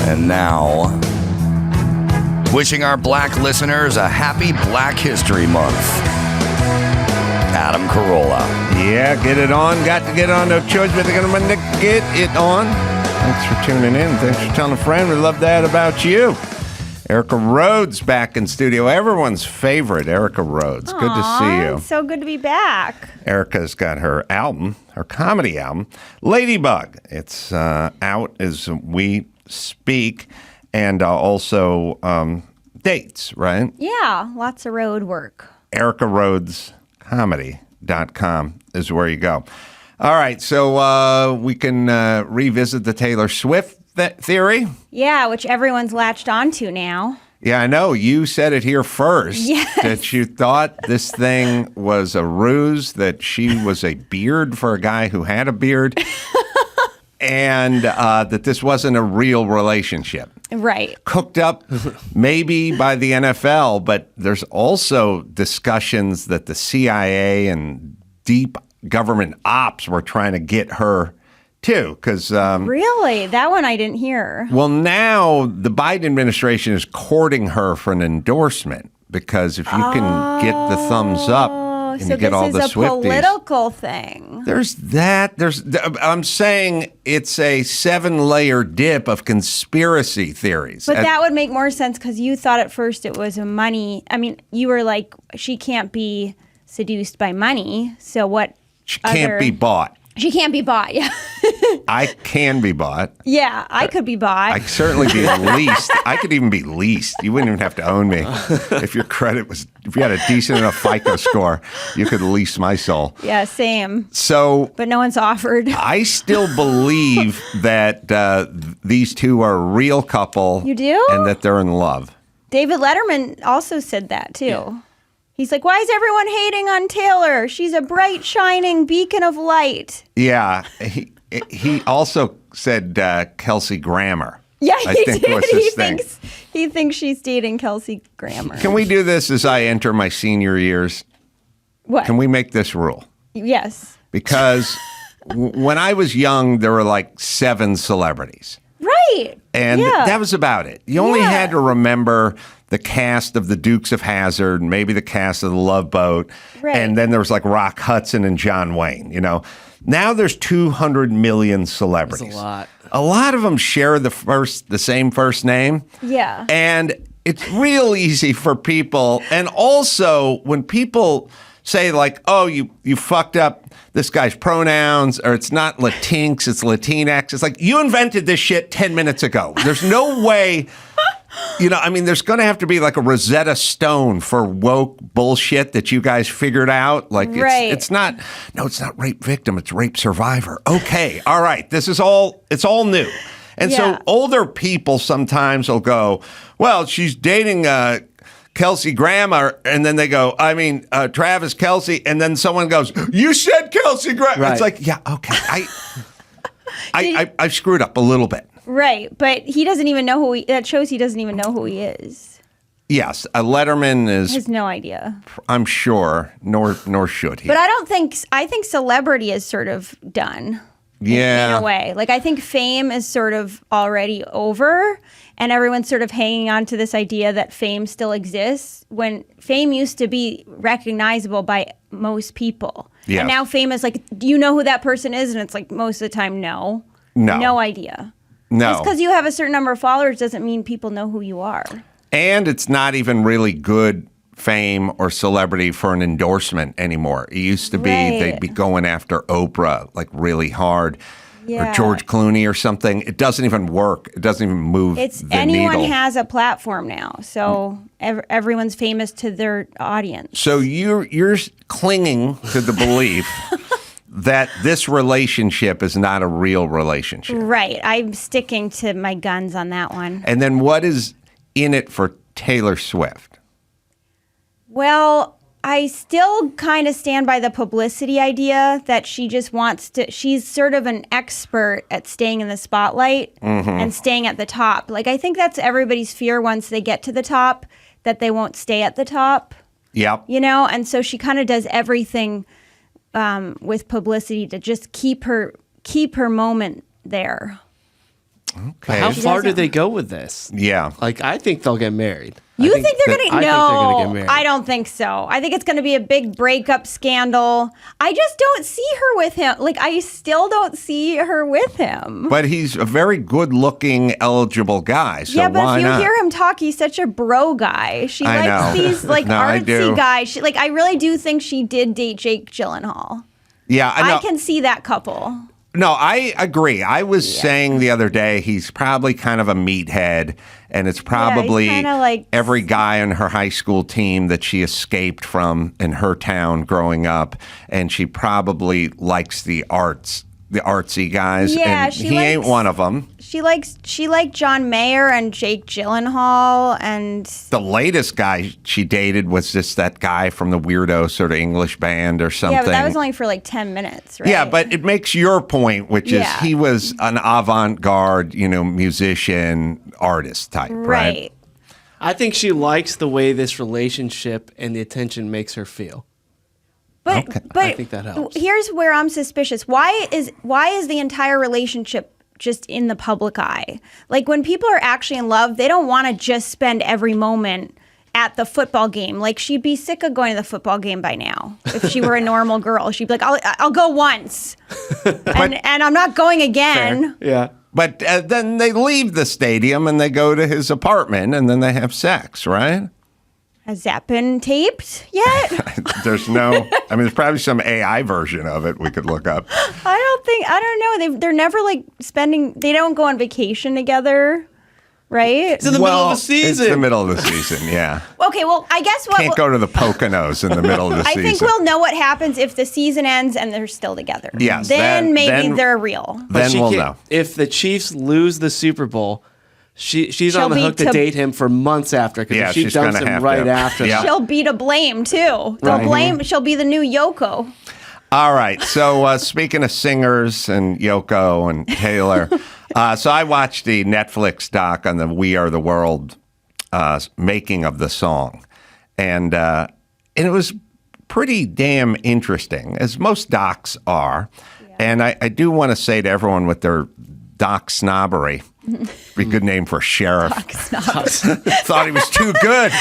And now, wishing our black listeners a happy Black History Month, Adam Carolla. Yeah, get it on. Got to get on. No choice but to get it on. Thanks for tuning in. Thanks for telling a friend. We love that about you. Erica Rhodes back in studio. Everyone's favorite, Erica Rhodes. Good to see you. So good to be back. Erica's got her album, her comedy album, Ladybug. It's out as we speak, and also dates, right? Yeah, lots of road work. EricaRhodesComedy.com is where you go. All right, so we can revisit the Taylor Swift theory. Yeah, which everyone's latched onto now. Yeah, I know. You said it here first. Yes. That you thought this thing was a ruse, that she was a beard for a guy who had a beard, and that this wasn't a real relationship. Right. Cooked up maybe by the NFL, but there's also discussions that the CIA and deep government ops were trying to get her too, because really, that one I didn't hear. Well, now the Biden administration is courting her for an endorsement, because if you can get the thumbs up and so you get all the Swifties. This is a political thing. There's that. I'm saying it's a 7-layer dip of conspiracy theories. But that would make more sense, because you thought at first it was a money. I mean, you were like, she can't be seduced by money. So what? She can't be bought. She can't be bought, yeah. I can be bought. Yeah, I could be bought. I could certainly be leased. I could even be leased. You wouldn't even have to own me. If your credit was, if you had a decent enough FICO score, you could lease my soul. Yeah, same. So, but no one's offered. I still believe that these two are a real couple. You do? And that they're in love. David Letterman also said that, too. Yeah. He's like, why is everyone hating on Taylor? She's a bright, shining beacon of light. Yeah. He also said Kelsey Grammer. Yeah, he did. Was his thing. He thinks she's dating Kelsey Grammer. Can we do this as I enter my senior years? What? Can we make this rule? Yes. Because when I was young, there were like 7 celebrities. Right. And that was about it. You only had to remember the cast of the Dukes of Hazzard, maybe the cast of the Love Boat, right. And then there was like Rock Hudson and John Wayne, you know. Now there's 200 million celebrities. That's a lot. A lot of them share the same first name. Yeah. And it's real easy for people. And also when people say like, oh, you fucked up this guy's pronouns, or it's not Latinx, it's Latinx. It's like, you invented this shit 10 minutes ago. There's no way, you know, I mean, there's going to have to be like a Rosetta Stone for woke bullshit that you guys figured out. Like, it's not rape victim, it's rape survivor. Okay, all right, it's all new. And so older people sometimes will go, well, she's dating Kelsey Grammer, and then they go, I mean, Travis Kelce, and then someone goes, you said Kelsey Grammer. Right. It's like, yeah, okay. I screwed up a little bit. Right, but he doesn't even know that shows he doesn't even know who he is. Yes, Letterman has no idea. I'm sure, nor should he. But I think celebrity is sort of done. Yeah. In a way. Like, I think fame is sort of already over, and everyone's sort of hanging on to this idea that fame still exists, when fame used to be recognizable by most people. Yes. And now fame is like, do you know who that person is? And it's like, most of the time, no. No idea. No. Just because you have a certain number of followers doesn't mean people know who you are. And it's not even really good fame or celebrity for an endorsement anymore. It used to be they'd be going after Oprah like really hard, or George Clooney or something. It doesn't even work. It doesn't even move the anyone needle. Has a platform now, so everyone's famous to their audience. So you're clinging to the belief that this relationship is not a real relationship. Right. I'm sticking to my guns on that one. And then what is in it for Taylor Swift? Well, I still kind of stand by the publicity idea that she just wants to, she's sort of an expert at staying in the spotlight and staying at the top. Like, I think that's everybody's fear once they get to the top, that they won't stay at the top. Yep. You know, and so she kind of does everything with publicity to just keep her moment there. Okay. How far do doesn't- they go with this? Yeah. Like, I think they'll get married. You think they're I gonna? think they're gonna get married. I don't think so. I think it's gonna be a big breakup scandal. I just don't see her with him. Like, I still don't see her with him. But he's a very good-looking, eligible guy. So Yeah, but why if you not? hear him talk, he's such a bro guy. She I likes know. these like No, I do. artsy guys. She, like, I really do think she did date Jake Gyllenhaal. Yeah, I know. I can see that couple. No, I agree. I was saying the other day he's probably kind of a meathead, and it's probably kinda like- every guy on her high school team that she escaped from in her town growing up, and she probably likes the artsy guys. Yeah, and she he ain't likes- one of them. She liked John Mayer and Jake Gyllenhaal, and The latest guy she dated was just that guy from the weirdo sort of English band or something. yeah, but that was only for like 10 minutes, right? Yeah, but it makes your point, which is Yeah. he was an avant-garde, musician, artist type, right? right. I think she likes the way this relationship and the attention makes her feel. But Okay. but I think that helps. Here's where I'm suspicious. Why is the entire relationship just in the public eye? Like, when people are actually in love, they don't want to just spend every moment at the football game. Like, she'd be sick of going to the football game by now. If she were a normal girl, she'd be like, I'll go once, and I'm not going again. Yeah. But then they leave the stadium and they go to his apartment and then they have sex, right? Has that been taped yet? There's there's probably some AI version of it we could look up. I don't know. They're never like they don't go on vacation together, right? It's in the middle of the It's season. the middle of the season, yeah. Okay, well, I guess what Can't go to the Poconos in the middle of the I season. think we'll know what happens if the season ends and they're still together. Yes, Then maybe then- they're real. Then She we'll can't- know. If the Chiefs lose the Super Bowl, she's She'll on the be hook to to- date him for months after. Because Yeah, if she she's dumps gonna him have right to. after Yeah. that. She'll be to blame too. They'll Right. blame. She'll be the new Yoko. All right. So speaking of singers and Yoko and Taylor, so I watched the Netflix doc on the We Are the World making of the song, and it was pretty damn interesting, as most docs are. Yeah. And I do want to say to everyone with their doc snobbery, be a good name for a sheriff. Thought he was too good.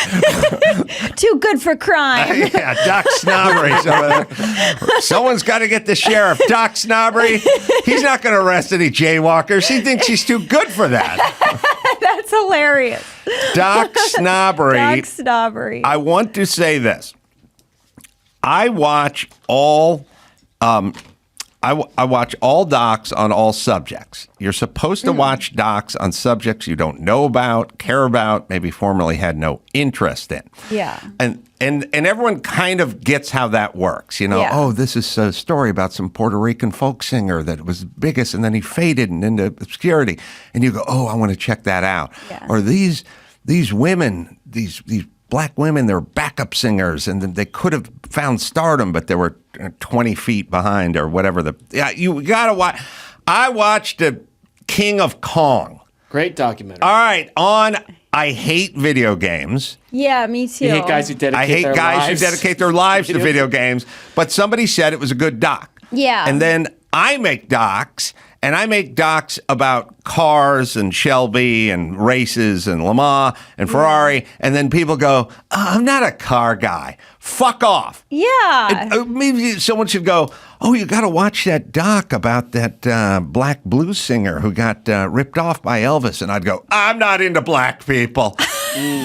Too good for crime. Yeah, Doc Snobbery. Someone's got to get the sheriff. Doc Snobbery, he's not going to arrest any jaywalkers. He thinks he's too good for that. That's hilarious. Doc Snobbery. Doc snobbery. I want to say this. I watch all I watch all docs on all subjects. You're supposed to watch docs on subjects you don't know about, care about, maybe formerly had no interest in. Yeah. And everyone kind of gets how that works. Yeah. Oh, this is a story about some Puerto Rican folk singer that was biggest and then he faded into obscurity. And you go, oh, I want to check that out. Yeah. Or these women, these black women, they're backup singers, and they could have found stardom, but they were 20 feet behind or whatever. You got to watch. I watched King of Kong. Great documentary. All right, I hate video games. Yeah, me too. You hate guys who dedicate I hate their guys lives. who dedicate their lives to video games, but somebody said it was a good doc. Yeah. And then I make docs, and I make docs about cars and Shelby and races and Le Mans and Ferrari, and then people go, oh, I'm not a car guy. Fuck off. Yeah. Maybe someone should go, oh, you got to watch that doc about that black blues singer who got ripped off by Elvis. And I'd go, I'm not into black people.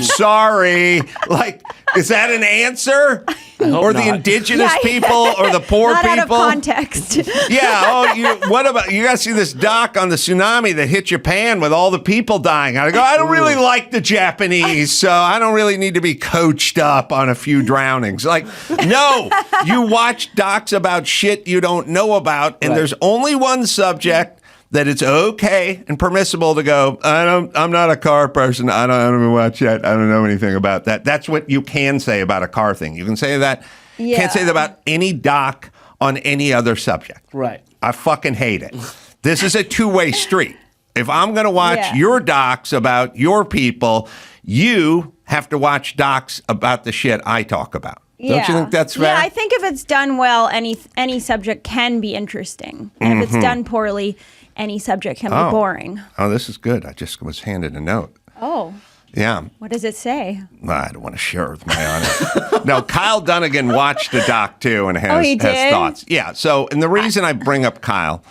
Sorry. Like, is that an answer? Or the not. indigenous Yeah, people or the poor Not people? out of context. Yeah. Oh, what about you? Got to see this doc on the tsunami that hit Japan with all the people dying. I go, I don't really like the Japanese, so I don't really need to be coached up on a few drownings. Like, no, you watch docs about shit you don't know about, and Right. there's only one subject that it's okay and permissible to go, I'm not a car person. I don't even watch that. I don't know anything about that. That's what you can say about a car thing. You can say that. You can't say that about any doc on any other subject. Right. I fucking hate it. This is a two-way street. If I'm going to watch Yeah. your docs about your people, you have to watch docs about the shit I talk about. Don't you think that's fair? Yeah, I think if it's done well, any subject can be interesting. And if it's done poorly, any subject can be boring. Oh, this is good. I just was handed a note. Oh. Yeah. What does it say? I don't want to share it with my audience. No, Kyle Dunnigan watched the doc too and has he did? thoughts. Yeah. So, and the reason I bring up Kyle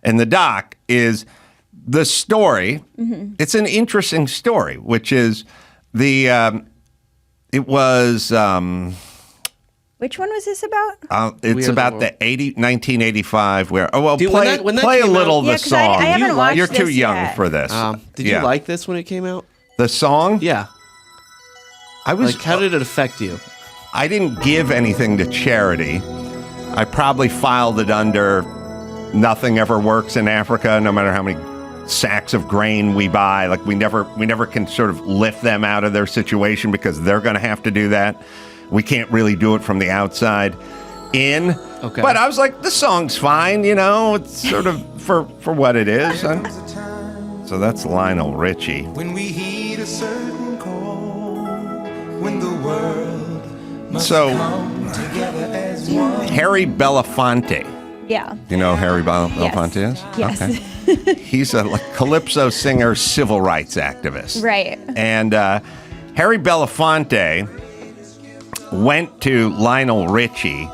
and the doc is the story. Mm-hmm. It's an interesting story, which is it was. Which one was this about? It's about the 1985 where. Oh well, Dude, play when that play a came little out- the Yeah, 'cause song. I haven't watched You're this too young yet. for this. Did you like this when it came out? the song? Yeah. I was. Like, how did it affect you? I didn't give anything to charity. I probably filed it under nothing ever works in Africa, no matter how many sacks of grain we buy. Like we never can sort of lift them out of their situation because they're going to have to do that. We can't really do it from the outside in. Okay. But I was like, the song's fine, you know. It's sort of for what it is. So that's Lionel Richie. When we heed a certain call, when the world must come together as one. Harry Belafonte. Yeah. You know who Harry Belafonte is? Yes. Okay. He's a calypso singer, civil rights activist. Right. And Harry Belafonte went to Lionel Richie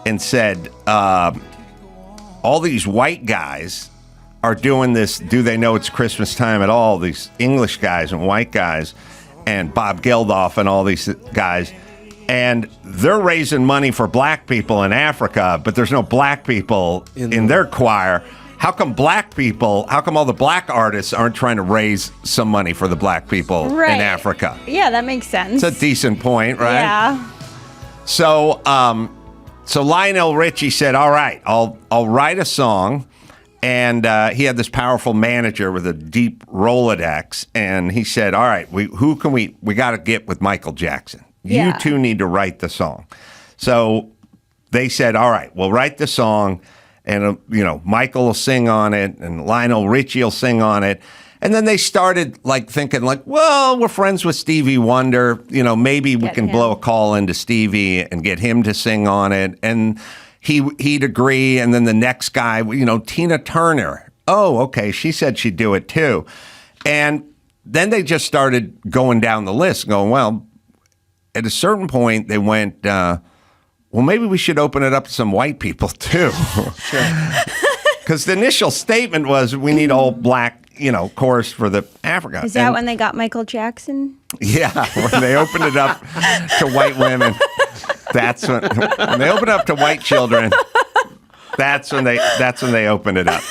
and said, all these white guys are doing this, do they know it's Christmas time at all? These English guys and white guys and Bob Geldof and all these guys. And they're raising money for black people in Africa, but there's no black people in their choir. How come all the black artists aren't trying to raise some money for the black people in Africa? Yeah, that makes sense. It's a decent point, right? Yeah. So Lionel Richie said, all right, I'll write a song. And he had this powerful manager with a deep Rolodex. And he said, all right, we got to get with Michael Jackson. Yeah. You two need to write the song. So they said, all right, we'll write the song. And, Michael will sing on it and Lionel Richie will sing on it. And then they started thinking well, we're friends with Stevie Wonder. Maybe we can blow a call into Stevie and get him to sing on it. And he'd agree. And then the next guy, Tina Turner. Oh, okay. She said she'd do it too. And then they just started going down the list going, well, at a certain point they went, well, maybe we should open it up to some white people too. Because the initial statement was we need all black, chorus for the Africa. Is that when they got Michael Jackson? Yeah, when they opened it up to white women. That's when they opened up to white children. That's when they opened it up.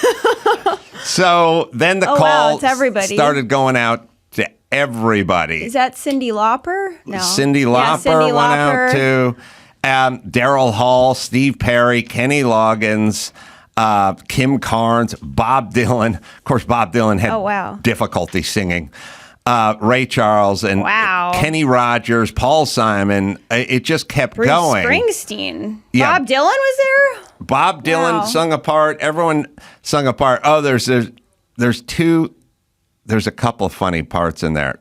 So then the call started going out to everybody. Is that Cyndi Lauper? No. Cyndi Lauper went out to Daryl Hall, Steve Perry, Kenny Loggins, Kim Carnes, Bob Dylan. Of course, Bob Dylan had difficulty singing. Ray Charles and Kenny Rogers, Paul Simon. It just kept going. Springsteen. Yeah. Bob Dylan was there? Bob Dylan sung a part. Everyone sung a part. Oh, there's a couple of funny parts in there.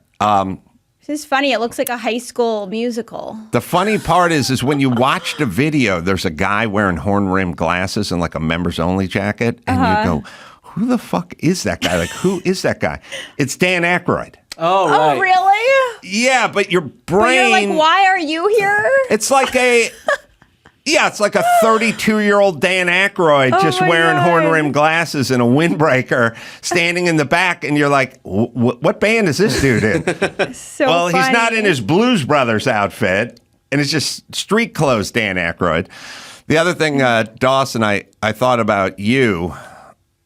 This is funny. It looks like a high school musical. The funny part is when you watch the video, there's a guy wearing horn-rimmed glasses and a members-only jacket, and you go, who the fuck is that guy? Who is that guy? It's Dan Aykroyd. Oh, right. Oh, really? Yeah, but your brain... But you're like, why are you here? It's like a 32-year-old Dan Aykroyd just wearing horn-rimmed glasses and a windbreaker standing in the back, and you're like, what band is this dude in? Well, he's not in his Blues Brothers outfit, and it's just street clothes Dan Aykroyd. The other thing, Dawson, I thought about you.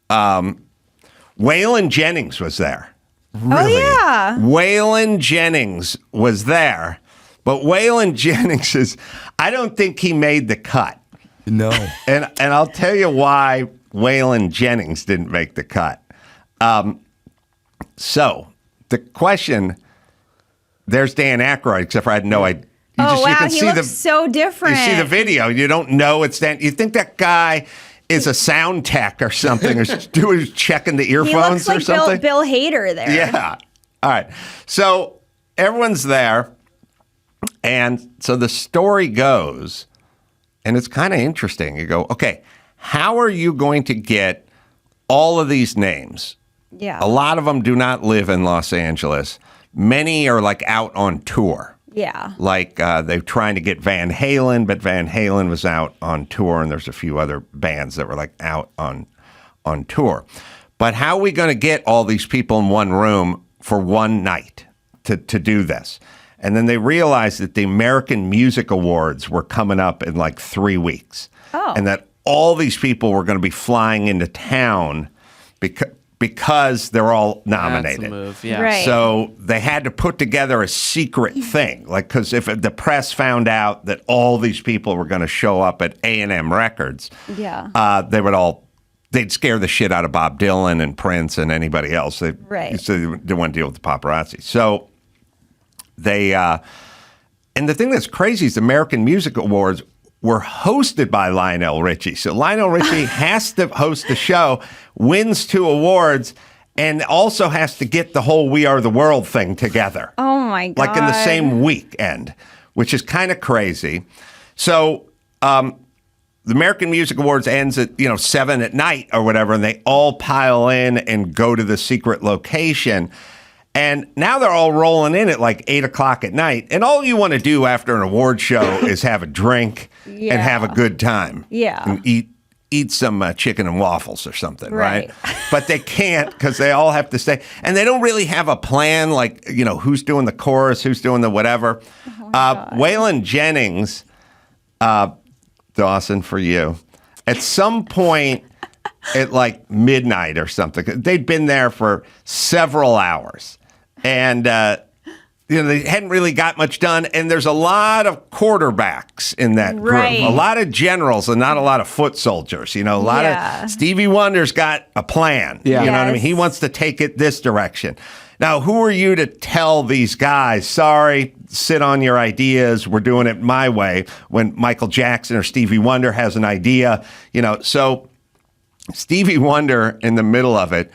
Waylon Jennings was there. Really? Oh, yeah. Waylon Jennings was there. But Waylon Jennings I don't think he made the cut. No. And I'll tell you why Waylon Jennings didn't make the cut. So the question, there's Dan Aykroyd, except for I had no idea. He looks so different. You see the video. You don't know it's Dan. You think that guy is a sound tech or something, or checking the earphones or something. He looks like Bill Hader there. Yeah. All right. So everyone's there. And so the story goes, and it's kind of interesting. You go, okay, how are you going to get all of these names. Yeah. A lot of them do not live in Los Angeles. Many are like out on tour. Yeah. Like they're trying to get Van Halen, but Van Halen was out on tour, and there's a few other bands that were like out on tour. But how are we going to get all these people in one room for one night to do this? And then they realized that the American Music Awards were coming up in like 3 weeks. Oh. And that all these people were going to be flying into town because they're all nominated. That's a move, yeah. Right. So they had to put together a secret thing, like because if the press found out that all these people were going to show up at A&M Records, they'd scare the shit out of Bob Dylan and Prince and anybody else. So they didn't want to deal with the paparazzi. So they and the thing that's crazy is the American Music Awards were hosted by Lionel Richie. So Lionel Richie has to host the show, wins 2 awards, and also has to get the whole We Are the World thing together. Oh, my God. Like in the same weekend, which is kind of crazy. So the American Music Awards ends at 7 at night or whatever, and they all pile in and go to the secret location. And now they're all rolling in at like 8 o'clock at night. And all you want to do after an award show is have a drink and have a good time. Yeah. And eat some chicken and waffles or something, right? Right. But they can't because they all have to stay. And they don't really have a plan, like, who's doing the chorus, who's doing the whatever. Waylon Jennings, Dawson, for you, at some point at like midnight or something, they'd been there for several hours. And, they hadn't really got much done. And there's a lot of quarterbacks in that group. Right. A lot of generals and not a lot of foot soldiers. A lot of Stevie Wonder's got a plan. Yeah. You know what I mean? Yes. He wants to take it this direction. Now, who are you to tell these guys, sorry, sit on your ideas, we're doing it my way, when Michael Jackson or Stevie Wonder has an idea? So Stevie Wonder in the middle of it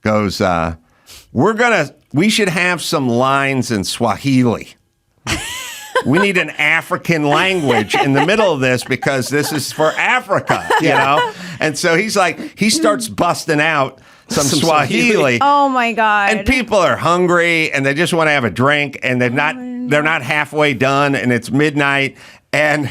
goes, we should have some lines in Swahili. We need an African language in the middle of this because this is for Africa, And so he starts busting out some Swahili. Oh my God. And people are hungry and they just want to have a drink and they're not halfway done and it's midnight. And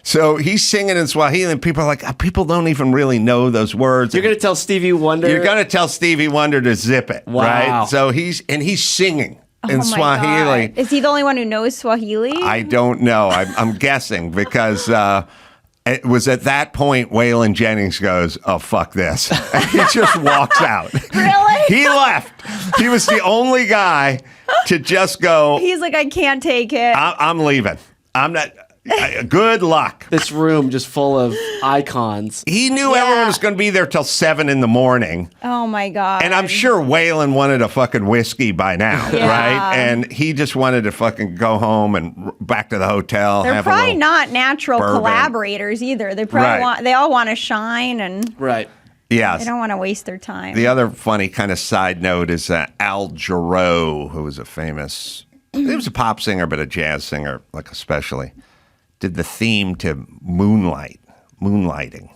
so he's singing in Swahili, and people are like, people don't even really know those words. You're going to tell Stevie Wonder? You're going to tell Stevie Wonder to zip it, right? So he's singing in Swahili. God. Is he the only one who knows Swahili? I don't know. I'm guessing because it was at that point Waylon Jennings goes, "Oh, fuck this." And he just walks out. Really? He left. He was the only guy to just go, He's like, I can't take it. I'm leaving. I'm not. Good luck. This room just full of icons. He knew everyone was going to be there till 7 a.m. Oh my God. And I'm sure Waylon wanted a fucking whiskey by now, right? And he just wanted to fucking go home and back to the hotel. They're have probably a not natural bourbon. Collaborators either. They probably they all want to shine and Right. Yes. they don't want to waste their time. The other funny kind of side note is Al Jarreau, who was he was a pop singer, but a jazz singer, like especially, did the theme to Moonlighting,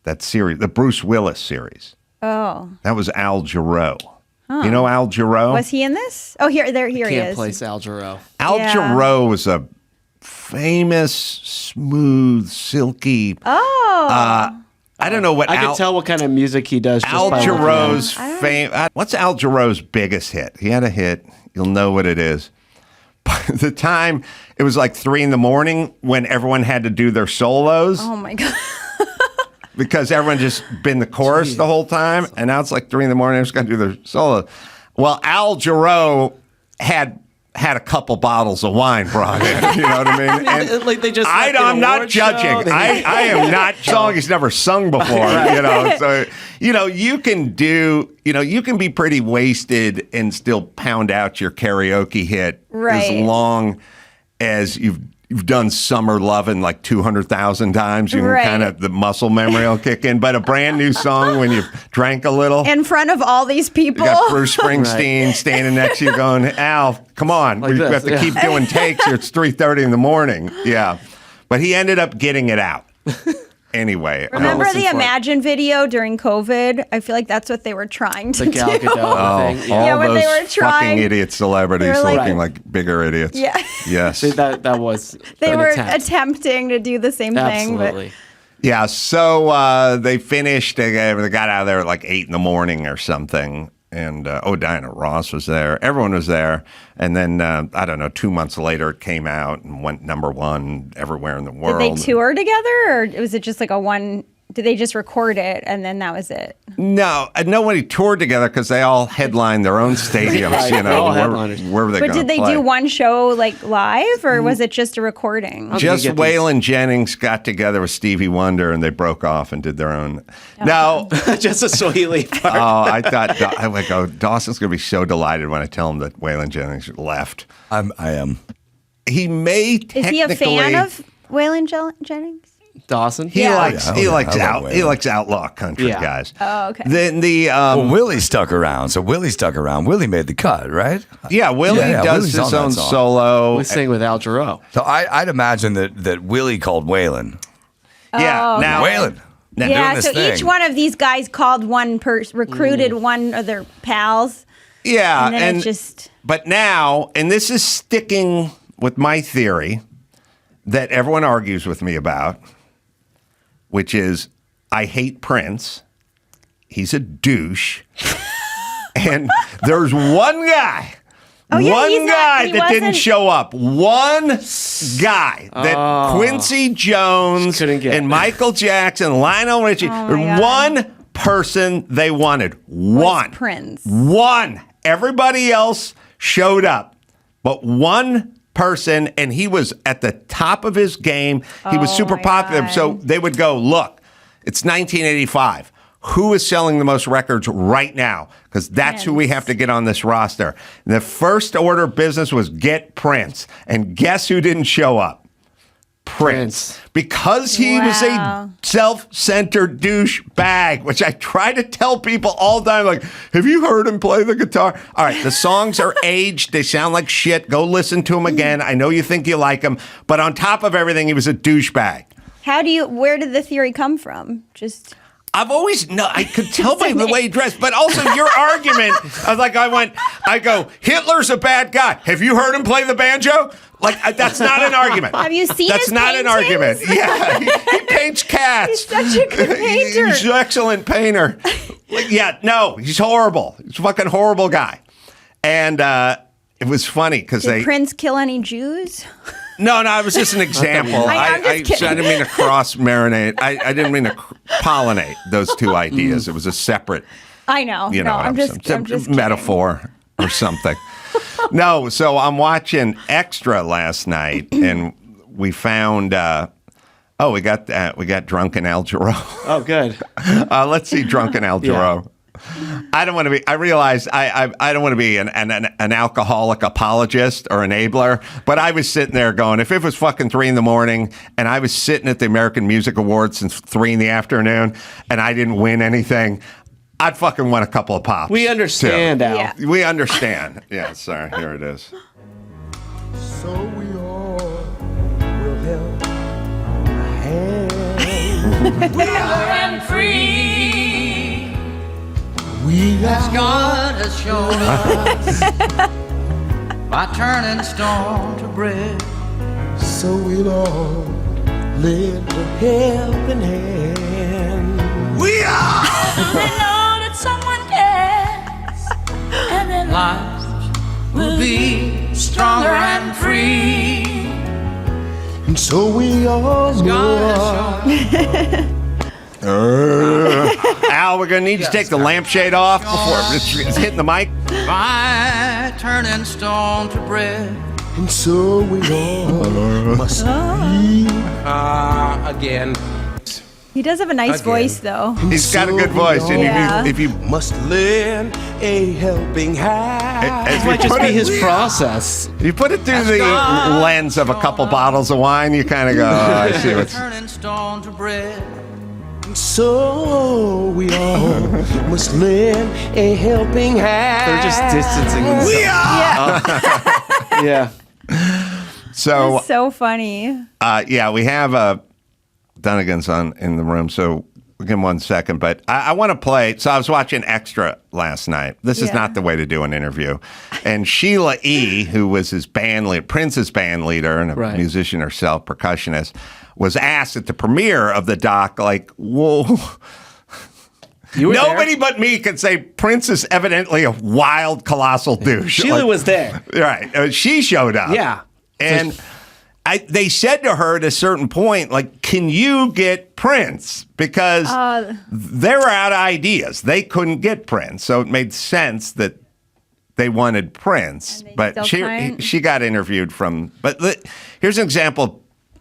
that series, the Bruce Willis series. Oh. That was Al Jarreau. You know Al Jarreau? Was he in this? Oh, here he Can't is. place Al Jarreau. Al Jarreau was a famous, smooth, silky. Oh. I don't know what I can tell what kind of music he does. Just Al by looking at him. Jarreau's fame. What's Al Jarreau's biggest hit? He had a hit. You'll know what it is. By the time it was like 3 a.m. when everyone had to do their solos. Oh my God. Because everyone just been the chorus the whole time, and now it's like 3 a.m. They're just going to do their solo. Well, Al Jarreau had a couple bottles of wine brought in. You know what I mean? And like they just. left an I'm not award judging. show. I am not song he's never sung before. So you can do. You can be pretty wasted and still pound out your karaoke hit Right. as long as you've done Summer Lovin' like 200,000 times. You can Right. kind of, the muscle memory will kick in. But a brand new song when you've drank a little. In front of all these people. You got Bruce Springsteen standing next to you going, Al, come on. Like we this, have to keep doing takes here. It's 3:30 in the morning. Yeah. But he ended up getting it out. Anyway, Remember listen the for it. Imagine video during COVID? I feel like that's what they were trying to The Gal do. Gadot thing. all Yeah, when those they were trying- fucking idiot celebrities They were like- looking like bigger idiots. Yeah. Yes. That was They an were attempt. attempting to do the same thing, but Absolutely. Yeah, so they finished. They got out of there at like 8 a.m. or something. And, Diana Ross was there. Everyone was there. And then, I don't know, 2 months later, it came out and went #1 everywhere in the did world. they tour together, or was it just like a one? Did they just record it and then that was it? No, nobody toured together because they all headlined their own stadiums, Right, you know, all where headliners. were they But going did to they play? do one show like live, or was it just a recording? Just get these- Waylon Jennings got together with Stevie Wonder and they broke off and did their own. No, Just a Swahili part. I thought I would go. Dawson's going to be so delighted when I tell him that Waylon Jennings left. I am. He may Is he a technically. fan of Waylon Jennings? Dawson? He Yeah. likes Oh, he yeah, likes I love out he Waylon. likes outlaw country Yeah. guys. Oh, okay. Then the Well, Willie stuck around. So Willie stuck around. Willie made the cut, right? yeah, Willie Yeah, does Willie's his on that own song. solo. We sing with Al Jarreau. So I'd imagine that Willie called Waylon. Yeah, Oh, now Waylon. doing Yeah, this so thing. each one of these guys called one recruited one of their pals, yeah, and then it just but now, and this is sticking with my theory that everyone argues with me about, which is I hate Prince. He's a douche. And there's one guy. Oh, yeah, one he's not- guy he that didn't wasn't- show up. One guy that Quincy Jones Couldn't get. and Michael Jackson, Lionel Richie, Oh, my God. one person they wanted. One. Prince. One. Everybody else showed up, but one person, and he was at the top of his game. He was Oh, super my popular. God. So they would go, look, it's 1985. Who is selling the most records right now? Because that's who we have to get on this roster. And the first order of business was get Prince. And guess who didn't show up? Prince. Because he was a Wow. self-centered douche bag, which I try to tell people all the time, like, have you heard him play the guitar? All right, the songs are aged. They sound like shit. Go listen to them again. I know you think you like them. But on top of everything, he was a douche bag. where did the theory come from? Just I've always I could tell by the way he dressed, but also your argument. I go, Hitler's a bad guy. Have you heard him play the banjo? Like that's not an argument. Have you seen That's his not an paintings? argument. Yeah, he paints cats. He's such a good painter. He's an excellent painter. Like, yeah, no, he's horrible. He's a fucking horrible guy. And it was funny because did Prince kill any Jews? No, it was just an example. I'm just kidding. I didn't mean to cross marinate. I didn't mean to pollinate those two ideas. It was a separate, I know. you know, I'm just kidding. metaphor or something. No, so I'm watching Extra last night, and we found. We got Drunken Al Jarreau. Oh, good. Let's see Drunken Al Jarreau. I don't want to be. I realize I don't want to be an alcoholic apologist or enabler. But I was sitting there going, if it was fucking 3 a.m. and I was sitting at the American Music Awards since 3 p.m. and I didn't win anything, I'd fucking want a couple of pops. We understand, too. Al. Yeah. We understand. Yeah. Sorry. Here it is. So we all will help a hand. and free. We As are God has shown us by turning stone to bread. so we'll all lend a helping hand. We are. They know that someone cares, and their lives will be stronger and free. And so we all God has will. shown Al, we're gonna need to take the lampshade off before it's hitting the mic. by turning stone to bread. And so we all must be. Again. He does have a nice voice, though. He's got a good voice, and Yeah. if you Must lend a helping hand. if It might you just put be it, his process. you put it through the God lens of a couple bottles of wine, you kind of go, oh, I see what's. Turning stone to bread. So we all must lend a helping hand. They're just distancing themselves. Yeah, Yeah. So so funny. yeah, we have Dunnigan's in the room, so give him 1 second. But I want to play. So I was watching Extra last night. This is not the way to do an interview. And Sheila E., who was his band leader, Prince's band leader, and a musician herself, percussionist, was asked at the premiere of the doc, like, whoa. Nobody but me can say Prince is evidently a wild, colossal douche. Sheila was there. Right. She showed up. Yeah. And they said to her at a certain point, like, can you get Prince? Because they were out of ideas. They couldn't get Prince. So it made sense that they wanted Prince. But she got interviewed from. But here's an example of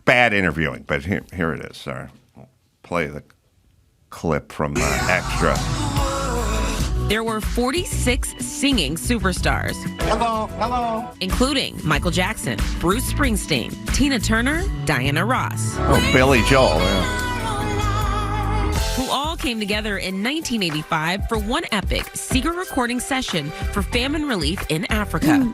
bad interviewing. But here it is. Sorry. I'll play the clip from Extra. There were 46 singing superstars. Hello. Including Michael Jackson, Bruce Springsteen, Tina Turner, Diana Ross. Oh, Billy Joel. Who all came together in 1985 for one epic secret recording session for famine relief in Africa.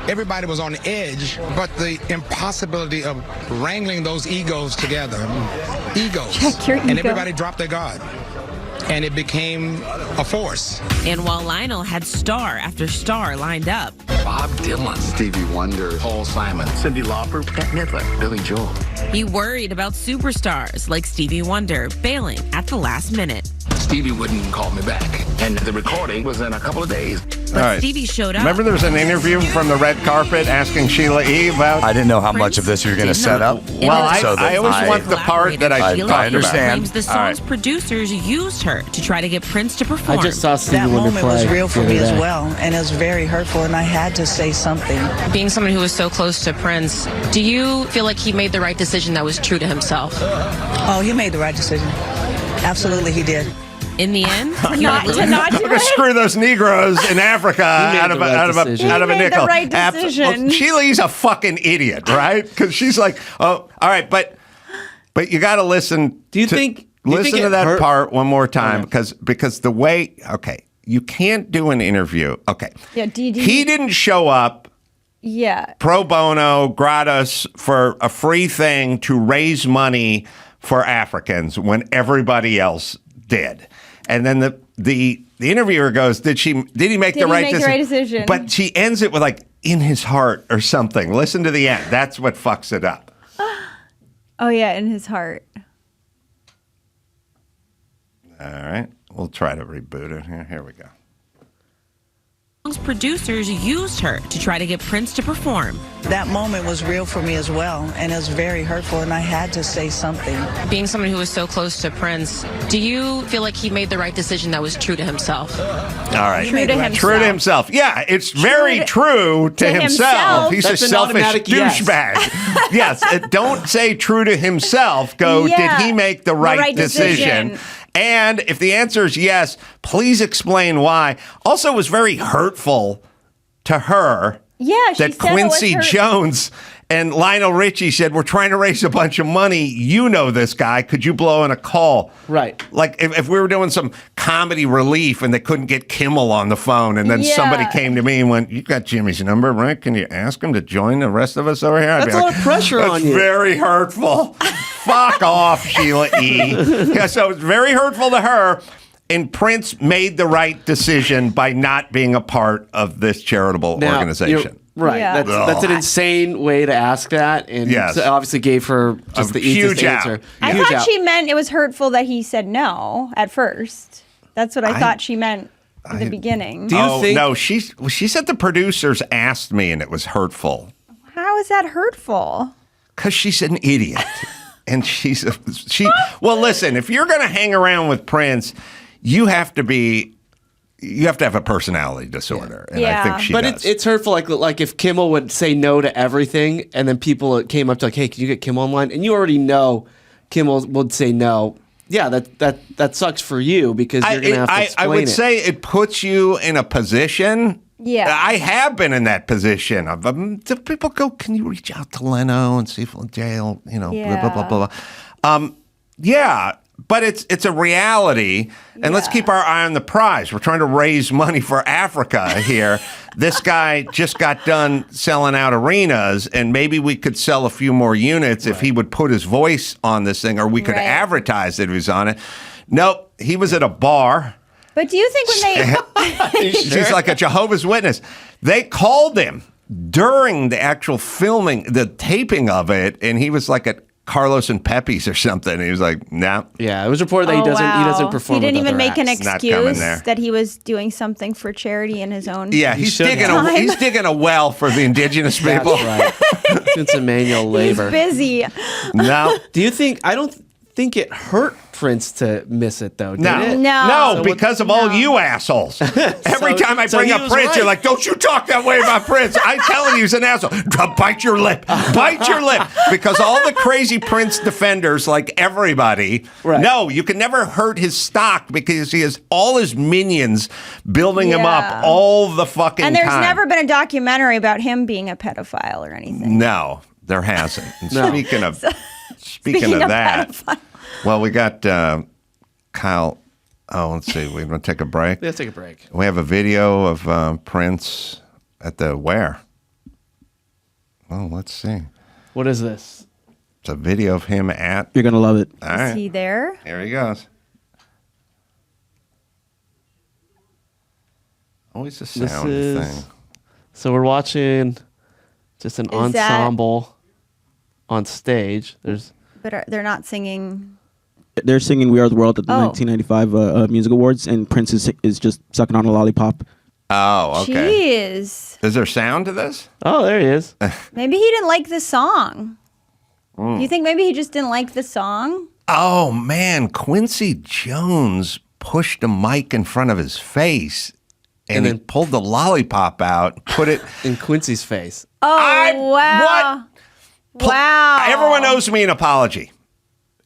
Everybody was on the edge, but the impossibility of wrangling those egos together, and everybody dropped their guard, and it became a force. And while Lionel had star after star lined up, Bob Dylan, Stevie Wonder, Paul Simon, Cyndi Lauper, Bette Midler, Billy Joel. He worried about superstars like Stevie Wonder bailing at the last minute. Stevie wouldn't call me back, and the recording was in a couple of days. But Stevie showed up. Remember there was an interview from the red carpet asking Sheila E. about... I didn't know how much of this you were going to set up. Well, I always want the part that I understand. Claims the song's producers used her to try to get Prince to perform. I just saw Stevie Wonder That moment was real for me as well, and it was very hurtful, and I had to say something. Being someone who was so close to Prince, do you feel like he made the right decision that was true to himself? Oh, he made the right decision. Absolutely, he did. In the end, not do it. Screw those Negroes in Africa out of a nickel. The right decision. Well, Sheila's a fucking idiot, right? Because she's like, oh, all right, but you got to listen. Listen to that part one more time because the way you can't do an interview. Okay, yeah, he didn't show up. Yeah, pro bono, gratis for a free thing to raise money for Africans when everybody else did. And then the interviewer goes, did he make the right decision? But she ends it with like, in his heart or something. Listen to the end. That's what fucks it up. Oh, yeah, in his heart. All right. We'll try to reboot it. Here we go. Producers used her to try to get Prince to perform. That moment was real for me as well, and it was very hurtful, and I had to say something. Being someone who was so close to Prince, do you feel like he made the right decision that was true to himself? All right. True to himself. Yeah, it's very true to himself. He's That's a selfish douchebag. Yes, don't say true to himself. Go, did he make the right decision? And if the answer is yes, please explain why. Also, it was very hurtful to her that Quincy Jones and Lionel Richie said, we're trying to raise a bunch of money. You know this guy. Could you blow in a call? Right. Like if we were doing some comedy relief and they couldn't get Kimmel on the phone and then somebody came to me and went, you got Jimmy's number, right? Can you ask him to join the rest of us over here? That's a lot of pressure on you. That's very hurtful. Fuck off, Sheila E. Yeah, so it's very hurtful to her. And Prince made the right decision by not being a part of this charitable organization. Right. Yeah. That's an insane way to ask that. And so obviously gave her just the easiest answer. I thought she meant it was hurtful that he said no at first. That's what I thought she meant at the beginning. Do you think? No, she said the producers asked me and it was hurtful. How is that hurtful? Because she's an idiot. And well, listen, if you're going to hang around with Prince, you have to have a personality disorder. And I think she does. But it's hurtful. Like if Kimmel would say no to everything and then people came up to like, hey, can you get Kimmel online? And you already know Kimmel would say no. Yeah, that sucks for you because you're going to have to explain I would say it puts you in a position. Yeah. I have been in that position. Do people go, can you reach out to Leno and see if he'll jail, blah, blah, blah, blah. Yeah, but it's a reality. And let's keep our eye on the prize. We're trying to raise money for Africa here. this guy just got done selling out arenas, and maybe we could sell a few more units if he would put his voice on this thing, or we could advertise that he was on it. Nope, he was at a bar. But do you think when they... She's like a Jehovah's Witness. They called him during the actual filming, the taping of it, and he was like at Carlos and Pepe's or something. He was like, "No." Nah. Yeah, it was reported that he doesn't perform. He didn't even make an acts. excuse that he was doing something for charity in his own. Yeah, he's digging a well for the indigenous people. That's right. It's a manual labor. He's busy. No. Do you think? I don't think it hurt Prince to miss it though. Did it? No, so because of all you assholes. Every time I bring up Prince, you're like, "Don't you talk that way about Prince." I'm telling you, he's an asshole. Bite your lip. Bite your lip. Because all the crazy Prince defenders, like everybody, no, you can never hurt his stock because he has all his minions building him up all the fucking time. And there's never been a documentary about him being a pedophile or anything. No, there hasn't. And speaking of that, pedophile. well, we got Kyle. Oh, let's see. We want to take a break? Let's take a break. We have a video of Prince at the where? Oh, let's see. What is this? It's a video of him at... You're going to love it. All right. Is he there? Here he goes. Always the sound thing. So we're watching just an ensemble on stage. But they're not singing... They're singing "We Are the World" at the 1995 Music Awards, and Prince is just sucking on a lollipop. Oh, okay. Jeez. Is there sound to this? Oh, there he is. Maybe he didn't like the song. Do you think maybe he just didn't like the song? Oh, man. Quincy Jones pushed a mic in front of his face and then pulled the lollipop out, put it in Quincy's face. Oh, wow. What? Wow. Everyone owes me an apology.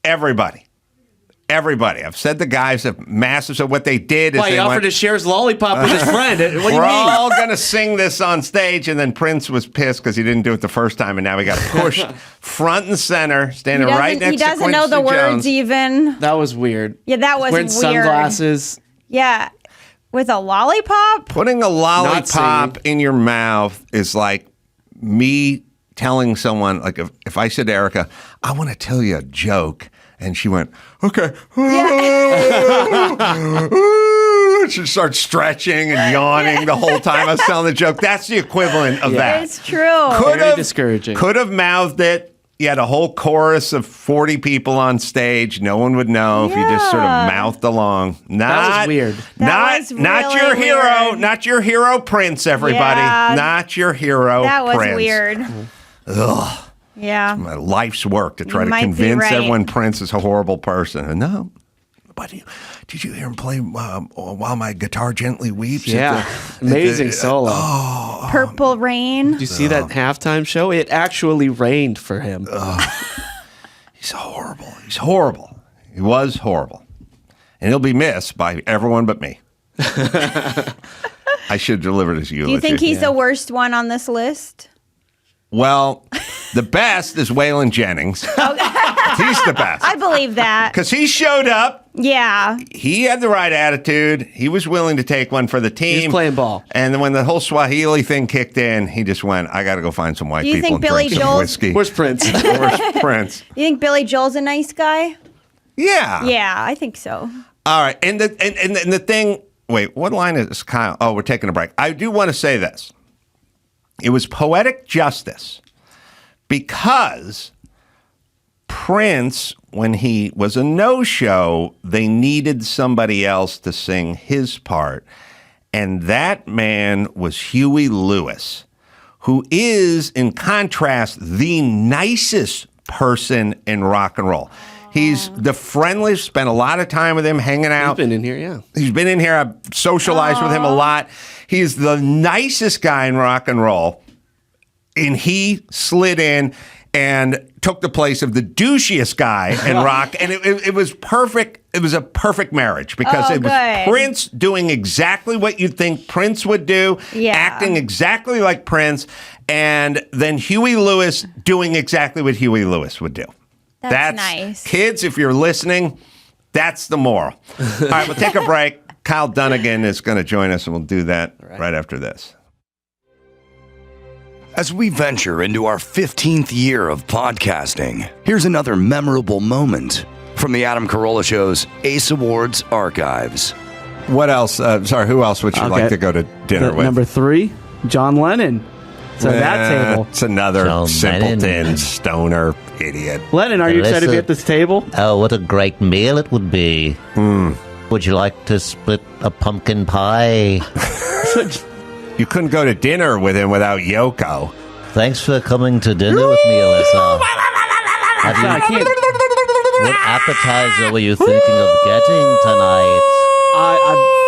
Everybody. I've said the guys have massive. So what they did is he offered to share his lollipop with his friend. What do you mean? We're all going to sing this on stage, and then Prince was pissed because he didn't do it the first time, and now he got pushed front and center, standing right next to Quincy Jones. He doesn't know the words even. That was weird. Yeah, that was wearing weird. Sunglasses. Yeah. With a lollipop? Putting a lollipop in your mouth is like me telling someone, like if I said to Erica, "I want to tell you a joke," and she went, "Okay." She starts stretching and yawning the whole time I was telling the joke. That's the equivalent of that. It's true. Very discouraging. Could have mouthed it. You had a whole chorus of 40 people on stage. No one would know if you just sort of mouthed along. That was weird. Not your hero. Not your hero, Prince, everybody. Yeah. Not your hero, Prince. That was weird. Ugh. Yeah. My life's work to try You to might be convince right. everyone Prince is a horrible person. And no. But did you hear him play While My Guitar Gently Weeps? Yeah. Amazing solo. Purple Rain. Did you see that halftime show? It actually rained for him. He's horrible. He's horrible. He was horrible. And he'll be missed by everyone but me. I should deliver this eulogy. Do you think he's the worst one on this list? Well, the best is Waylon Jennings. He's the best. I believe that. Because he showed up. Yeah. He had the right attitude. He was willing to take one for the team. He was playing ball. And then when the whole Swahili thing kicked in, he just went, "I got to go find some white Do you people think and Billy drink some Joel's- whiskey." Where's Prince? Where's Prince? You think Billy Joel's a nice guy? Yeah. Yeah, I think so. All right. And the thing, wait, what line is Kyle? Oh, we're taking a break. I do want to say this. It was poetic justice because Prince, when he was a no-show, they needed somebody else to sing his part. And that man was Huey Lewis, who is, in contrast, the nicest person in rock and roll. He's the friendliest, spent a lot of time with him, hanging out. He's been in here, yeah. He's been in here. I've socialized with him a lot. He's the nicest guy in rock and roll. And he slid in and took the place of the douchiest guy in rock. And it was perfect. It was a perfect marriage because it was Prince doing exactly what you'd think Prince would do, acting exactly like Prince, and then Huey Lewis doing exactly what Huey Lewis would do. That's nice. Kids, if you're listening, that's the moral. All right, we'll take a break. Kyle Dunnigan is going to join us, and we'll do that right after this. As we venture into our 15th year of podcasting, here's another memorable moment from the Adam Carolla Show's Ace Awards archives. What else? Who else would you like to go to dinner with? Number 3, John Lennon. So that table. It's another John simpleton, Lennon. stoner, idiot. Lennon, are you excited to be at this table? Oh, what a great meal it would be. Would you like to split a pumpkin pie? You couldn't go to dinner with him without Yoko. Thanks for coming to dinner with me, Alyssa. What appetizer were you thinking of getting tonight?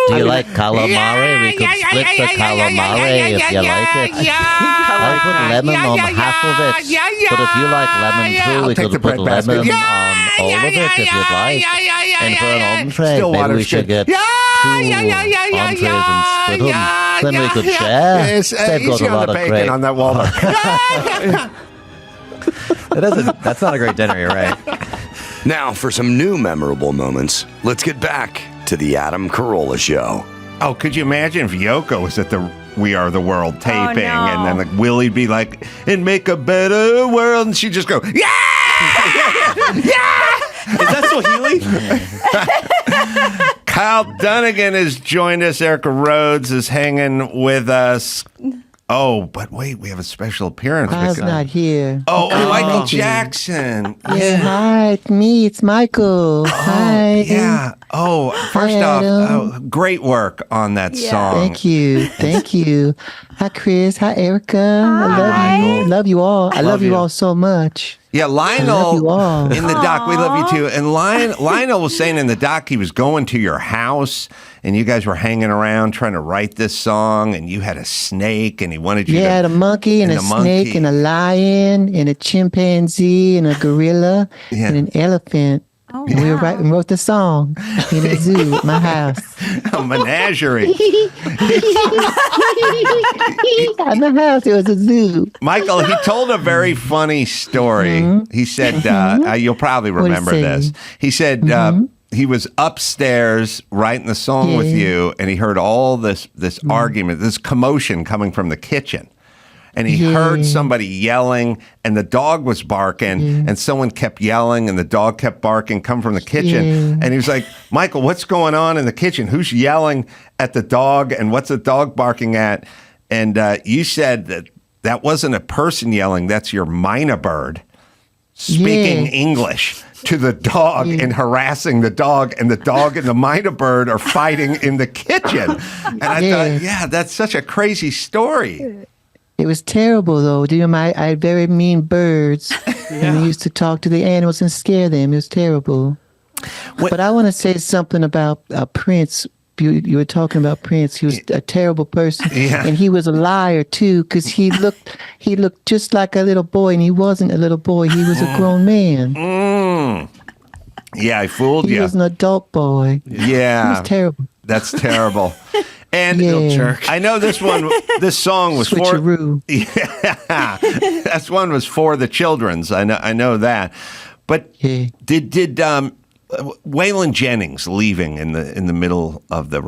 Do you like calamari? We could split the calamari if you like it. I'll put lemon on half of it. But if you like lemon too, we could put lemon on all of it if you'd like. And for an entree, maybe we should get 2 entrees and split them. Then we could share. They've got a lot of great on that Walmart. That's not a great dinner, you're right. Now, for some new memorable moments, let's get back to the Adam Carolla Show. Oh, could you imagine if Yoko was at the We Are the World taping, and then like Willie'd be like, "And make a better world," and she'd just go, "Yeah, yeah." Is that Swahili? Kyle Dunnigan has joined us. Erica Rhodes is hanging with us. Oh, but wait, we have a special appearance. Kyle's not here. Oh, Michael Jackson. Yeah, hi, it's me. It's Michael. Hi. Yeah. Oh, first off, great work on that song. Thank you. Thank you. Hi, Chris. Hi, Erica. I love you. Love you all. I love you all so much. Yeah, Lionel in the doc. We love you too. And Lionel was saying in the doc he was going to your house and you guys were hanging around trying to write this song and you had a snake and he wanted you to... Yeah, I had a monkey and a snake and a lion and a chimpanzee and a gorilla and an elephant. Oh, and we wrote the song in a zoo at my house. A menagerie. At my house, it was a zoo. Michael, he told a very funny story. He said, you'll probably remember this. He said he was upstairs writing the song with you, and he heard all this argument, this commotion coming from the kitchen. And he heard somebody yelling, and the dog was barking, and someone kept yelling, and the dog kept barking, come from the kitchen. And he was like, Michael, what's going on in the kitchen? Who's yelling at the dog, and what's the dog barking at? And you said that wasn't a person yelling, that's your mynah bird speaking English to the dog and harassing the dog, and the dog and the mynah bird are fighting in the kitchen. And I thought, that's such a crazy story. It was terrible, though. I had very mean birds, and we used to talk to the animals and scare them. It was terrible. But I want to say something about Prince. You were talking about Prince. He was a terrible person, and he was a liar too, because he looked just like a little boy, and he wasn't a little boy. He was a grown man. Yeah, I fooled you. He was an adult boy. Yeah, he was terrible. That's terrible. And I know this song was Switcheroo. This one was for the children's. I know that. But did Waylon Jennings leaving in the middle of the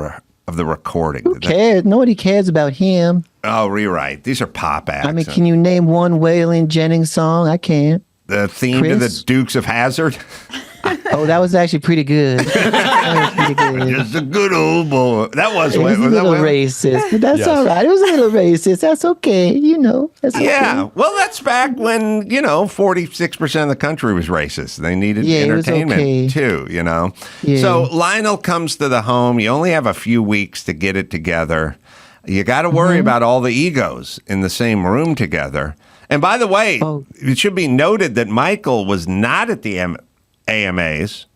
recording? Who cares? Nobody cares about him. Oh, rewrite. These are pop acts. I mean, can you name one Waylon Jennings song? I can't. The theme to the Dukes of Hazzard. Oh, that was actually pretty good. Just a good old boy. That was a little racist, but that's all right. It was a little racist. That's okay. That's okay. Well, that's back when 46% of the country was racist. They needed entertainment too. Yeah. So Lionel comes to the home. You only have a few weeks to get it together. You got to worry about all the egos in the same room together. And by the way, it should be noted that Michael was not at the AMAs.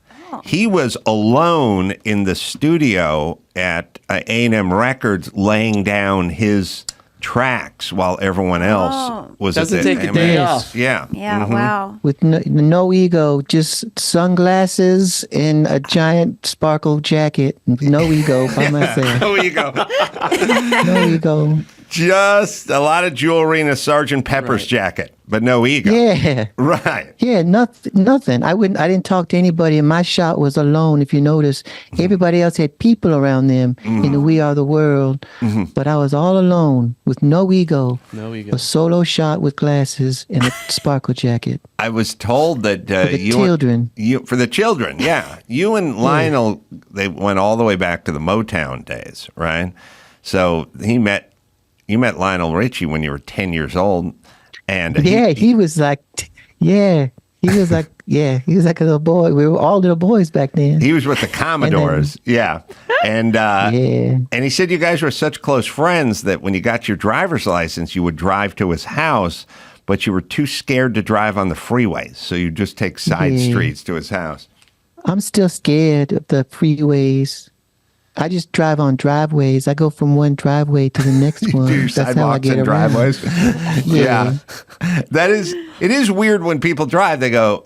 He was alone in the studio at A&M Records laying down his tracks while everyone else was at the take a day off. Yeah. Yeah, wow. With no ego, just sunglasses and a giant sparkle jacket. No ego by myself. No ego. No ego. Just a lot of jewelry and a Sgt. Pepper's jacket, but no ego. Yeah. Right. Yeah, nothing. I didn't talk to anybody. My shot was alone, if you notice. Everybody else had people around them in the We Are the World. But I was all alone with no ego. No ego. A solo shot with glasses and a sparkle jacket. I was told that For the children. For the children, yeah. You and Lionel, they went all the way back to the Motown days, right? So you met Lionel Richie when you were 10 years old. And he was like, he was like a little boy. We were all little boys back then. He was with the Commodores, And he said you guys were such close friends that when you got your driver's license, you would drive to his house, but you were too scared to drive on the freeways, so you just take side streets to his house. I'm still scared of the freeways. I just drive on driveways. I go from one driveway to the next one. Do your That's how I sidewalks get and around. driveways. Yeah. It is weird when people drive. They go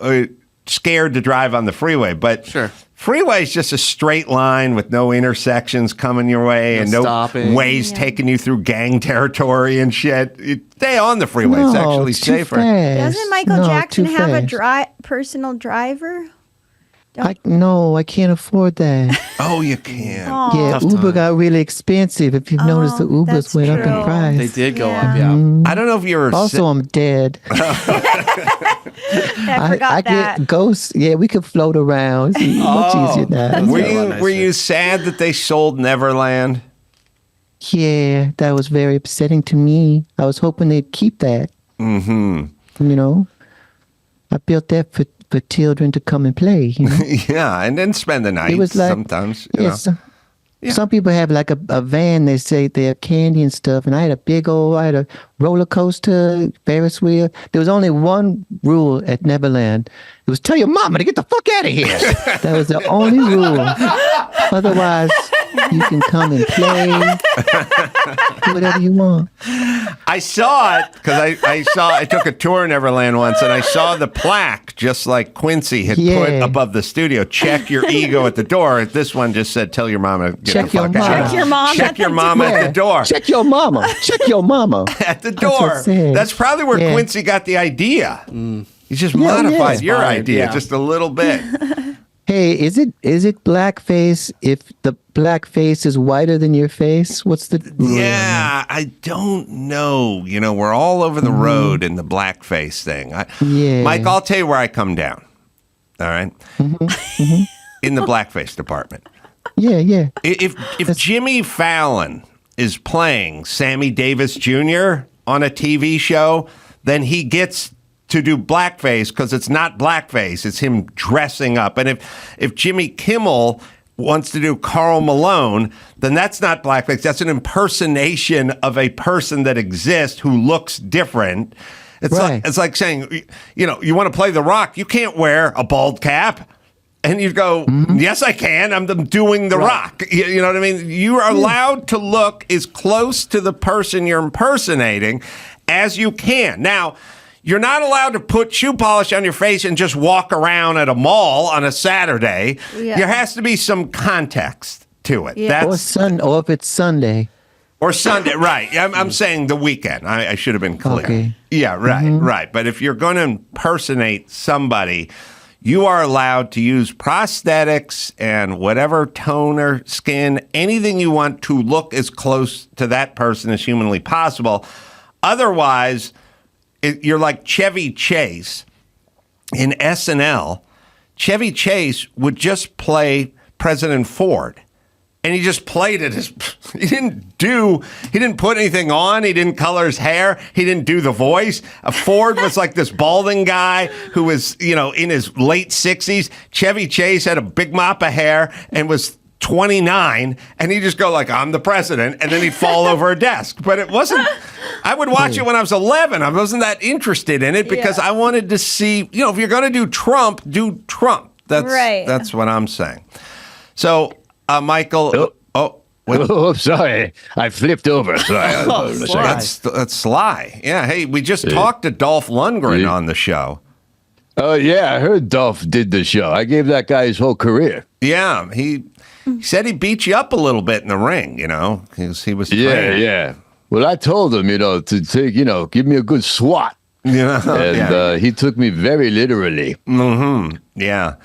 scared to drive on the freeway, but freeway is just a straight line with no intersections coming your way and no stopping. ways taking you through gang territory and shit. You stay on the freeway. It's actually safer. Doesn't Michael Jackson have a personal driver? I can't afford that. Oh, you can. Yeah, Uber got really expensive. If you've noticed, the Ubers went up in price. They did go up, yeah. I don't know if you were... Also, I'm dead. I forgot that. get ghosts. Yeah, we could float around. It's much easier now. Were you sad that they sold Neverland? Yeah, that was very upsetting to me. I was hoping they'd keep that. Mm-hmm. You know, I built that for children to come and play. You know? Yeah, and then spend the night. It was like, sometimes. You know. Some people have like a van. They say they have candy and stuff. And I had a roller coaster, Ferris wheel. There was only one rule at Neverland. It was tell your mama to get the fuck out of here. That was the only rule. Otherwise, you can come and play, do whatever you want. I saw it because I took a tour in Neverland once, and I saw the plaque just like Quincy had put above the studio. Check your ego at the door. This one just said, "Tell your mama to get the fuck out." Check your mom. Check your mama at the door. Check your mama. Check your mama at the door. That's probably where Quincy got the idea. He just modified your idea just a little bit. Hey, is it blackface if the black face is whiter than your face? What's the Yeah, I don't know. You know, we're all over the road in the blackface thing. Mike, I'll tell you where I come down. All right? In the blackface department. Yeah. If Jimmy Fallon is playing Sammy Davis Jr. on a TV show, then he gets to do blackface because it's not blackface. It's him dressing up. And if Jimmy Kimmel wants to do Karl Malone, then that's not blackface. That's an impersonation of a person that exists who looks different. It's like saying, you know, you want to play The Rock, you can't wear a bald cap. And you go, yes, I can. I'm doing The Rock. You know what I mean? You are allowed to look as close to the person you're impersonating as you can. Now, you're not allowed to put shoe polish on your face and just walk around at a mall on a Saturday. Yeah. There has to be some context to it. Yeah. Or if it's Sunday. Or Sunday, right. I'm saying the weekend. I should have been clear. Okay. Yeah, right. But if you're going to impersonate somebody, you are allowed to use prosthetics and whatever toner, skin, anything you want to look as close to that person as humanly possible. Otherwise, you're like Chevy Chase in SNL. Chevy Chase would just play President Ford. And he just played it as he didn't put anything on. He didn't color his hair. He didn't do the voice. Ford was like this balding guy who was, you know, in his late 60s. Chevy Chase had a big mop of hair and was 29, and he'd just go like, I'm the president, and then he'd fall over a desk. But it wasn't, I would watch it when I was 11. I wasn't that interested in it because I wanted to see, you know, if you're going to do Trump. That's what I'm saying. So, Michael. Oh, sorry. I flipped over. Sorry. That's Sly. Yeah, hey, we just talked to Dolph Lundgren on the show. Oh, yeah, I heard Dolph did the show. I gave that guy his whole career. Yeah, he said he beat you up a little bit in the ring, you know, because he was trained. Yeah. Well, I told him, to take, give me a good swat. And he took me very literally. Mm-hmm. Yeah.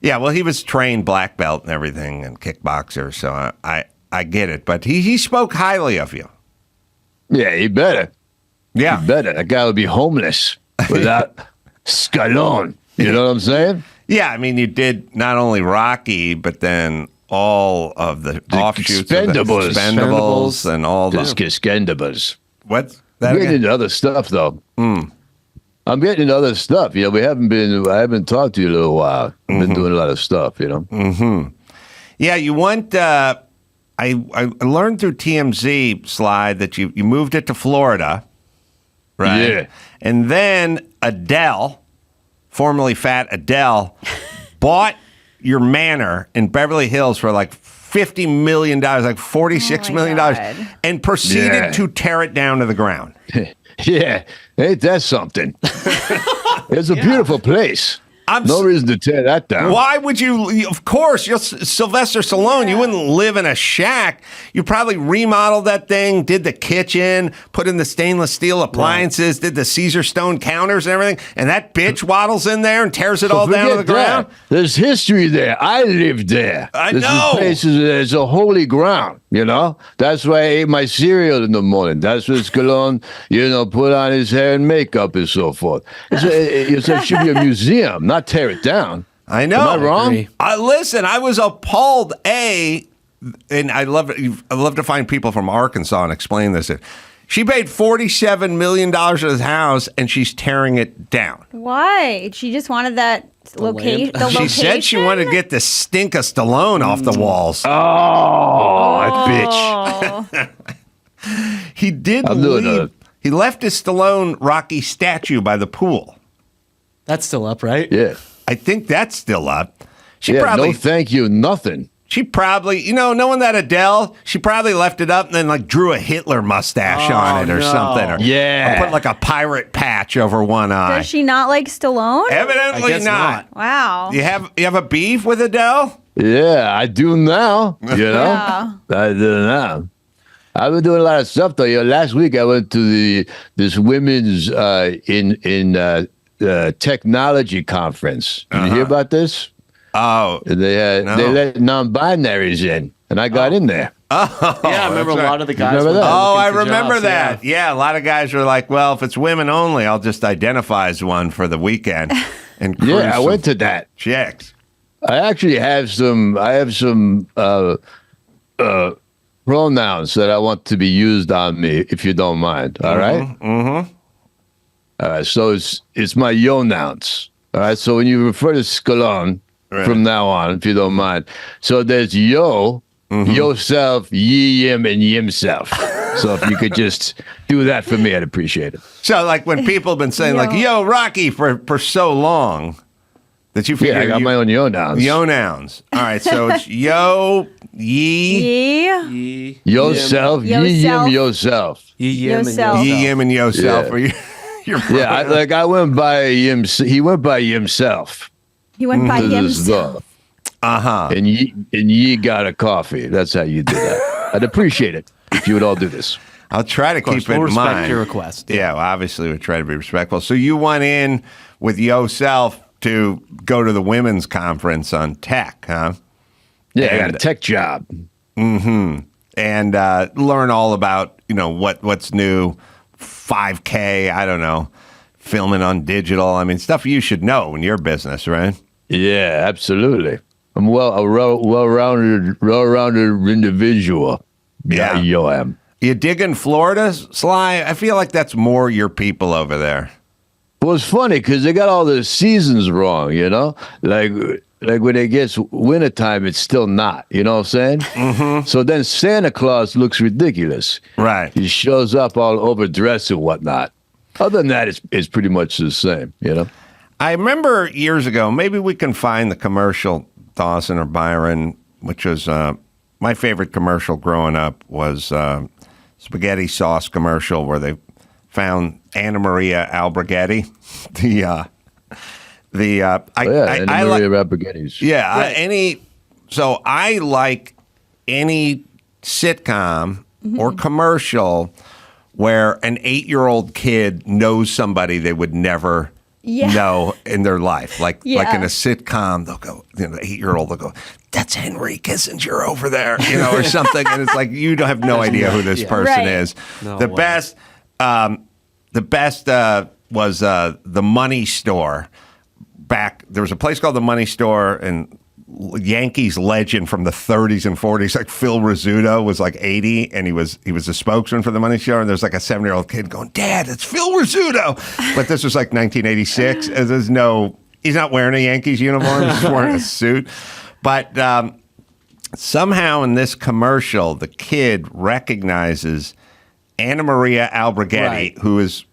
Yeah, well, he was trained black belt and everything and kickboxer, so I get it. But he spoke highly of you. Yeah, he better. Yeah. He better. That guy would be homeless without Stallone. You know what I'm saying? Yeah, I mean, you did not only Rocky, but then all of the offshoots. Expendables and all the... Expendables. What? I'm getting into other stuff, though. I'm getting into other stuff. I haven't talked to you in a little while. I've been doing a lot of stuff, Mm-hmm. Yeah, you went... I learned through TMZ, Sly, that you moved it to Florida, right? Yeah. And then Adele, formerly Fat Adele, bought your manor in Beverly Hills for like $50 million, like $46 million, and proceeded to tear it down to the ground. Yeah, ain't that something? It's a beautiful place. No reason to tear that down. Why would you? Of course, you're Sylvester Stallone. You wouldn't live in a shack. You probably remodeled that thing, did the kitchen, put in the stainless steel appliances, did the Caesar stone counters and everything, and that bitch waddles in there and tears it all down to the ground. There's history there. I lived there. I know. know. This is a holy ground, That's why I ate my cereal in the morning. That's what Stallone, put on his hair and makeup and so forth. It should be a museum, not tear it down. I know. Am I wrong? Listen, I was appalled. And I love to find people from Arkansas and explain this. She paid $47 million for this house, and she's tearing it down. Why? She just wanted that location. She said she wanted to get the stink of Stallone off the walls. Oh, that bitch. He did leave. He left his Stallone Rocky statue by the pool. That's still up, right? Yeah. I think that's still up. No thank you, nothing. She probably, knowing that Adele, she probably left it up and then drew a Hitler mustache on it or something. Or put like a pirate patch over one eye. Does she not like Stallone? Evidently not. Wow. You have a beef with Adele? Yeah, I do now. Yeah. I do now. I've been doing a lot of stuff though. Last week I went to this women's technology conference. Did you hear about this? Oh, they let non-binaries in, and I got in there. Oh, yeah, I remember a lot of the guys. I remember that. Yeah, a lot of guys were like, "Well, if it's women only, I'll just identify as one for the weekend." And I went to that. Chicks. I actually have some. I have some pronouns that I want to be used on me, if you don't mind. All right. Mm-hmm. All right. So it's my yo-nouns. All right. So when you refer to Stallone. Right. From now on, if you don't mind. So there's yo, yourself, ye, yim, and yimself. So if you could just do that for me, I'd appreciate it. So when people have been saying yo, Rocky for so long that you figure... Yeah, I got my own yo-nouns. Yo-nouns. All right, so it's yo, ye, yourself, ye, yim, yourself. Ye, yim, and yourself. Yeah. I went by yim. He went by himself. He went by himself. And ye got a coffee. That's how you do that. I'd appreciate it if you would all do this. I'll try to keep it in mind. Respect your request. Yeah, well, obviously we try to be respectful. So you went in with yourself to go to the women's conference on tech, huh? Yeah, I got a tech job. Mm-hmm. And learn all about, what's new, 5K, I don't know, filming on digital. I mean, stuff you should know in your business, right? Yeah, absolutely. I'm a well-rounded individual. Yeah, yo, I am. You digging Florida, Sly? I feel like that's more your people over there. Well, it's funny because they got all the seasons wrong, Like when it gets wintertime, it's still not. You know what I'm saying? Mm-hmm. So then Santa Claus looks ridiculous. Right. He shows up all overdressed and whatnot. Other than that, it's pretty much the same, I remember years ago, maybe we can find the commercial, Dawson or Byron, which was my favorite commercial growing up was spaghetti sauce commercial where they found Anna Maria Albrighetti. Anna Maria Albrighetti's. Yeah, right. So I like any sitcom or commercial where an 8-year-old kid knows somebody they would never know in their life. Like in a sitcom, they'll go, the 8-year-old will go, that's Henry Kissinger over there, or something. And it's like, you don't have no idea who this person is. No the way. best was The Money Store. There was a place called The Money Store, and Yankees legend from the 30s and 40s, like Phil Rizzuto was like 80, and he was a spokesman for The Money Store, and there's like a 7-year-old kid going, Dad, it's Phil Rizzuto. But this was like 1986, and he's not wearing a Yankees uniform, he's wearing a suit. But somehow in this commercial, the kid recognizes Anna Maria Alberghetti, who is,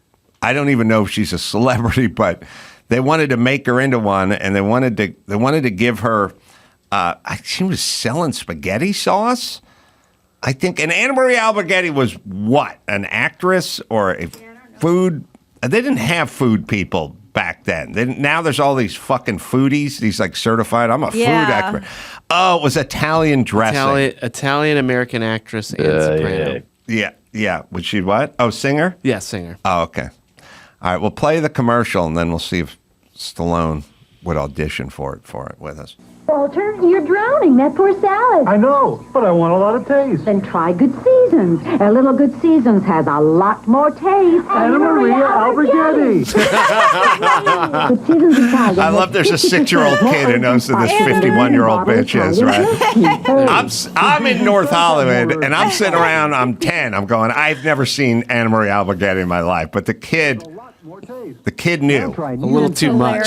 I don't even know if she's a celebrity, but they wanted to make her into one, and they wanted to give her. She was selling spaghetti sauce, I think. And Anna Maria Alberghetti was what? An actress or a food? They didn't have food people back then. Now there's all these fucking foodies. These like certified. I'm a food expert. Oh, it was Italian dressing. Italian American actress and soprano. Yeah. Was she what? Oh, singer? Yeah, singer. Oh, okay. All right, we'll play the commercial, and then we'll see if Stallone would audition for it with us. Walter, you're drowning that poor salad. I know, but I want a lot of taste. Then try Good Seasons. A little Good Seasons has a lot more taste. Anna Maria Alberghetti. Good Seasons Italian. I love there's a 6-year-old kid who knows who this 51-year-old bitch is, right? I'm in North Hollywood, and I'm sitting around, I'm 10. I'm going, I've never seen Anna Maria Alberghetti in my life, but the kid knew. A little too much.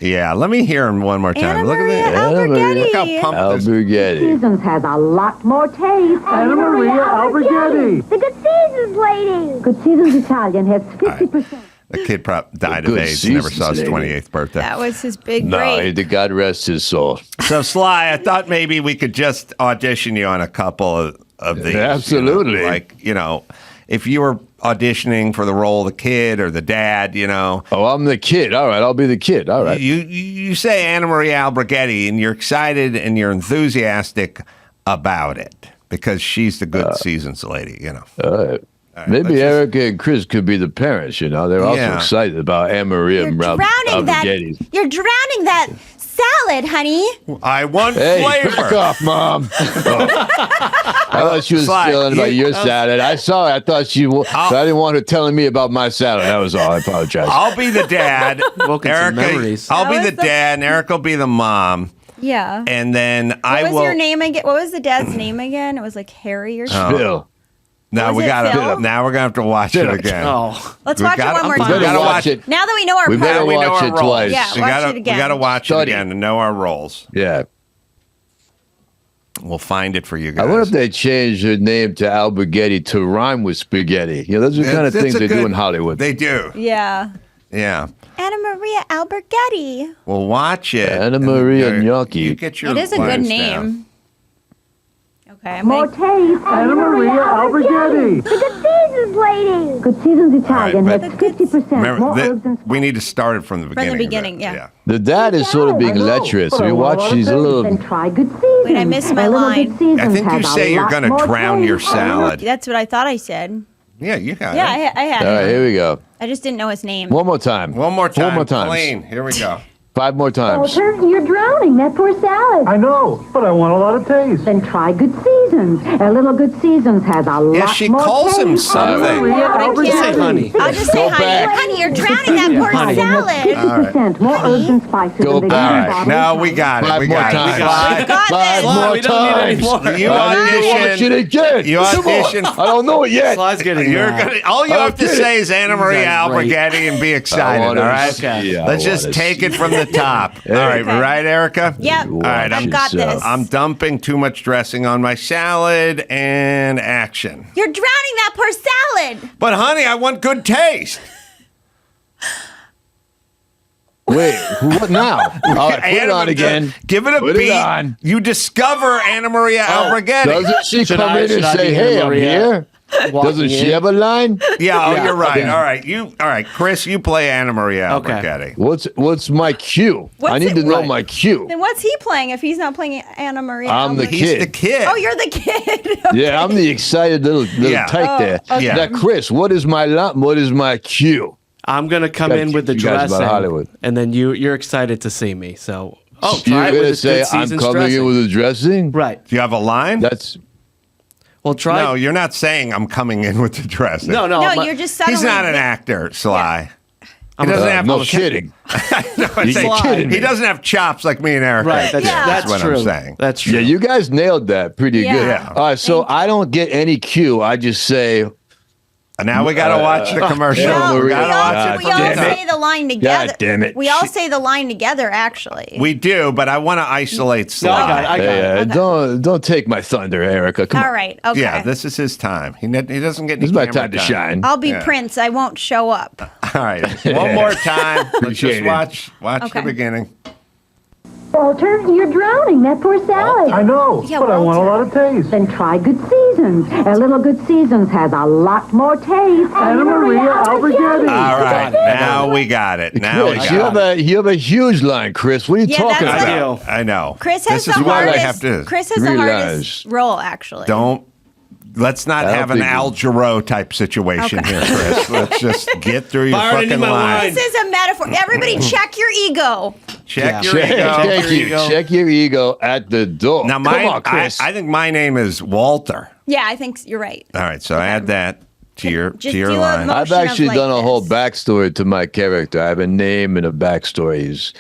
Yeah, let me hear him one more time. Look at that. Alberghetti. Look how pumped Good Seasons has a lot more taste. Anna Maria Alberghetti. The Good Seasons lady. Good Seasons Italian has 50%. The kid died of AIDS, never saw his 28th birthday. That was his big break. No, God rest his soul. So, Sly, I thought maybe we could just audition you on a couple of these. Absolutely. If you were auditioning for the role of the kid or the dad, Oh, I'm the kid. All right, I'll be the kid. All right. You say Anna Maria Alberghetti, and you're excited and you're enthusiastic about it because she's the Good Seasons lady, All right. Maybe Erica and Chris could be the parents, They're also excited about Anna Maria Alberghetti. You're drowning that salad, honey. I want flavor. Back off, Mom. I thought she was feeling about your salad. I saw it. I thought so I didn't want her telling me about my salad. That was all. I apologize. I'll be the dad. Erica, I'll be the dad, and Erica will be the mom. Yeah. And then What was your name again? What was the dad's name again? It was like Harry or something. Bill. Now we're gonna have to watch it again. Let's watch it one more time. We gotta watch it. Now that we know our We better watch it twice. Yeah, watch it again. We gotta watch it again and know our roles. Yeah. We'll find it for you guys. I wonder if they changed their name to Alberghetti to rhyme with spaghetti. Those are the kind of things they do in Hollywood. They do. Yeah. Yeah. Anna Maria Alberghetti. Well, watch it. Anna Maria Gnocchi. It is a good name. Okay, more taste. Anna Maria Alberghetti. The Good Seasons lady. Good Seasons Italian has 50% more herbs and we need to start it from the beginning. From the beginning, yeah. The dad is sort of being lecherous. We watch these little. Then try Good Seasons. Wait, I missed my line. I think you say you're going to drown your salad. That's what I thought I said. Yeah, you got it. Yeah, I had it. All right, here we go. I just didn't know his name. One more time. One more time. Clean. Here we go. 5 more times. Walter, you're drowning that poor salad. I know, but I want a lot of taste. Then try Good Seasons. A little Good Seasons has a lot more she calls him taste. something. I'll just say honey. Honey, you're drowning that poor salad. 50% more herbs and spices. Go back. No, we got it. 5 more times. We got 5 more times. You audition again. You audition. I don't know it yet. Sly's getting all you have to say is Anna Maria Alberghetti and be excited, all right? Okay. Let's just take it from the top. All right, right, Erica? Yep. All right, I've got this. I'm dumping too much dressing on my salad and action. You're drowning that poor salad. But honey, I want good taste. Wait, what now? All right, put it on again. Give it a Put beat. It on. You discover Anna Maria Alberghetti. Doesn't she come in and say, hey, I'm here? Doesn't she have a line? Yeah, you're right. Okay. All right, Chris, you play Anna Maria Alberghetti. What's my cue? I need to know my cue. Then what's he playing if he's not playing Anna Maria? I'm the Alberghetti? kid. He's the kid. Oh, you're the kid. Okay. Yeah, I'm the excited little tyke there. Okay. Now, Chris, what is my cue? I'm gonna come in with the dressing, and then you're excited to see me. So, try it with gonna say I'm coming in with a dressing? Right. Do you have a line? Try. No, you're not saying I'm coming in with the dressing. No, you're just suddenly. He's not an actor, Sly. He doesn't have no kidding. He doesn't have chops like me and Erica. Right, that's what true. I'm saying. That's true. Yeah, you guys nailed that pretty good. Yeah. All right, so I don't get any cue. I just say. Now we got to watch the commercial. We all Damn say the line together. God damn it. We all say the line together, actually. We do, but I want to isolate Sly. I got it. Don't take my thunder, Erica. Come on. All right. Okay. Yeah, this is his time. He doesn't get any This is my camera time to shine. I'll be Prince. I won't show up. All right. One more time. Let's Appreciate just it. watch the beginning. Walter, you're drowning. That poor salad. I know, but I want a lot of taste. Then try Good Seasons. A little Good Seasons has a lot more taste. Anna Maria Alberghetti. All right, now we got it. Now we Chris, got it. you have a huge line, Chris. What are you talking that's about? I know. Chris has This the is what I hardest. have to Chris has the realize. hardest role, actually. Let's not have an Al Jarreau type situation here, Chris. Let's just get through your fucking line. This is a metaphor. Everybody, check your ego. Check your ego. Thank you. Check your ego at the door. Now, Come on, Chris. I think my name is Walter. Yeah, I think you're right. All right, so add that to your Just to your do a line. motion I've actually of done a like whole this. backstory to my character. I have a name and a backstory.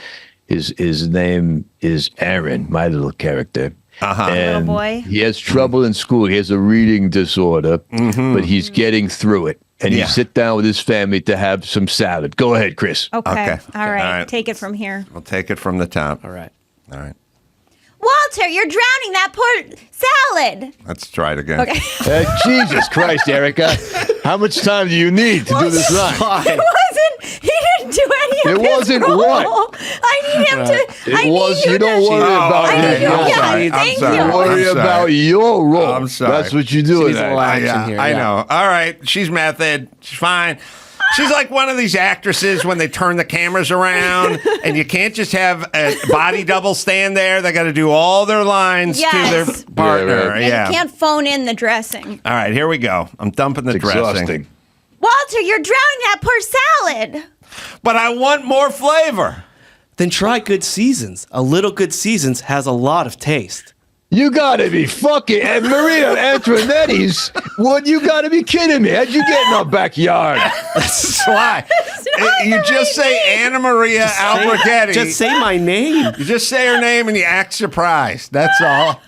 His name is Aaron, my little character. And Little boy. he has trouble in school. He has a reading disorder, but he's getting through it. And you sit down with his family to have some salad. Go ahead, Chris. Okay. All right. Take it from here. We'll take it from the top. All right. Walter, you're drowning that poor salad. Let's try it again. Okay. Jesus Christ, Erica. How much time do you need to do this line? He didn't do any of It his wasn't role. what? I need him to. It I was. need You don't worry about I need you. your Yeah, thank you. Worry about your role. I'm sorry. That's what you do. needs a little action here, I yeah. know. All right, she's method. She's fine. She's like one of these actresses when they turn the cameras around, and you can't just have a body double stand there. They got to do all their lines to their partner. And Yeah. you can't phone in the dressing. All right, here we go. I'm dumping the dressing. Exhausting. Walter, you're drowning that poor salad. But I want more flavor. Then try Good Seasons. A little Good Seasons has a lot of taste. You gotta be fucking and Maria Antoinetti's. What? You gotta be kidding me? How'd you get in our backyard? Sly. You just say Anna Maria Alberghetti. Just say my name. You just say her name and you act surprised. That's all.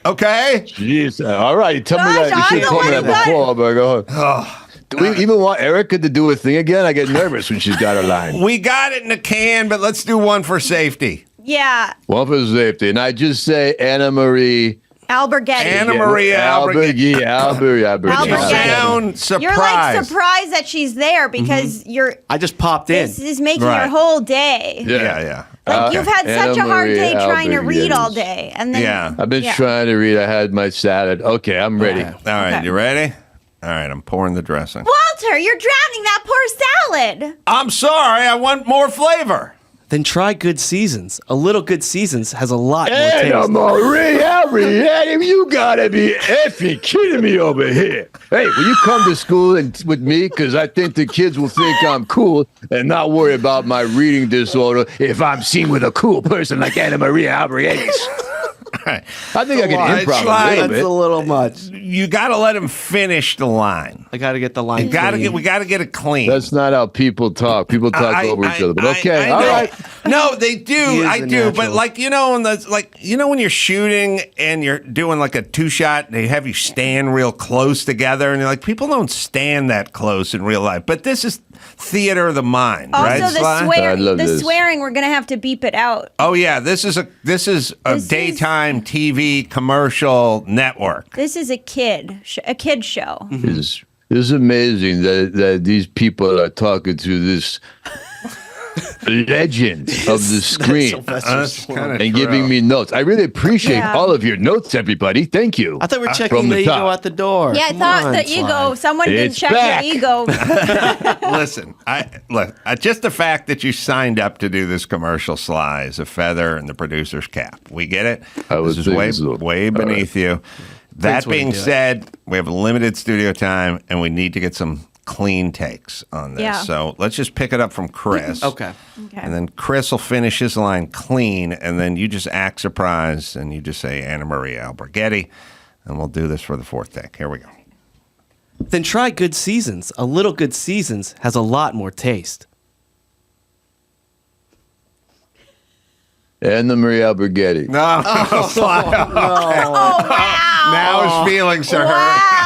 Okay? Jeez. All right. Tell me Gosh, that. You should have told me that before, but go ahead. Do we even want Erica to do a thing again? I get nervous when she's got her line. We got it in a can, but let's do one for safety. Yeah. One for safety. And I just say Anna Marie. Alberghetti. Anna Maria Alberghetti. Alberghetti. Sound surprised. You're like surprised that she's there because you're. I just popped in. This is making your whole day. Yeah. Like you've had Anna such a hard day Maria trying to read Alberghetti. all day, and then I've been trying to read. I had my salad. Okay, I'm ready. All right, you ready? All right, I'm pouring the dressing. Walter, you're drowning that poor salad. I'm sorry, I want more flavor. Then try Good Seasons. A little Good Seasons has a lot more Anna taste. Marie Alberghetti, you gotta be effing kidding me over here. Hey, will you come to school with me? Because I think the kids will think I'm cool and not worry about my reading disorder if I'm seen with a cool person like Anna Maria Alberghetti. I think I can improv a little bit. That's a little much. You got to let him finish the line. I got to get the line. We got to get it clean. That's not how people talk. People talk over each other. But okay, all right. No, they do. I do. But like when you're shooting and you're doing like a 2-shot, they have you stand real close together, and you're like, people don't stand that close in real life. But this is theater of the mind, right? Also, the swearing, we're gonna have to beep it out. Oh yeah, this is a daytime TV commercial network. This is a kid show. It's amazing that these people are talking to this legend of the screen and giving me notes. I really appreciate all of your notes, everybody. Thank you. I thought we were checking the ego out the door. Yeah, I thought the ego. Someone didn't check your ego. Listen, just the fact that you signed up to do this commercial, Sly, is a feather in the producer's cap. We get it. This is way beneath you. That being said, we have a limited studio time, and we need to get some clean takes on this. Yeah. So let's just pick it up from Chris. Okay. And then Chris will finish his line clean, and then you just act surprised, and you just say Anna Maria Alberghetti, and we'll do this for the fourth take. Here we go. Then try Good Seasons. A little Good Seasons has a lot more taste. Anna Maria Alberghetti. No. Oh, wow. Now his feelings are hurt.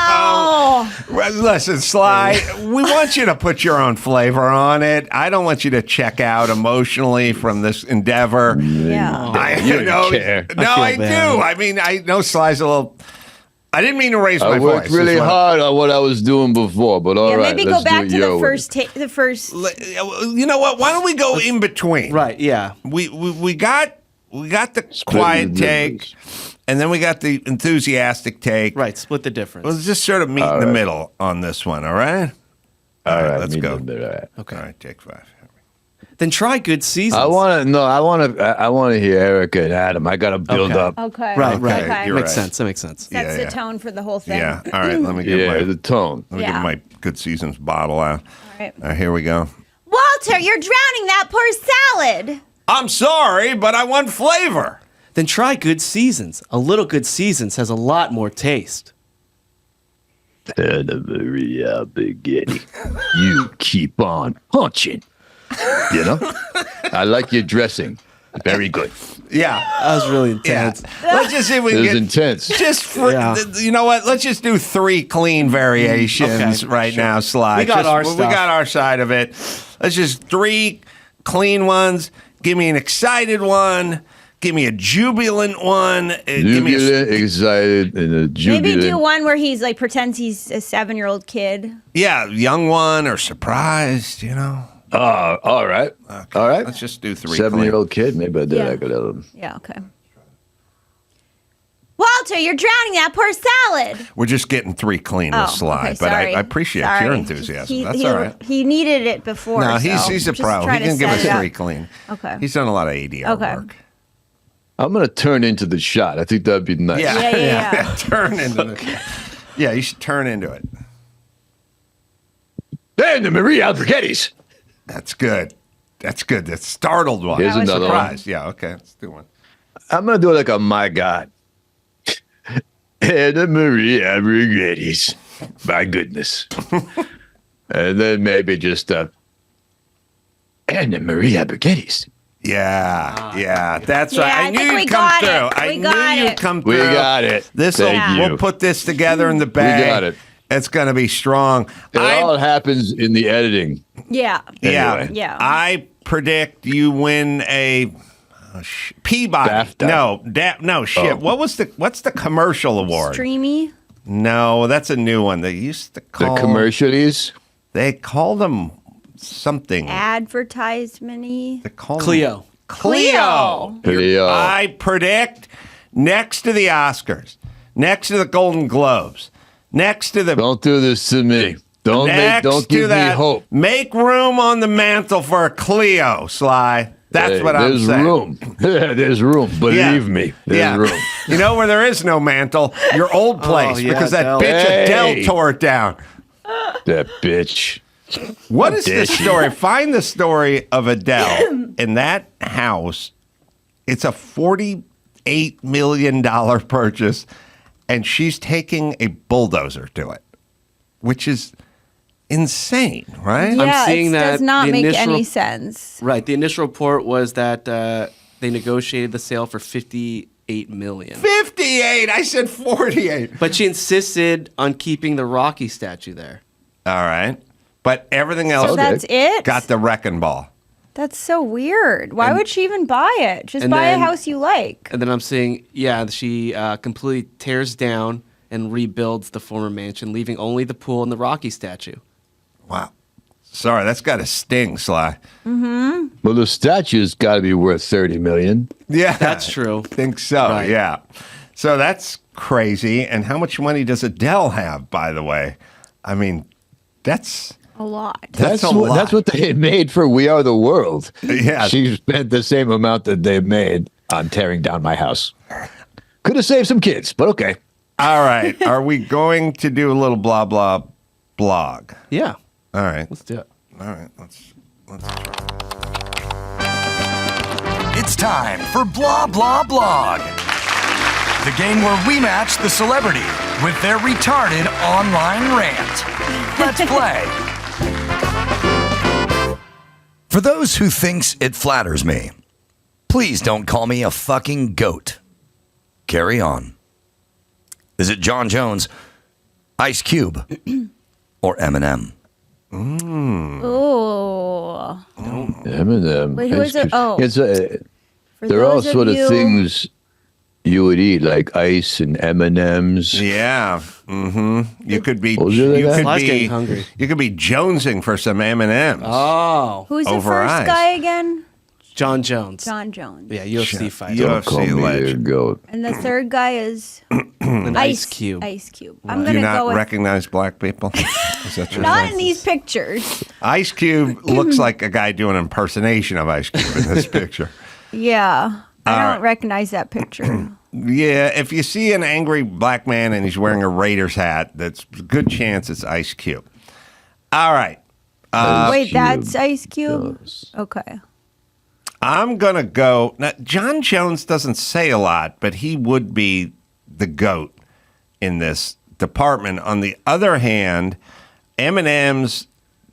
Listen, Sly, we want you to put your own flavor on it. I don't want you to check out emotionally from this endeavor. Yeah. You don't care. No, I do. I mean, I know Sly's a little... I didn't mean to raise my voice. I worked really hard on what I was doing before, but all right, maybe let's go back do it to your the first. You know what? Why don't we go in between? Right, yeah. We got the quiet take, and then we got the enthusiastic take. Right, split the difference. Let's just sort of meet in the middle on this one, all right? All right, let's go. Okay. All right, take 5. Then try Good Seasons. I want to hear Erica and Adam. I got to build up. Okay. Right. Okay. You're Makes right. sense. That makes sense. That's the tone for the whole thing. Yeah. All right. Let me get the tone. Let me get my Good Seasons bottle out. All right. Here we go. Walter, you're drowning that poor salad. I'm sorry, but I want flavor. Then try Good Seasons. A little Good Seasons has a lot more taste. Anna Maria Alberghetti, you keep on punching. You know, I like your dressing. Very good. Yeah, that was really intense. Yeah. Let's just see if we can get intense. Just for you know what? Let's just do 3 clean variations now, Sly. We got our We stuff. got our side of it. Let's just 3 clean ones. Give me an excited one. Give me a jubilant one. Jubilant, excited, and a jubilant. Maybe do one where he's like pretends he's a 7-year-old kid. Yeah, young one or surprised. You know. All right. Okay. All right. Let's just do 3. 7-year-old kid. Maybe I did. Yeah. I could have. Yeah. Okay. Walter, you're drowning that poor salad. We're just getting 3 clean with Sly, okay, but sorry. I appreciate Sorry. your enthusiasm. That's he, all right. He needed it before. No, he's so a just pro. He trying to can give set us it up. 3 clean. Okay. He's done a lot of ADR work. I'm gonna turn into the shot. I think that'd be nice. Yeah. Turn into it. Yeah, you should turn into it. Anna Maria Alberghetti's. That's good. That's good. That's startled one. Here's another one. Yeah, okay. Let's do one. I'm gonna do it like a my God. Anna Maria Alberghetti's. My goodness. And then maybe just Anna Maria Alberghetti's. Yeah, that's right. I I knew think we you'd come got through. it. I We knew got you'd it. come through. We got it. We'll put this together in the bag. We got it. It's going to be strong. It all happens in the editing. Yeah. Anyway. Yeah. I predict you win a Peabody. BAFTA. No, shit. What's the commercial award? Streamy. No, that's a new one. They used to call The commercials. They call them something. Advertisement-y. They call Cleo. them Cleo. Cleo. I predict next to the Oscars, next to the Golden Globes, next to the Don't do this to me. Don't give me hope. Make room on the mantle for a Cleo, Sly. That's what I'm saying. There's room. There's room. Believe me. There's room. You know where there is no mantle? Your old place, because that Adele. bitch Hey. Adele tore it down. That bitch. What is the story? Find the story of Adele in that house. It's a $48 million purchase, and she's taking a bulldozer to it, which is insane, right? Yeah, I'm seeing it that does not the make initial- any sense. Right. The initial report was that they negotiated the sale for $58 million. 58. I said 48. But she insisted on keeping the Rocky statue there. All right. But everything else So that's it? got the wrecking ball. That's so weird. Why would she even buy it? Just buy a house you like. And then I'm saying, she completely tears down and rebuilds the former mansion, leaving only the pool and the Rocky statue. Wow. Sorry, that's got to sting, Sly. Mm-hmm. Well, the statue's got to be worth $30 million. Yeah, that's true. I think so. Right. Yeah. So that's crazy. And how much money does Adele have, by the way? I mean, that's a lot. That's a lot. That's what they made for We Are the World. Yeah. She spent the same amount that they made on tearing down my house. Could have saved some kids, but okay. All right. Are we going to do a little blah, blah, blog? Yeah. All right. Let's do it. All right. Let's try. It's time for Blah Blah Blog, the game where we match the celebrity with their retarded online rant. Let's play. For those who thinks it flatters me, please don't call me a fucking goat. Carry on. Is it John Jones, Ice Cube, or Eminem? Oh. Eminem. Wait, who is it? Oh. They're all sort of things you would eat, like ice and M&Ms. Yeah. Mm-hmm. You could be. getting hungry. You could be jonesing for some M&Ms. Oh. Who's the Over first ice. guy again? John Jones. John Jones. Yeah, UFC fighter. Don't call me a goat. And the third guy is An Ice Cube. Ice Cube. I'm Do gonna you not go with recognize black people? Is that your not thing? in these pictures. Ice Cube looks like a guy doing an impersonation of Ice Cube in this picture. Yeah, I All don't right. recognize that picture. Yeah, if you see an angry black man and he's wearing a Raiders hat, that's a good chance it's Ice Cube. All right. Wait, that's Ice Cube. Okay. I'm going to go. Now, John Jones doesn't say a lot, but he would be the GOAT in this department. On the other hand, Eminem's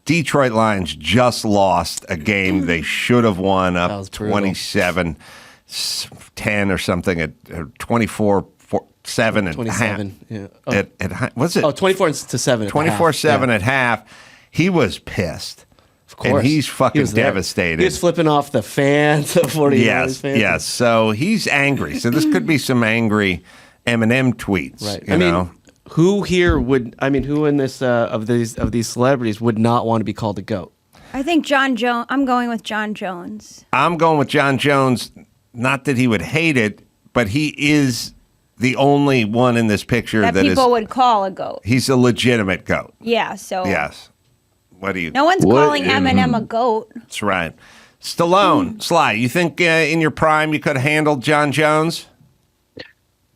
Detroit Lions just lost a game they should have won up 27-10 or something at 24-7 at 27. half. Yeah. What's it? 24-7. 24-7 at half. He was pissed. Of course. And he's fucking He was there. devastated. He was flipping off the fans, the 49ers fans. Yes. So he's angry. So this could be some angry Eminem tweets. Right. You know? Who here would? I mean, who in this of these celebrities would not want to be called a goat? I think John Jones. I'm going with John Jones. I'm going with John Jones. Not that he would hate it, but he is the only one in this picture That that people is. would call a goat. He's a legitimate goat. Yeah. So. Yes. What do you? No one's calling Eminem a goat. That's right. Stallone, Sly, you think in your prime you could have handled John Jones?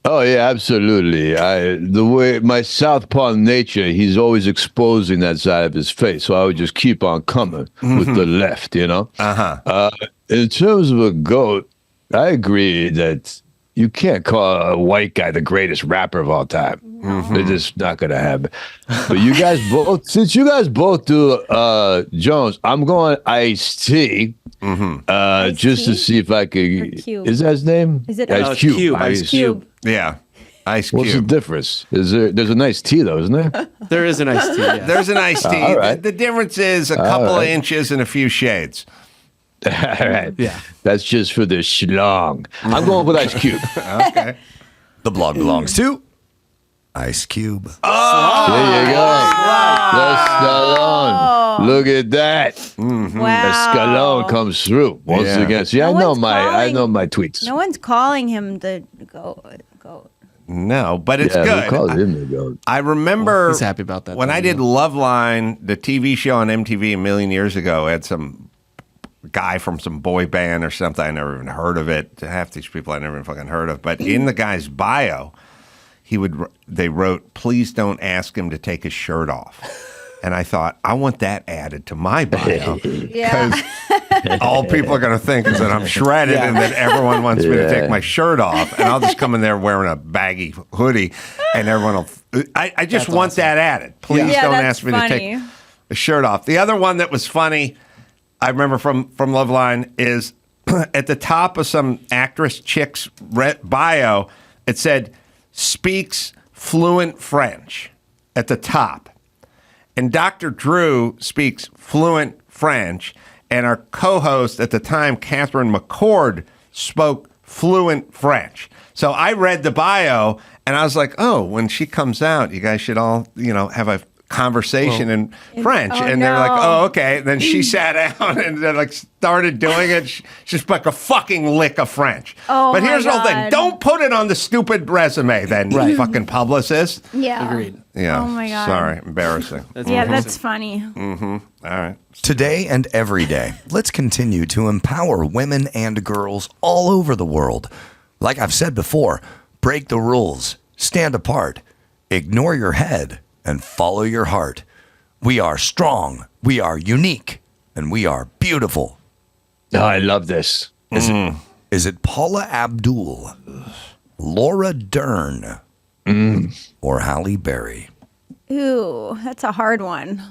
Oh yeah, absolutely. The way my southpaw nature, he's always exposing that side of his face, so I would just keep on coming with the left, you know. In terms of a goat, I agree that you can't call a white guy the greatest rapper of all time. It's just not gonna happen. But you guys both, since you guys both do Jones, I'm going Ice-T. Just to see if I could. Cube? Is that his name? Is it Ice Cube? Ice Cube. Yeah, Ice Cube. What's the difference? There's a nice T though, isn't there? There is an iced tea. Yeah. There's an iced tea. All right. The difference is a couple of inches and a few shades. All right. Yeah. That's just for the schlong. I'm going with Ice Cube. Okay. The blog belongs to Ice Cube. There you go. The Stallone. Look at that. The Stallone comes through once again. See, I know my tweets. No one's calling him the goat. No, but it's Yeah, good. they call him the goat. I remember He's happy about that. when I did Loveline, the TV show on MTV a million years ago. I had some guy from some boy band or something. I never even heard of it. Half these people I never even fucking heard of. But in the guy's bio, they wrote, "Please don't ask him to take his shirt off." And I thought, I want that added to my bio because all people are going to think is that I'm shredded and that everyone wants me to take my shirt off, and I'll just come in there wearing a baggy hoodie, and everyone will. I just want that added. Please don't ask me to take the shirt off. The other one that was funny, I remember from Loveline, is at the top of some actress chick's bio, it said, "Speaks fluent French" at the top. And Dr. Drew speaks fluent French, and our co-host at the time, Catherine McCord, spoke fluent French. So I read the bio, and I was like, oh, when she comes out, you guys should all, have a conversation in French. Oh, and they're like, no. oh, okay. And then she sat down and then like started doing it. She spoke a fucking lick of French. Oh, but here's the my whole thing. God. Don't put it on the stupid resume then, fucking publicist. Yeah. Agreed. Yeah. Oh, my God. Sorry. Embarrassing. That's funny. Mm-hmm. All right. Today and every day, let's continue to empower women and girls all over the world. Like I've said before, break the rules, stand apart, ignore your head, and follow your heart. We are strong, we are unique, and we are beautiful. Oh, I love this. Is it Paula Abdul, Laura Dern, or Halle Berry? Ooh, that's a hard one.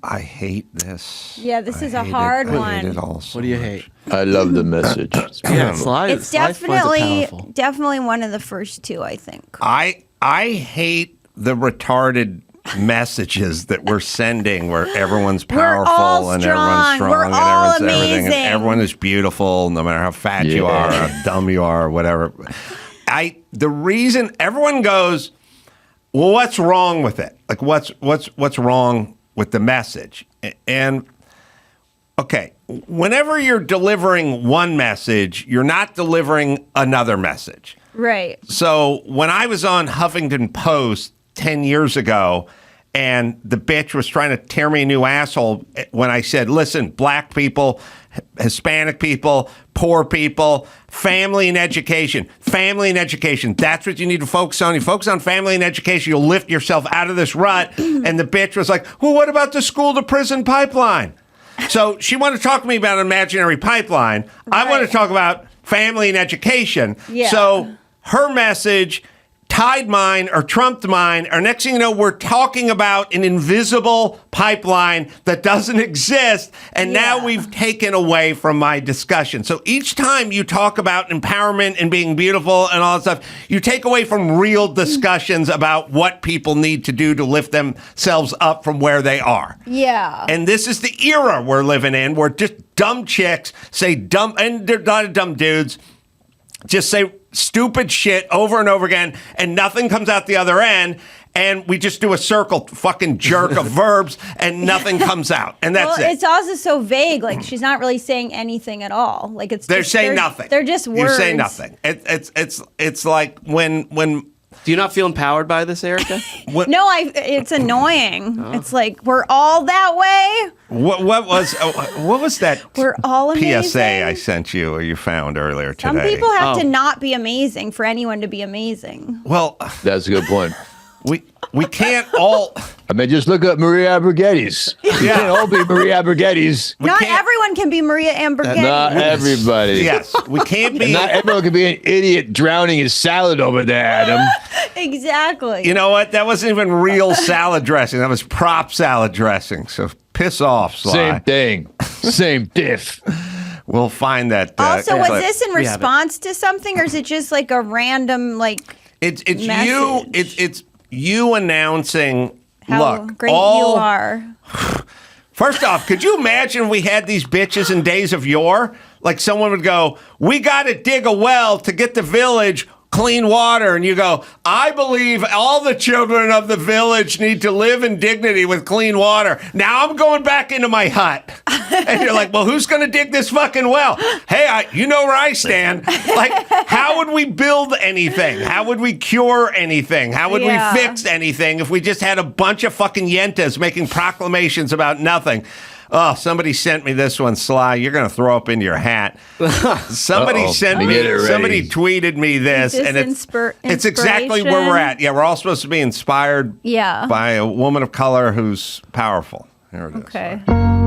I hate this. Yeah, this is a hard one. I hate it all so What do you much. hate? I love the message. Sly. It's definitely one of the first two, I think. I hate the retarded messages that we're sending where everyone's powerful all and strong. everyone's strong We're and all everyone's everything and amazing. everyone is beautiful no matter how fat you are or how dumb you are or whatever. The reason everyone goes, well, what's wrong with it? Like what's wrong with the message? And okay, whenever you're delivering one message, you're not delivering another message. Right. So when I was on Huffington Post 10 years ago and the bitch was trying to tear me a new asshole when I said, listen, black people, Hispanic people, poor people, family and education. Family and education. That's what you need to focus on. You focus on family and education, you'll lift yourself out of this rut. And the bitch was like, well, what about the school to prison pipeline? So she wanted to talk to me about an imaginary pipeline. I want to talk about family and education. Yeah. So her message tied mine or trumped mine, or next thing you know, we're talking about an invisible pipeline that doesn't exist, and now we've taken away from my discussion. So each time you talk about empowerment and being beautiful and all that stuff, you take away from real discussions about what people need to do to lift themselves up from where they are. Yeah. And this is the era we're living in, where just dumb chicks say dumb, and they're not dumb dudes, just say stupid shit over and over again, and nothing comes out the other end, and we just do a circle fucking jerk of verbs, and nothing comes out, and that's it. It's also so vague. Like she's not really saying anything at all. Like They're saying nothing. They're just words. You say nothing. It's like when. Do you not feel empowered by this, Erica? No, it's annoying. It's like we're all that way. What was that? We're all amazing. PSA I sent you or you found earlier today. Some people have to not be amazing for anyone to be amazing. Well, that's a good point. We can't all. I mean, just look at Maria Abreggetti's. We can't all be Maria Abreggetti's. Not everyone can be Maria Amberghetti. Not everybody. Yes, we can't be. Not everyone can be an idiot drowning his salad over there, Adam. Exactly. You know what? That wasn't even real salad dressing. That was prop salad dressing. So piss off, Sly. Same thing. Same diff. We'll find that. Also, was clip. this in response to something, or is it just like a random It's message? you. It's you announcing. How look, great you are. First off, could you imagine we had these bitches in days of yore? Like someone would go, we got to dig a well to get the village clean water. And you go, I believe all the children of the village need to live in dignity with clean water. Now I'm going back into my hut. And you're like, well, who's going to dig this fucking well? Hey, you know where I stand. Like, how would we build anything? How would we cure anything? How would we fix anything if we just had a bunch of fucking yentas making proclamations about nothing? Oh, somebody sent me this one, Sly. You're going to throw up in your hat. Somebody somebody tweeted me this, and it's exactly where we're at. Yeah, we're all supposed to be inspired by a woman of color who's powerful. Here it is. Okay.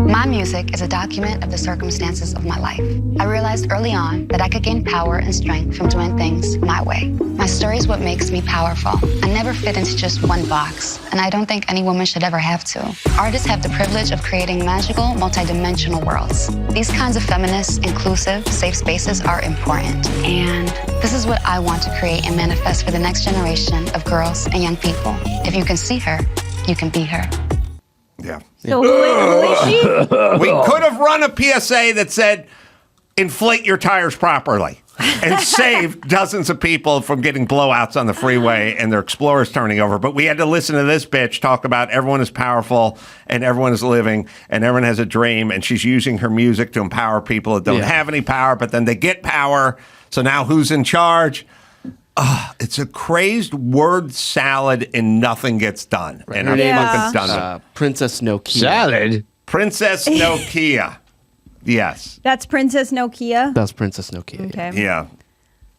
My music is a document of the circumstances of my life. I realized early on that I could gain power and strength from doing things my way. My story is what makes me powerful. I never fit into just one box, and I don't think any woman should ever have to. Artists have the privilege of creating magical, multidimensional worlds. These kinds of feminist, inclusive, safe spaces are important, and this is what I want to create and manifest for the next generation of girls and young people. If you can see her, you can be her. Yeah. So who is she? We could have run a PSA that said, inflate your tires properly. and saved dozens of people from getting blowouts on the freeway and their Explorers turning over. But we had to listen to this bitch talk about everyone is powerful and everyone is living and everyone has a dream, and she's using her music to empower people that don't have any power, but then they get power. So now who's in charge? It's a crazed word salad and nothing gets done. Right. And Her I'm name fucking is done. Princess Nokia. Salad? Princess Nokia. Yes. That's Princess Nokia. That's Princess Nokia. Okay. Yeah.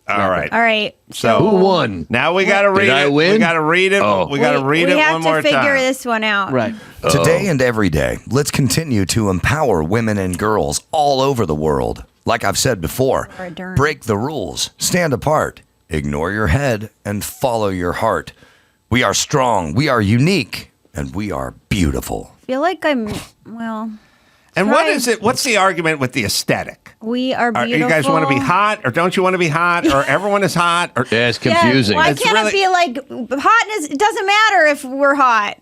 All right. All right. So who won? Now we got to read Did I it. win? We got to read it. Oh. We got to read it one more time. We have to figure this one out. Right. Today and every day, let's continue to empower women and girls all over the world. Like I've said before, break the rules, stand apart, ignore your head, and follow your heart. We are strong, we are unique, and we are beautiful. I feel like well. And what is it? What's the argument with the aesthetic? We are beautiful. You guys want to be hot, or don't you want to be hot, or everyone is hot? Or yeah, it's confusing. Why can't it be like hotness? It doesn't matter if we're hot.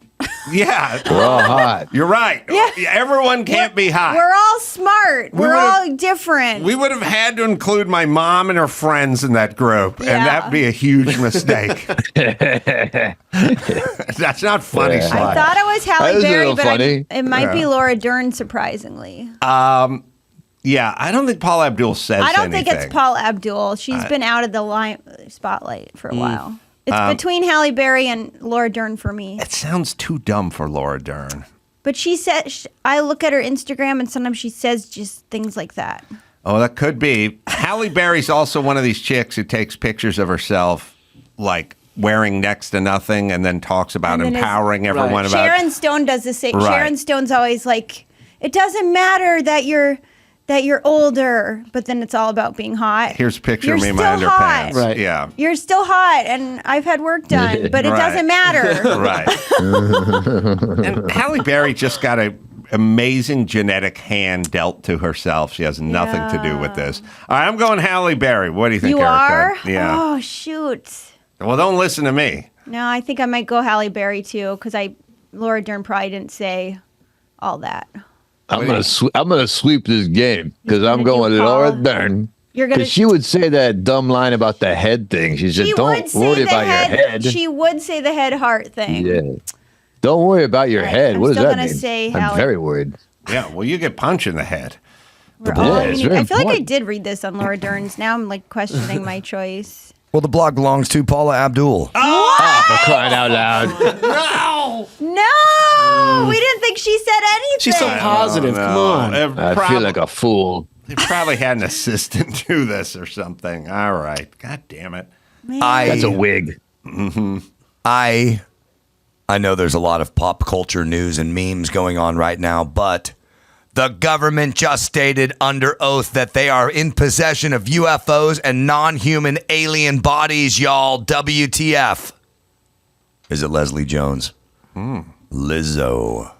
Yeah, we're all hot. You're right. Yeah. Everyone can't be hot. We're all smart. We're all different. We would have had to include my mom and her friends in that group, and that'd be a huge mistake. That's not funny. I thought it was Halle Berry, but it might be Yeah. Laura Dern, surprisingly. Yeah, I don't think Paula Abdul says I don't anything. think it's Paula Abdul. She's been out of the spotlight for a while. It's between Halle Berry and Laura Dern for me. It sounds too dumb for Laura Dern. But she said, I look at her Instagram and sometimes she says just things like that. Oh, that could be. Halle Berry's also one of these chicks who takes pictures of herself, like wearing next to nothing, and then talks about empowering everyone. About Sharon Stone does the same. Right. Sharon Stone's always like, it doesn't matter that you're older, but then it's all about being hot. Here's a picture of me in my still underpants. hot. Right. Yeah. You're still hot, and I've had work done, but it Right. doesn't matter. Right. And Halle Berry just got an amazing genetic hand dealt to herself. She has nothing to do with this. All right, I'm going Halle Berry. What do you think, You Erica? are? Yeah. Oh, shoot. Well, don't listen to me. No, I think I might go Halle Berry, too, because Laura Dern probably didn't say all that. I'm gonna sweep this game because I'm going do Laura Paul? Dern. You're gonna- Because she would say that dumb line about the head thing. She said, She "Don't would say worry the about your head." She would say the head heart thing. Yeah. Don't worry about your head. I'm What does still that gonna mean? say I'm Halle- very worried. Yeah, well, you get punched in the head. We're Yeah, all it's unique. very I feel like I important. did read this on Laura Dern's. Now I'm like questioning my choice. Well, the blog belongs to Paula Abdul. Oh, for crying out loud. No, we didn't think she said anything. She's so positive. Come on. I feel like a fool. They probably had an assistant do this or something. All right. God damn it. That's a wig. Mm-hmm. I know there's a lot of pop culture news and memes going on right now, but the government just stated under oath that they are in possession of UFOs and non-human alien bodies, y'all. WTF. Is it Leslie Jones? Lizzo?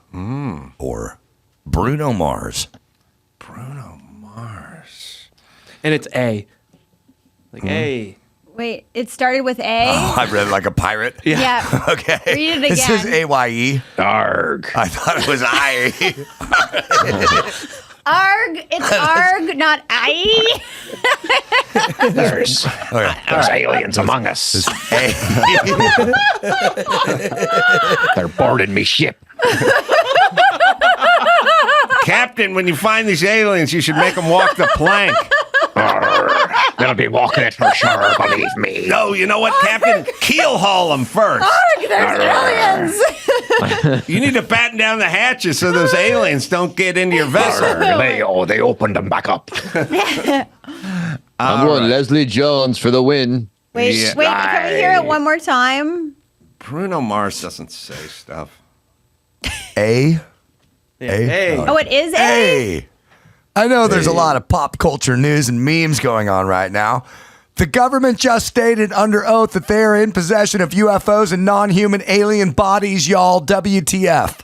Or Bruno Mars? Bruno Mars. And it's A. Like A. Wait, it started with A? Oh, I read it like a pirate. Yeah. Okay. Read it It says again. AYE. Arg. I thought it was I. Arg. It's Arg, not I. There's aliens among us. They're boarding me ship. Captain, when you find these aliens, you should make them walk the plank. They'll be walking it for sure, believe me. No, you know what, Captain? Keel haul them first. Arg, there's aliens. You need to batten down the hatches so those aliens don't get into your vessel. They opened them back up. I'm going Leslie Jones for the win. Wait, can we hear it one more time? Bruno Mars doesn't say stuff. A? A. Oh, it is A? Hey, I know there's a lot of pop culture news and memes going on right now. The government just stated under oath that they are in possession of UFOs and non-human alien bodies, y'all. WTF.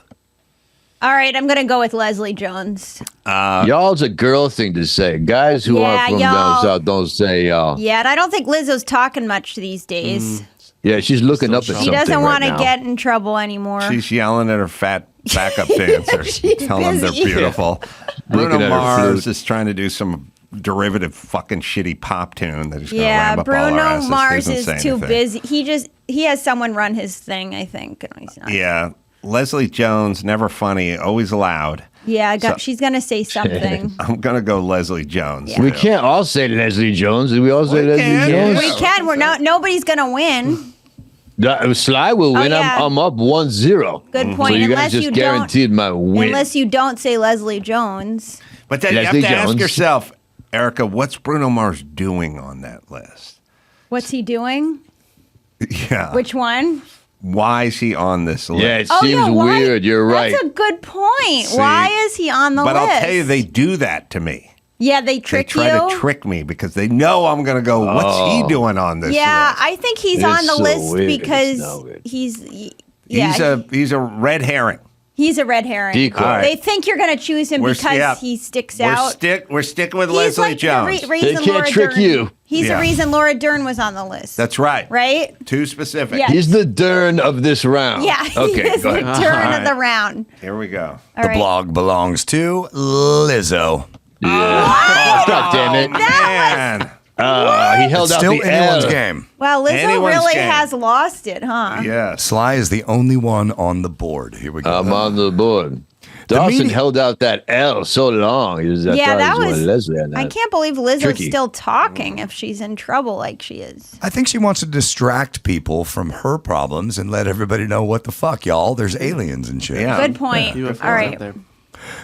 All right, I'm going to go with Leslie Jones. Y'all's a girl thing to say. Guys who Yeah, aren't from y'all. down south don't say y'all. Yeah, and I don't think Lizzo's talking much these days. Yeah, she's looking up at something She doesn't right want to now. get in trouble anymore. She's yelling at her fat backup dancers, telling them they're busy. beautiful. Looking Bruno at her Mars flute. is trying to do some derivative fucking shitty pop tune that he's going to Yeah, ram up all our Bruno asses. Mars Doesn't is say too anything. busy. He has someone run his thing, I think. And he's not. Yeah. Leslie Jones, never funny, always loud. Yeah, she's gonna say something. I'm going to go Leslie Jones. Yeah. We can't all say Leslie Jones. We all say Leslie Jones. We can. Nobody's gonna win. Sly will win. yeah. I'm up 1-0. Good point. So you Unless guys just you guaranteed my win. Unless you don't say Leslie Jones. But then Leslie you have to ask Jones. yourself, Erica, what's Bruno Mars doing on that list? What's he doing? Yeah. Which one? Why is he on this list? Yeah, it seems weird. You're right. That's a good point. See? Why is he on the But list? I'll tell you, they do that to me. Yeah, they trick They try you. to trick me because they know I'm going to go, what's he doing on this Yeah, list? I think he's It's on the so list weird. because He's a red herring. he's a red herring. Decoy. They think you're going to choose him because he sticks out. We're sticking with He's Leslie like Jones. the reason Laura Dern, He's Yeah. the reason Laura Dern was on the list. That's right. Right? Too specific. Yeah. He's the Dern of this round. Yeah, he Okay, is go the ahead. turn of the round. Here we go. All The right. blog belongs to Lizzo. Oh, God damn it. Man. He held It's out still the anyone's L. game. Wow, Lizzo Anyone's really game. has lost it, huh? Yeah. Sly is the only one on the board. Here we go. I'm on the board. Dawson held out that L so long. I Yeah, thought that he was was. going Leslie on that. I can't believe Lizzo's Tricky. still talking if she's in trouble like she is. I think she wants to distract people from her problems and let everybody know what the fuck, y'all. There's aliens and shit. Good point. All right.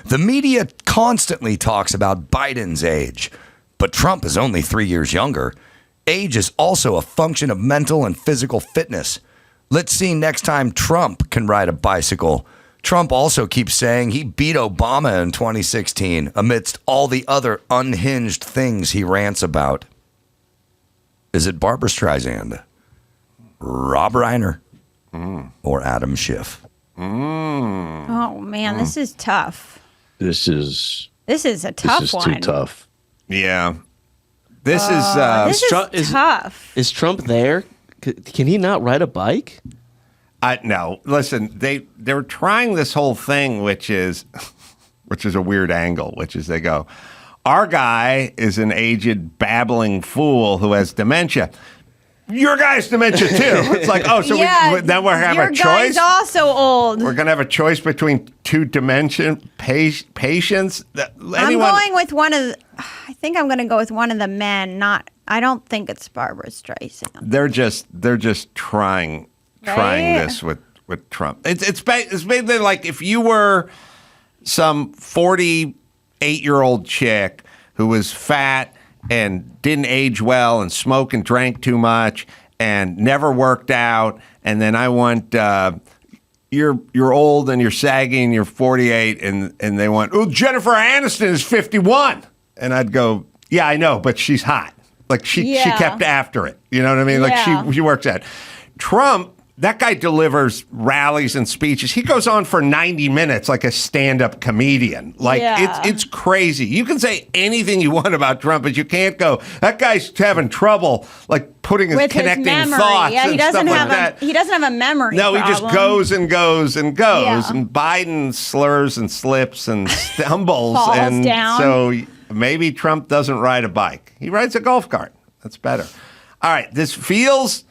The media constantly talks about Biden's age, but Trump is only 3 years younger. Age is also a function of mental and physical fitness. Let's see next time Trump can ride a bicycle. Trump also keeps saying he beat Obama in 2016 amidst all the other unhinged things he rants about. Is it Barbra Streisand, Rob Reiner, or Adam Schiff? Oh man, this is tough. This is a tough one. too tough. Yeah. This is tough. Is Trump there? Can he not ride a bike? No. Listen, they're trying this whole thing, which is a weird angle, which is they go, our guy is an aged babbling fool who has dementia. Your guy's dementia too. It's like, oh, so then we're having a choice. Your guy's also old. We're gonna have a choice between two dementia patients. I'm going with one of. I think I'm going to go with one of the men. I don't think it's Barbra Streisand. They're just trying this with Trump. It's basically like if you were some 48-year-old chick who was fat and didn't age well and smoked and drank too much and never worked out, and then I want you're old and you're saggy and you're 48, and they want, oh, Jennifer Aniston is 51, and I'd go, yeah, I know, but she's hot. Like she kept after it. You know what I mean? Like she works at Trump. That guy delivers rallies and speeches. He goes on for 90 minutes like a stand-up comedian. Like it's crazy. You can say anything you want about Trump, but you can't go, that guy's having trouble like putting his connecting thoughts Yeah, and stuff like that. He doesn't have a memory. No, he just goes and goes and goes. Yeah. And Biden slurs and slips and stumbles. Falls and down. So maybe Trump doesn't ride a bike. He rides a golf cart. That's better. All right, this feels...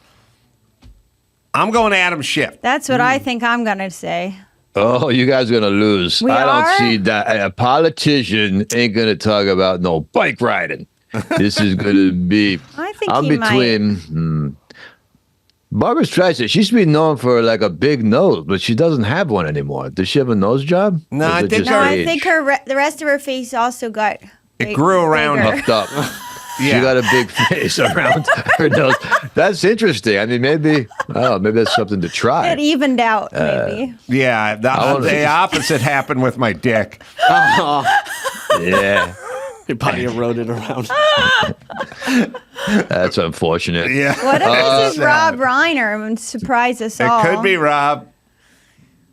I'm going Adam Schiff. That's what I think I'm going to say. Oh, you guys are going to lose. We I don't are? see that. A politician ain't going to talk about no bike riding. This is going to be... I think I'm he between... Barbra Streisand, she used to be known for like a big nose, but she doesn't have one anymore. Does she have a nose job? No, Or is I it think just her- I age? think the rest of her face also got. It grew around bigger. Puffed up. She got a big face around her nose. That's interesting. I mean, maybe that's something to try. It evened out, maybe. Yeah, the opposite happened with my dick. Yeah. Your body eroded around. That's unfortunate. Yeah. What if this is Rob Reiner and surprise us all? It could be Rob.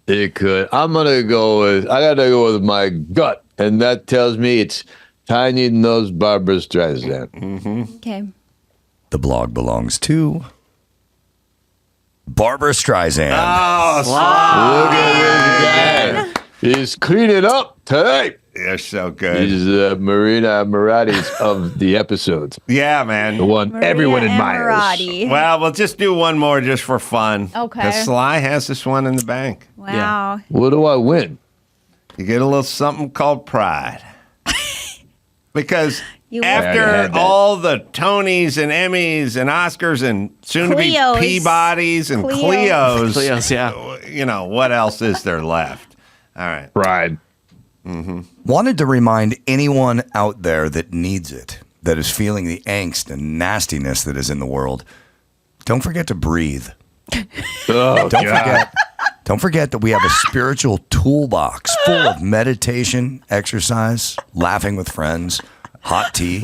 It could. I gotta go with my gut, and that tells me it's tiny nose Barbra Streisand. Mm-hmm. Okay. The blog belongs to Barbra Streisand. Oh, Look at this guy. He's cleaning up today. They're so good. He's Marina Maratis of the episodes. Yeah, man. The one Maria everyone admires. Emirati. Well, we'll just do one more just for fun. Okay. Because Sly has this one in the bank. Wow. What do I win? You get a little something called pride. Because You after all the Tonys and Emmys and Oscars and soon to be Cleos. Peabodys and Cleos. Cleos, yeah. What else is there left? All right. Pride. Wanted to remind anyone out there that needs it, that is feeling the angst and nastiness that is in the world, don't forget to breathe. Don't forget that we have a spiritual toolbox full of meditation, exercise, laughing with friends, hot tea,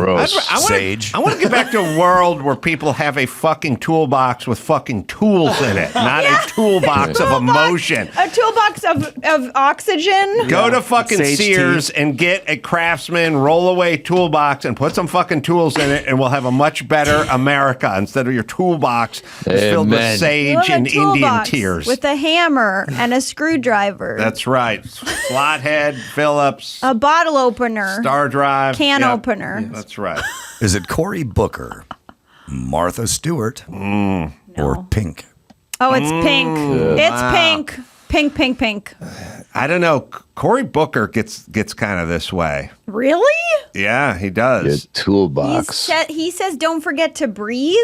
sage. I want to get back to a world where people have a fucking toolbox with fucking tools in it, not a toolbox of emotion. A toolbox of oxygen. Go to fucking Sage Sears and get a Craftsman roll-away toolbox and put some fucking tools in it, and we'll have a much better America instead of your toolbox that's filled with We'll sage have a and Indian toolbox tears. with a hammer and a screwdriver. That's right. Slot head, Phillips, A bottle opener. star drive, Can Yep. opener. That's right. Is it Cory Booker, Martha Stewart, or Pink? Oh, it's pink. It's Wow. pink. Pink, pink, pink. I don't know. Cory Booker gets kind of this way. Really? Yeah, he does. Toolbox. He says, don't forget to breathe.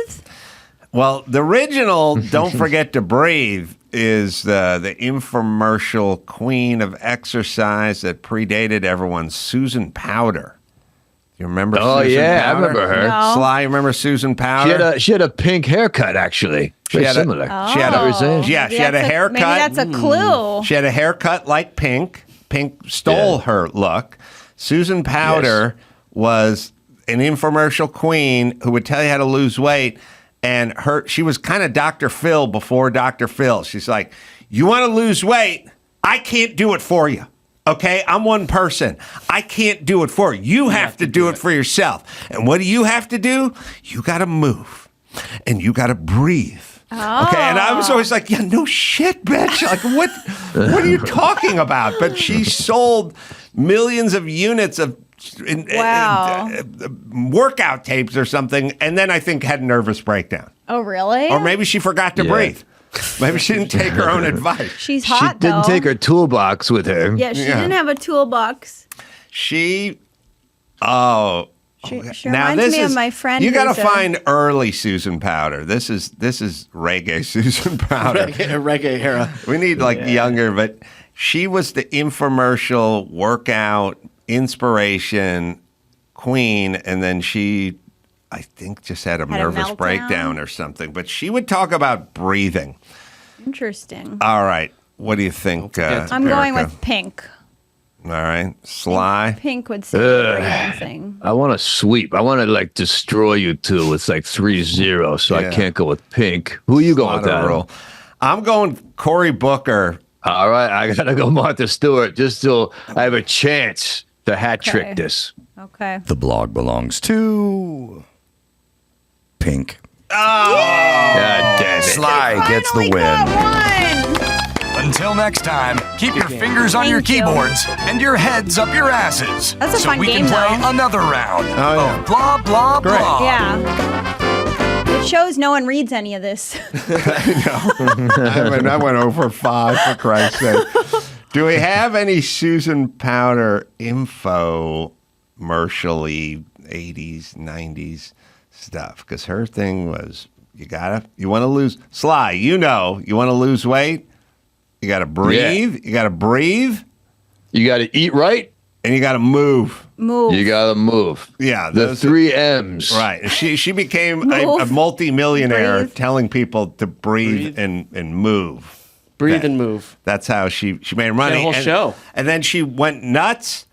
Well, the original "Don't Forget to Breathe" is the infomercial queen of exercise that predated everyone, Susan Powder. You remember? Oh, Susan yeah, I Powder? remember her. No. Sly, you remember Susan Powder? She had a pink haircut, actually. Very similar. She had a Maybe she had a that's haircut. Maybe that's a clue. She had a haircut like Pink. Pink stole her look. Susan Powder was an infomercial queen who would tell you how to lose weight. And she was kind of Dr. Phil before Dr. Phil. She's like, you want to lose weight? I can't do it for you. Okay, I'm one person. I can't do it for you. You have to do it for yourself. And what do you have to do? You got to move and you got to breathe. Oh. Okay, and I was always like, yeah, no shit, bitch. Like, what are you talking about? But she sold millions of units of workout tapes or something, and then I think had a nervous breakdown. Oh, really? Or maybe she forgot to breathe. Maybe she didn't take her own advice. She's hot, She didn't though. take her toolbox with her. Yeah, she didn't have a toolbox. She She reminds me of my friend. You got to who's a- find early Susan Powder. This is reggae Susan Powder. reggae era. We need younger, but she was the infomercial workout inspiration queen, and then she, I think, just had a nervous meltdown? breakdown or something. But she would talk about breathing. Interesting. All right, what do you think? I'm going Erica? with pink. All right, Sly. Pink would say the breathing thing. I want to sweep. I want to destroy you two. It's 3-0, so I can't go with Pink. Who are you going with that? Rule. I'm going Cory Booker. All right, I gotta go Martha Stewart just so I have a chance to hat trick this. Okay. The blog belongs to Pink. Oh, God damn it. Sly gets the win. Until next time, keep your fingers on your Thank you. keyboards and your heads up your asses. That's a so fun we game, can play though. another round yeah. of blah, blah, blah. Yeah. It shows no one reads any of this. I went over 5 for Christ's sake. Do we have any Susan Powder info commercially 80s, 90s stuff? Because her thing was you want to lose Sly, you want to lose weight, you got to breathe, you got to breathe, you got to eat right, and you got to move. You got to move. Yeah, the 3 M's. Right. She became a multi-millionaire telling people to breathe. And move. Breathe and move. That's how she made her money. She had a whole show. And then she went nuts.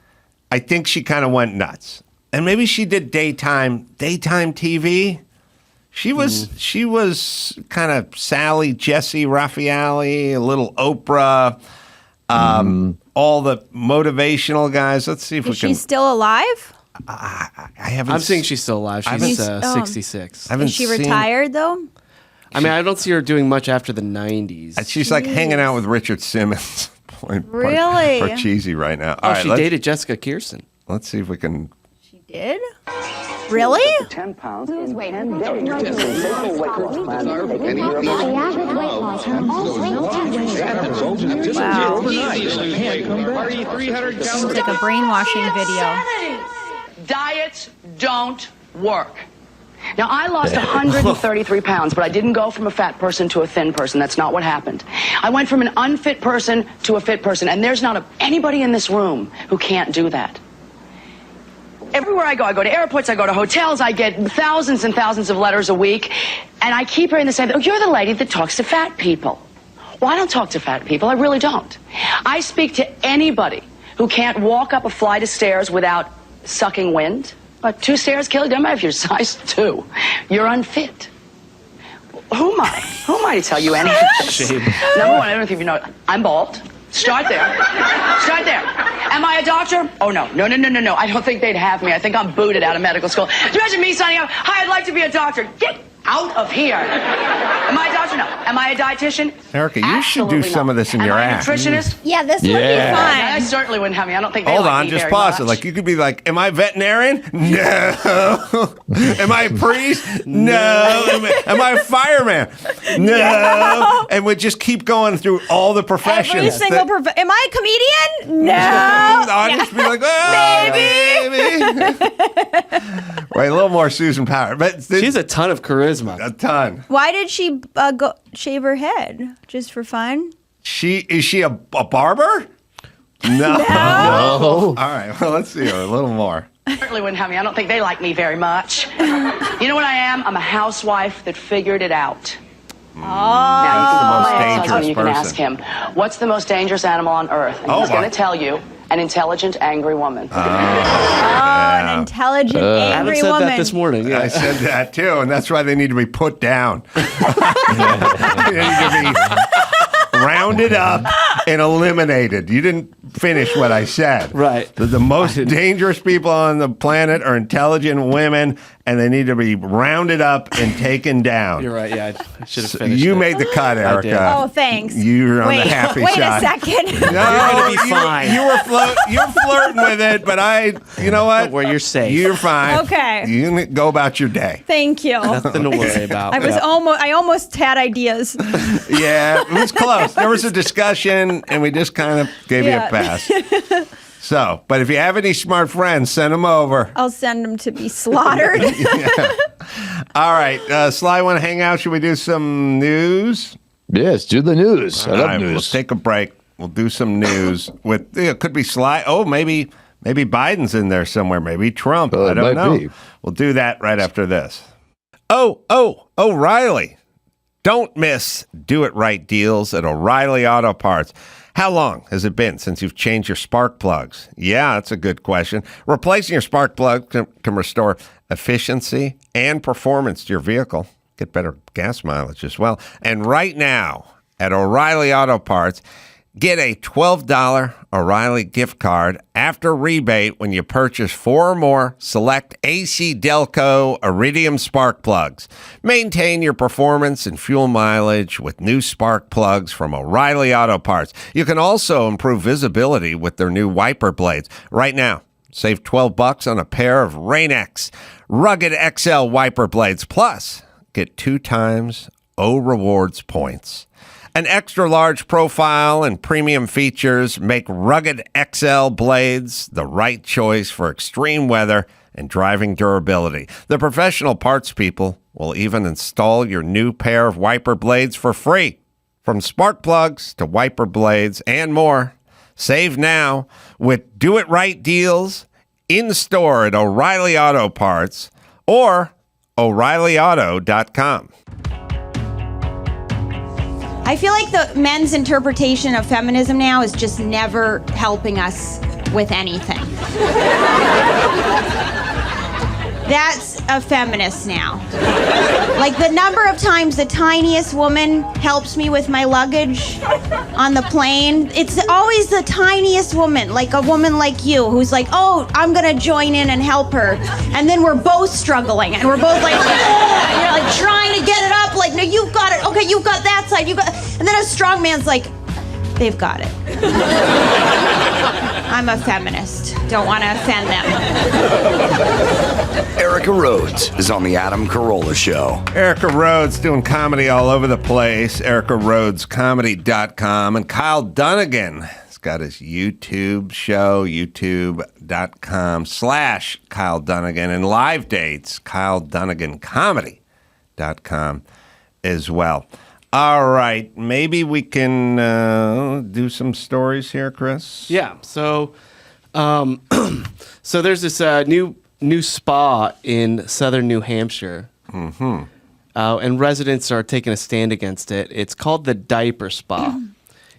I think she kind of went nuts. And maybe she did daytime TV. She was kind of Sally, Jesse Raffaele, a little Oprah, all the motivational guys. Let's see if we Is can. she still alive? I haven't. I'm saying she's still alive. She's 66. Is she retired though? I mean, I don't see her doing much after the 90s. She's like hanging out with Richard Simmons. Really? Parcheesi right now. Oh, she dated Jessica Kirsten. Let's see if we can. She did? Really? 10 pounds. Lose weight. Wow. This is like a brainwashing video. Diets don't work. Now, I lost 133 pounds, but I didn't go from a fat person to a thin person. That's not what happened. I went from an unfit person to a fit person, and there's not anybody in this room who can't do that. Everywhere I go to airports, I go to hotels, I get thousands and thousands of letters a week, and I keep hearing the same thing. Oh, you're the lady that talks to fat people. Well, I don't talk to fat people. I really don't. I speak to anybody who can't walk up a flight of stairs without sucking wind. But 2 stairs kill you. Doesn't matter if you're size 2. You're unfit. Who am I? Who am I to tell you anything? Shame. Number one, I don't know if you know, I'm bald. Start there. Start there. Am I a doctor? Oh, no. No. I don't think they'd have me. I think I'm booted out of medical school. Do you imagine me signing up? Hi, I'd like to be a doctor. Get out of here. Am I a doctor? No. Am I a dietitian? Erica, you should do some of this in your act. Am I a nutritionist? Yeah, this would be fun. I certainly wouldn't have me. I don't think they Hold like on, me just very pause it. much. Like, you could be like, am I a veterinarian? No. Am I a priest? No. Am I a fireman? No. And we just keep going through all the professions. Every single Am I a comedian? No. I'll just be like, oh, maybe. Right, a little more Susan Power. But she's a ton of charisma. A ton. Why did she go shave her head? Just for fun? Is she a barber? No. No. All right, well, let's see her a little more. Certainly wouldn't have me. I don't think they like me very much. You know what I am? I'm a housewife that figured it out. Oh. Now, That's the most dangerous you can ask him, what's the most dangerous animal on earth? And he's going to tell you, an intelligent, angry woman. An intelligent, angry Adam said woman. that this morning. Yeah. I said that too, and that's why they need to be put down. They need to be rounded up and eliminated. You didn't finish what I said. Right. The most dangerous people on the planet are intelligent women, and they need to be rounded up and taken down. You're right. Yeah, I should have finished. You it. made the cut, I did. Erica. Oh, thanks. You're on the happy wait side. a second. No, You're gonna be fine. You're flirting with it, but you know what? Where you're safe. You're fine. Okay. You can go about your day. Thank you. Nothing to worry about. I almost had ideas. Yeah, it was close. There was a discussion, and we just kind of gave you a pass. So, but if you have any smart friends, send them over. I'll send them to be slaughtered. All right, Sly, want to hang out? Should we do some news? Yes, do the news. I love news. We'll take a break. We'll do some news with. It could be Sly. Oh, maybe Biden's in there somewhere. Maybe Trump. I don't know. Be. We'll do that right after this. O'Reilly. Don't miss Do It Right deals at O'Reilly Auto Parts. How long has it been since you've changed your spark plugs? Yeah, that's a good question. Replacing your spark plug can restore efficiency and performance to your vehicle. Get better gas mileage as well. And right now at O'Reilly Auto Parts, get a $12 O'Reilly gift card after rebate when you purchase 4 or more select AC Delco Iridium spark plugs. Maintain your performance and fuel mileage with new spark plugs from O'Reilly Auto Parts. You can also improve visibility with their new wiper blades. Right now, save $12 on a pair of Rain-X Rugged XL wiper blades. Plus, get 2 times O Rewards points. An extra large profile and premium features make Rugged XL blades the right choice for extreme weather and driving durability. The professional parts people will even install your new pair of wiper blades for free. From spark plugs to wiper blades and more. Save now with Do It Right deals in store at O'Reilly Auto Parts or O'ReillyAuto.com. I feel like the men's interpretation of feminism now is just never helping us with anything. That's a feminist now. Like the number of times the tiniest woman helps me with my luggage on the plane, it's always the tiniest woman, like a woman like you, who's like, oh, I'm gonna join in and help her. And then we're both struggling, and we're both like, like trying to get it up, like, no, you've got it. Okay, you've got that side, and then a strong man's like, they've got it. I'm a feminist. Don't want to offend them. Erica Rhodes is on the Adam Carolla Show. Erica Rhodes doing comedy all over the place. EricaRhodesComedy.com. And Kyle Dunnigan has got his YouTube show, youtube.com/Kyle Dunnigan. And live dates, KyleDunniganComedy.com as well. All right. Maybe we can do some stories here, Chris. Yeah. So, so there's this new spa in southern New Hampshire, and residents are taking a stand against it. It's called the Diaper Spa.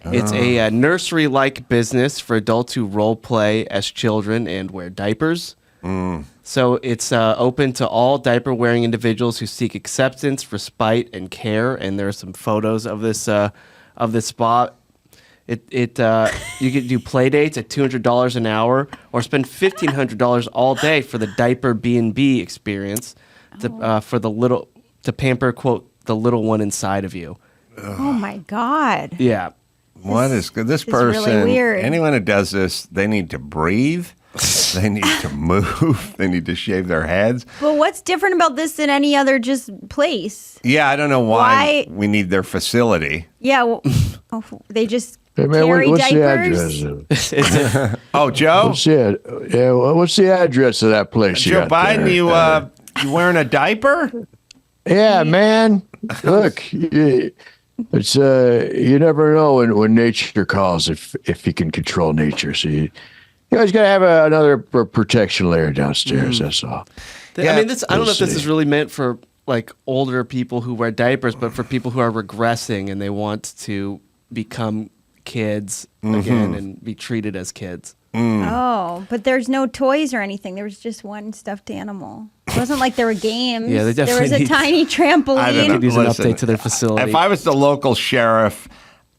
It's a nursery-like business for adults who role play as children and wear diapers. So it's open to all diaper-wearing individuals who seek acceptance, respite, and care. And there are some photos of this spa. You can do play dates at $200 an hour, or spend $1,500 all day for the diaper B&B experience to pamper, quote, the little one inside of you. Oh my God. Yeah. What is good? This person, really weird. Anyone who does this, they need to breathe. They need to move. They need to shave their heads. But what's different about this than any other just place? Yeah, I don't know why we need their facility. Yeah, well, they just Hey man, carry what's diapers. the address? Oh, Joe? What's the address of that place? Joe Biden, you wearing a diaper? Yeah, man. Look, it's you never know when nature calls if you can control nature. So you always got to have another protection layer downstairs. That's all. I mean, I don't know if this is really meant for like older people who wear diapers, but for people who are regressing and they want to become kids again and be treated as kids. Oh, but there's no toys or anything. There was just one stuffed animal. It wasn't like there were games. Yeah, there was a tiny trampoline. I don't know. Could use Listen, an update to their facility. If I was the local sheriff,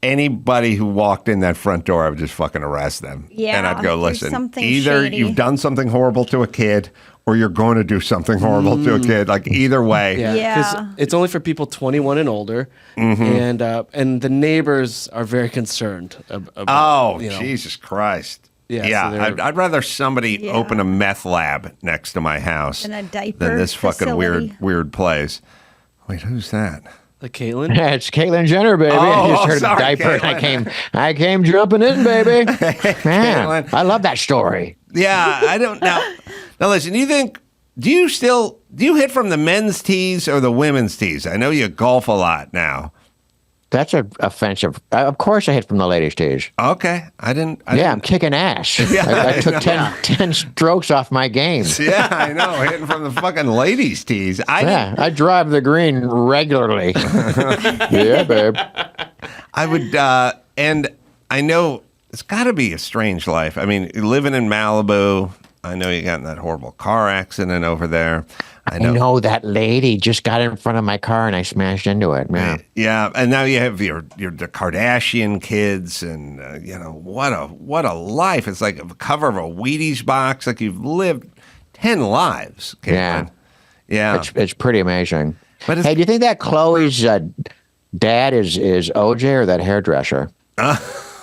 anybody who walked in that front door, I would just fucking arrest them. Yeah, and I'd go, there's listen, something either shady. you've done something horrible to a kid or you're going to do something horrible to a kid. Like either way. Yeah, because it's only for people 21 and older, and the neighbors are very concerned about. Jesus Christ! Yeah, so I'd rather somebody open a meth lab next to my house And a diaper than this fucking facility. weird place. Wait, who's that? Like Caitlyn? Yeah, it's Caitlyn Jenner, baby. Oh, I just heard sorry, a diaper Caitlyn. and I came jumping in, baby. Man, Caitlyn. I love that story. Yeah, I don't know. Now listen, do you hit from the men's tees or the women's tees? I know you golf a lot now. That's offensive. Of course I hit from the ladies' tees. Okay. I'm kicking ass. Yeah, I took 10 strokes off my game. Yeah, I know. Hitting from the fucking ladies' tees. I drive the green regularly. Yeah, babe. I would, and I know it's got to be a strange life. I mean, living in Malibu, I know you got in that horrible car accident over there. I know that lady just got in front of my car and I smashed into it. Yeah. Yeah, and now you have the Kardashian kids, and what a life! It's like a cover of a Wheaties box. Like you've lived 10 lives. Caitlin. Yeah. It's pretty amazing. But hey, do you think that Chloe's dad is OJ or that hairdresser?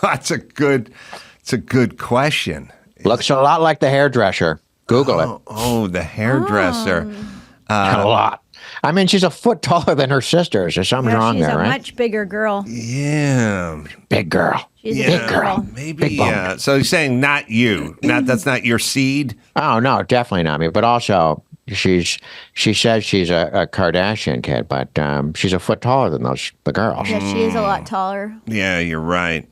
That's a good question. Looks a lot like the hairdresser. Google it. Oh, the hairdresser. A lot. I mean, she's a foot taller than her sisters. There's something wrong there, right? She's a much bigger girl. Yeah. Big girl. She's a big girl. Maybe. Big bump. Yeah. So you're saying not you. That's not your seed? Oh, no, definitely not me. But also, she says she's a Kardashian kid, but she's a foot taller than the girls. Yeah, she is a lot taller. Yeah, you're right.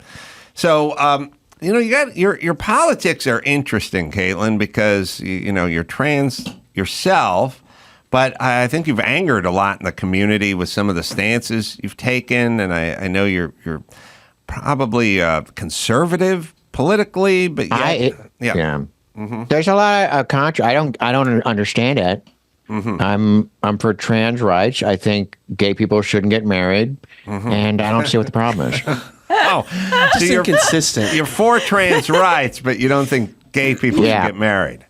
So, you got your politics are interesting, Caitlin, because you're trans yourself, but I think you've angered a lot in the community with some of the stances you've taken, and I know you're probably conservative politically, but yeah. There's a lot of contra. I don't understand it. I'm for trans rights. I think gay people shouldn't get married, and I don't see what the problem is. Oh, so you're inconsistent. You're for trans rights, but you don't think gay people should get married.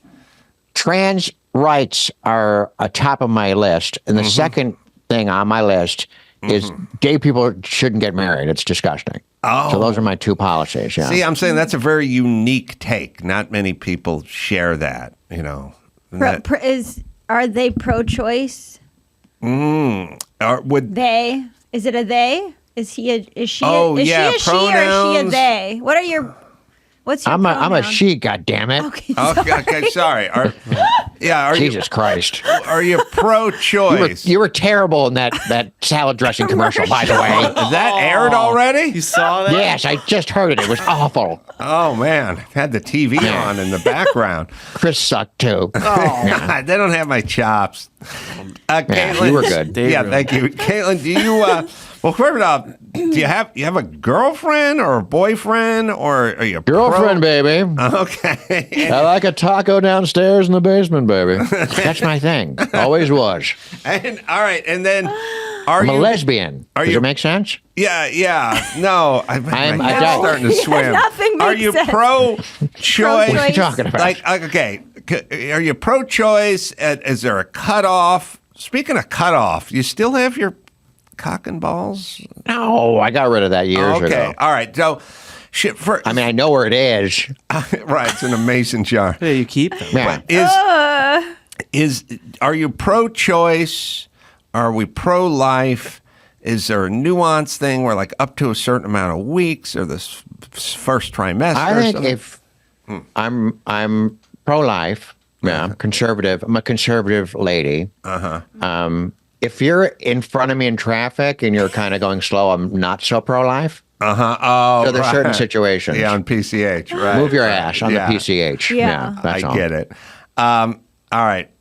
Trans rights are atop of my list, and the second thing on my list is gay people shouldn't get married. It's disgusting. Oh. So those are my two policies. Yeah. See, I'm saying that's a very unique take. Not many people share that. Are they pro-choice? Would they? Is it a they? Is she a pronouns. she or is she a they? What's your pronoun? I'm a she, goddammit. Okay, sorry. Jesus Christ. Are you pro-choice? You were terrible in that salad dressing commercial, by the way. Is that aired already? You saw that? Yes, I just heard it. It was awful. Oh, man. Had the TV on in the background. Chris sucked, too. Oh, they don't have my chops. Caitlin, you were good. Yeah, thank you. Caitlin, do you... Well, first off, do you have a girlfriend or a boyfriend or are you girlfriend, baby? Okay. I like a taco downstairs in the basement, baby. That's my thing. Always was. And all right, and then I'm a lesbian. Does it make sense? Yeah. No, I'm starting to swim. Nothing makes Are you sense. pro-choice? What are you talking about? Okay, are you pro-choice? Is there a cutoff? Speaking of cutoff, you still have your cock and balls? No, I got rid of that years ago. Okay, all right. So, I know where it is. Right, it's in a mason jar. Yeah, you keep them. Yeah. Are you pro-choice? Are we pro-life? Is there a nuance thing where, like, up to a certain amount of weeks or this first trimester? I think if I'm pro-life, yeah, I'm conservative. I'm a conservative lady. If you're in front of me in traffic and you're kind of going slow, I'm not so pro-life. Oh, so there's certain situations. Yeah, on PCH, right? Move your ass on the PCH. Yeah, that's all. Get it. All right,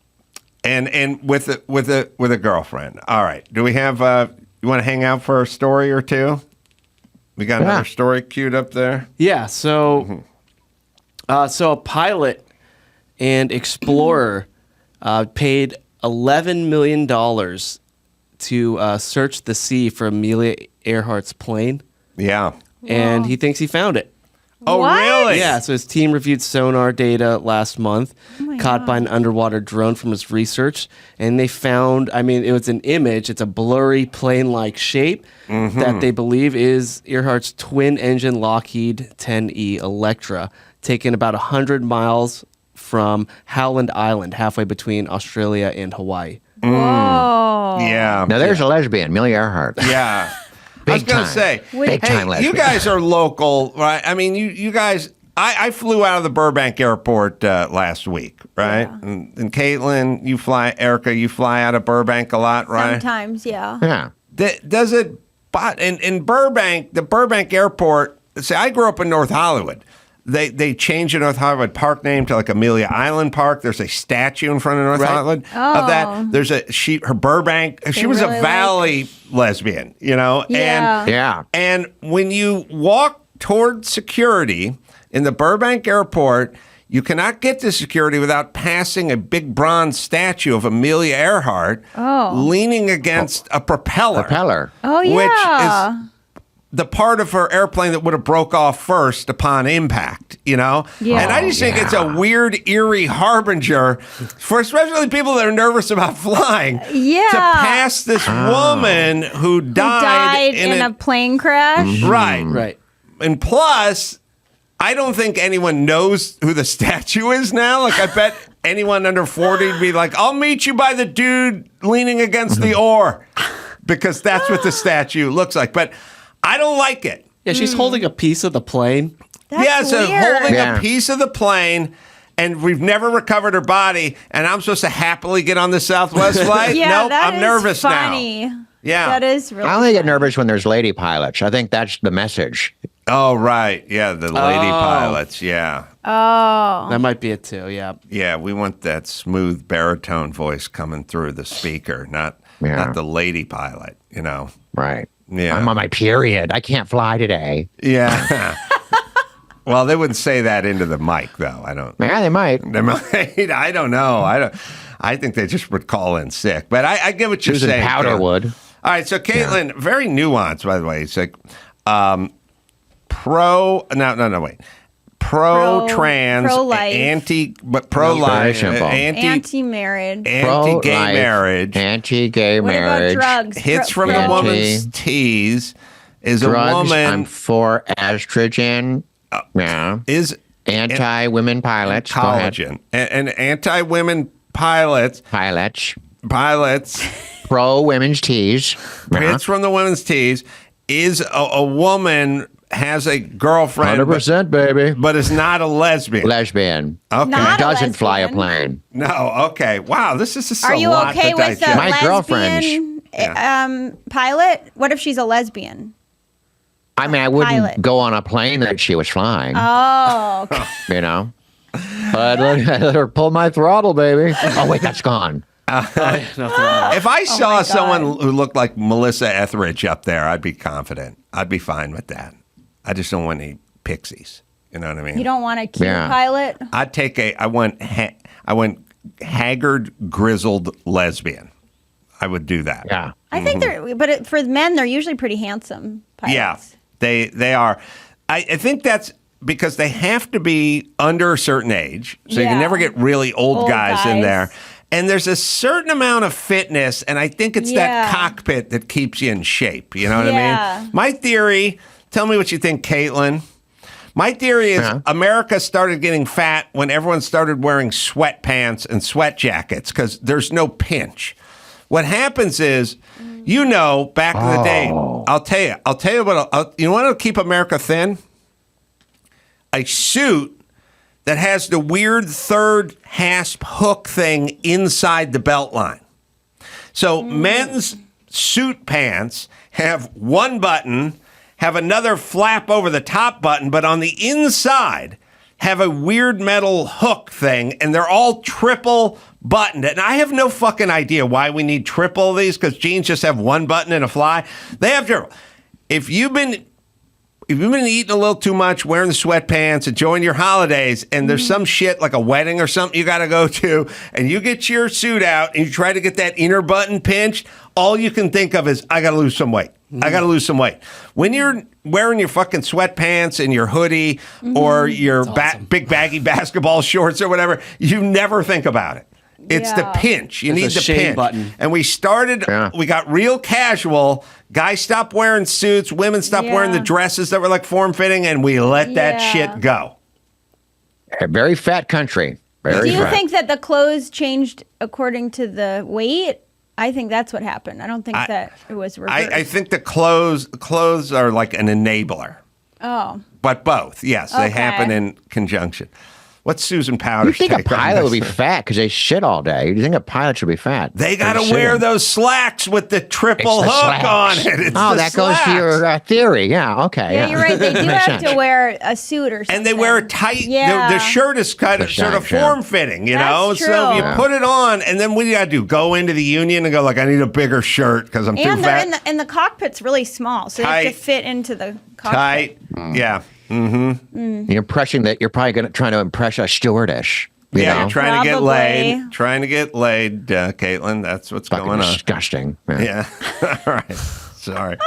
and with a girlfriend. All right. Do we have? You want to hang out for a story or two? We got another story queued up there. Yeah. So, so a pilot and explorer paid $11 million to search the sea for Amelia Earhart's plane. Yeah. And he thinks he found it. Oh, what? Really? Yeah, so his team reviewed sonar data last month, caught by an underwater drone from his research, and they found, it was an image, it's a blurry plane-like shape that they believe is Earhart's twin-engine Lockheed 10E Electra, taken about 100 miles from Howland Island, halfway between Australia and Hawaii. Whoa. Yeah. Now there's a lesbian, Amelia Earhart. Yeah. I was going to say, big time lesbian. You guys are local, right? I mean, you guys, I flew out of the Burbank airport last week, right? Yeah. And Caitlin, Erica, you fly out of Burbank a lot, right? Sometimes, yeah. Yeah. Does it, but in Burbank, the Burbank airport, see, I grew up in North Hollywood. They changed the North Hollywood Park name to like Amelia Island Park. There's a statue in front of North Hollywood of that. There's her Burbank. She was really a Valley lesbian, Yeah. And when you walk toward security in the Burbank airport, you cannot get to security without passing a big bronze statue of Amelia Earhart leaning against a propeller. Oh, yeah. Which is the part of her airplane that would have broke off first upon impact, Yeah. And I just think it's a weird, eerie harbinger for especially people that are nervous about flying. Yeah. To pass this woman who died in a plane crash. Right. And plus, I don't think anyone knows who the statue is now. Like, I bet anyone under 40 would be like, I'll meet you by the dude leaning against the oar. Because that's what the statue looks like. But I don't like it. Yeah, she's holding a piece of the plane. That's weird. Holding a piece of the plane, and we've never recovered her body, and I'm supposed to happily get on the Southwest flight? Nope, I'm nervous funny. now. Yeah. That is really I only get nervous when there's lady pilots. I think that's the message. Oh, right. Yeah, the lady pilots. Yeah. Oh. That might be it, too. Yeah. Yeah, we want that smooth baritone voice coming through the speaker, not the lady pilot, Right. Yeah. I'm on my period. I can't fly today. Yeah. Well, they wouldn't say that into the mic, though. Yeah, they might. They might. I don't know. I think they just would call in sick. But I get what you're Susan saying. Powder would. All right. So, Caitlin, very nuanced, by the way. It's like pro-trans, pro-life, pro-life, anti-marriage, anti-gay marriage, anti-gay what marriage. What about drugs? Hits from the woman's tees, is Drugs, a woman. I'm for estrogen. Is anti-women pilots. Collagen. And anti-women pilots. Pro women's tees. It's from the women's tees. Is a woman has a girlfriend. 100%, baby. But is not a lesbian. Lesbian. Okay. Not a Doesn't fly a lesbian. plane. No. Okay. Wow. This is a Are you lot okay to with digest. a My lesbian pilot? What if she's a lesbian? I mean, I wouldn't Pilot. go on a plane that she was flying. Oh, okay. You know? But let her pull my throttle, baby. Oh, wait, that's gone. If I saw someone who looked like Melissa Etheridge up there, I'd be confident. I'd be fine with that. I just don't want any pixies. You know what I mean? You don't want a cute pilot? I'd take I went haggard, grizzled lesbian. I would do that. Yeah. I think for men, they're usually pretty handsome pilots. Yeah, they are. I think that's because they have to be under a certain age, so you can never get really old guys in there. And there's a certain amount of fitness, and I think it's that cockpit that keeps you in shape. You know what I mean? My theory, tell me what you think, Caitlin. My theory is America started getting fat when everyone started wearing sweatpants and sweat jackets because there's no pinch. What happens is, back in the day, I'll tell you what, you want to keep America thin? A suit that has the weird third hasp hook thing inside the belt line. So men's suit pants have one button, have another flap over the top button, but on the inside have a weird metal hook thing, and they're all triple buttoned. And I have no fucking idea why we need triple of these, because jeans just have one button and a fly. They have triple. If you've been eating a little too much, wearing the sweatpants, enjoying your holidays, and there's some shit like a wedding or something you got to go to, and you get your suit out and you try to get that inner button pinched, all you can think of is, I got to lose some weight. I got to lose some weight. When you're wearing your fucking sweatpants and your hoodie or your big baggy basketball shorts or whatever, you never think about it. It's the pinch. You need the pinch. Button. And we got real casual. Guys stopped wearing suits. Women stopped wearing the dresses that were like form-fitting, and we let that shit go. A very fat country. Do you think that the clothes changed according to the weight? I think that's what happened. I don't think that it was reversed. I think the clothes are like an enabler. Oh. But both, yes. They happen in conjunction. What's Susan Powder's You think a take on pilot this? would be fat because they shit all day? You think a pilot should be fat? They got to wear those slacks with the triple hook on it. It's that goes to your theory. Yeah, okay. Yeah, you're right. They do have to wear a suit or something. And they wear a tight, the shirt is kind of sort of form-fitting, you know? That's So you true. put it on, and then what do you got to do? Go into the union and go like, I need a bigger shirt because I'm too fat? And the cockpit's really small, so you have to fit into the cockpit. Yeah. Mm-hmm. The impression that you're probably trying to impress a stewardess. You know? You're trying to get laid. Trying to get laid, Caitlin. That's what's going on. Disgusting. Yeah. All right. Sorry.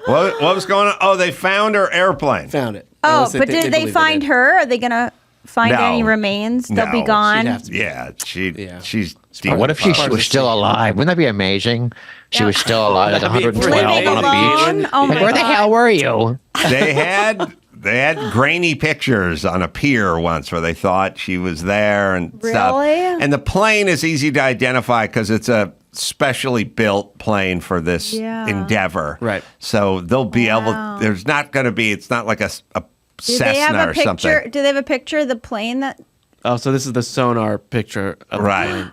What was going on? Oh, they found her airplane. Found it. Oh, but did they find her? Are they going to find No. any remains? They'll be No. gone. She's deep. What if she was still alive? Wouldn't that be amazing? She was still alive at 112 on a beach. Oh Like, my where the God. hell were you? They had grainy pictures on a pier once where they thought she was there and stuff. Really? And the plane is easy to identify because it's a specially built plane for this endeavor. Right. So they'll be able. There's not going to be. It's not like a Do they have Cessna a or picture? something. Do they have a picture of the plane that? Oh, so this is the sonar picture of the plane.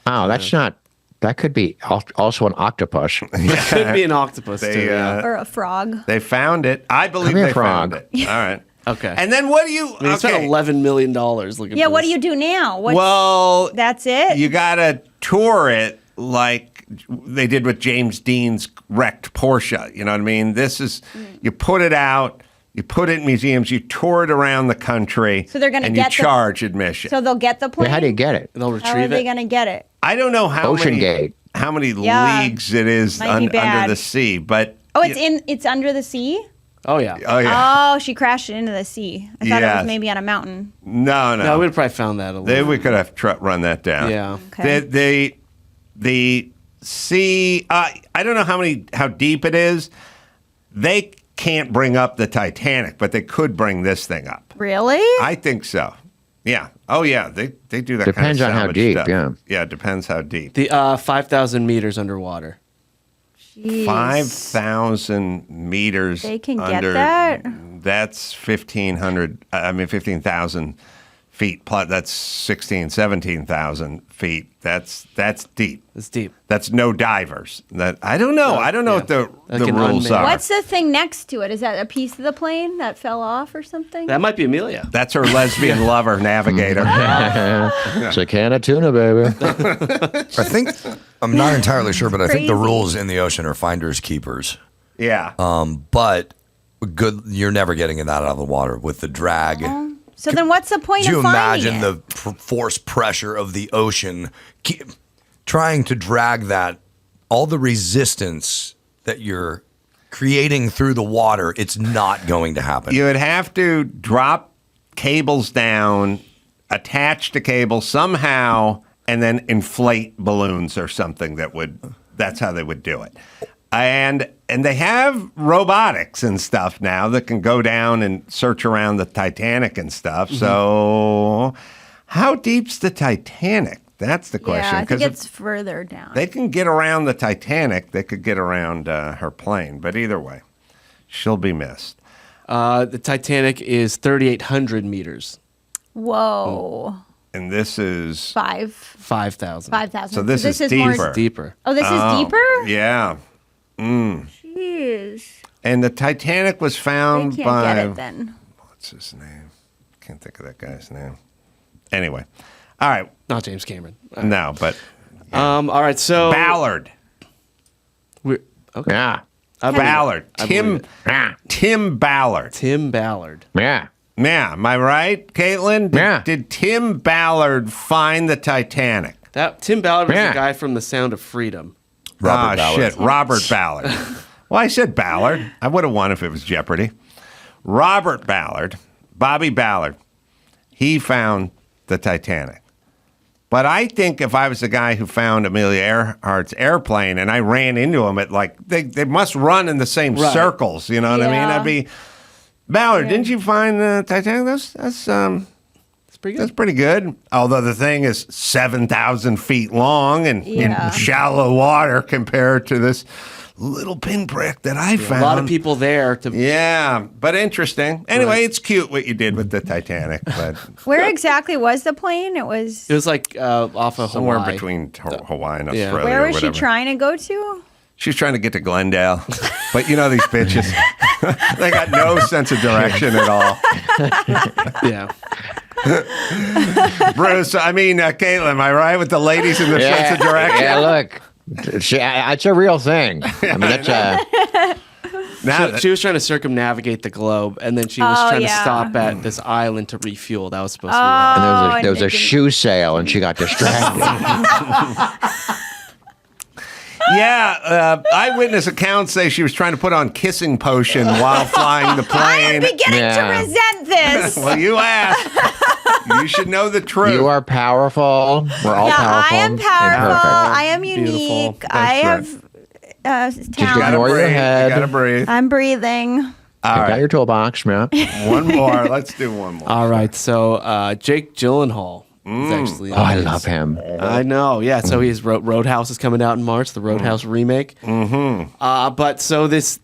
Oh, that's not. That could be also an octopus. It could be an octopus too. Yeah. Or a frog? They found it. I believe Come here, they found frog. it. All right. Okay. And then what do you? I mean, spent $11 million looking. Yeah. for What this. do you do now? Well, that's it. You got to tour it like they did with James Dean's wrecked Porsche. You know what I mean? This is you put it out. You put it in museums. You tour it around the country. So they're going to and get you charge admission. So they'll get the plane. How do you get it? They'll How are retrieve they it. going to get it? I don't know how Ocean many Gate. Yeah. leagues it is Might be under bad. the sea, but Oh, it's under the sea. Oh yeah. oh yeah, Oh, she crashed it into the sea. I thought it Yes. was maybe on a mountain. no, No, we'd probably found that a little. We could have run that down. Yeah. Okay. The sea. I don't know how deep it is. They can't bring up the Titanic, but they could bring this thing up. Really? I think so. Yeah. Oh, yeah. They do that Depends kind of on how salvage deep, stuff. yeah. Yeah, it depends how deep. The 5,000 meters underwater. Jeez. 5,000 meters. They can under, get that? That's 15,000 feet. Plus, that's 17,000 feet. That's deep. It's deep. That's no divers. I don't know. I don't know what the rules are. What's the thing next to it? Is that a piece of the plane that fell off or something? That might be Amelia. That's her lesbian lover navigator. It's a can of tuna, baby. I think, I'm not entirely sure, but I think the rules in the ocean are finders keepers. Yeah. But good, you're never getting that out of the water with the drag. So then what's the point Do you of finding imagine the force pressure of the ocean trying to drag that, all the resistance that you're creating through the water? It's not going to happen. You would have to drop cables down, attach the cable somehow, and then inflate balloons or something that's how they would do it. And they have robotics and stuff now that can go down and search around the Titanic and stuff. Mm-hmm. So how deep's the Titanic? That's the question. Yeah, I think it's further down. They can get around the Titanic. They could get around her plane. But either way, she'll be missed. The Titanic is 3,800 meters. Whoa. And this is 5,000. 5,000. So this is deeper. Deeper. Oh, this is deeper? Yeah. Jeez. And the Titanic was found They can't by get it then. what's his name? Can't think of that guy's name. Anyway, all right. Not James Cameron. No, but all right. So Ballard. Okay. Yeah. Ballard. I Tim Ballard. Tim Ballard. Yeah. Yeah, am I right, Caitlin? Did Tim Ballard find the Titanic? That Tim Ballard was the guy from The Sound of Freedom. Robert Ballard. Well, I said Ballard. I would have won if it was Jeopardy. Robert Ballard, Bobby Ballard, he found the Titanic. But I think if I was the guy who found Amelia Earhart's airplane and I ran into him at they must run in the same circles, you know what I mean? I'd be, Ballard, didn't you find the Titanic? That's pretty good. That's pretty good. Although the thing is 7,000 feet long and in shallow water compared to this little pinprick that I found. A lot of people there. But interesting. Anyway, it's cute what you did with the Titanic. But Where exactly was the plane? It was like off of somewhere Hawaii. between Hawaii and Australia. Where or was whatever. she trying to go to? She's trying to get to Glendale. But you know these bitches. They got no sense of direction at all. Yeah. Bruce, Caitlin, am I right with the ladies in the sense of direction? Yeah, look. It's a real thing. I mean, that's she was trying to circumnavigate the globe, and then she was trying to stop at this island to refuel. That was supposed to be that. And there was a shoe sale, and she got distracted. Yeah, eyewitness accounts say she was trying to put on kissing potion while flying the plane. I am beginning to resent this. Well, you asked. You should know the truth. You are powerful. We're all powerful. I am powerful. I am unique. I have Just talent. ignore your head. You gotta breathe. I'm breathing. All Got right. your toolbox, man. One more. Let's do one more. All right. So Jake Gyllenhaal is actually. I love him. I know. Yeah. So he's Roadhouse is coming out in March. The Roadhouse remake. Mm-hmm. But so this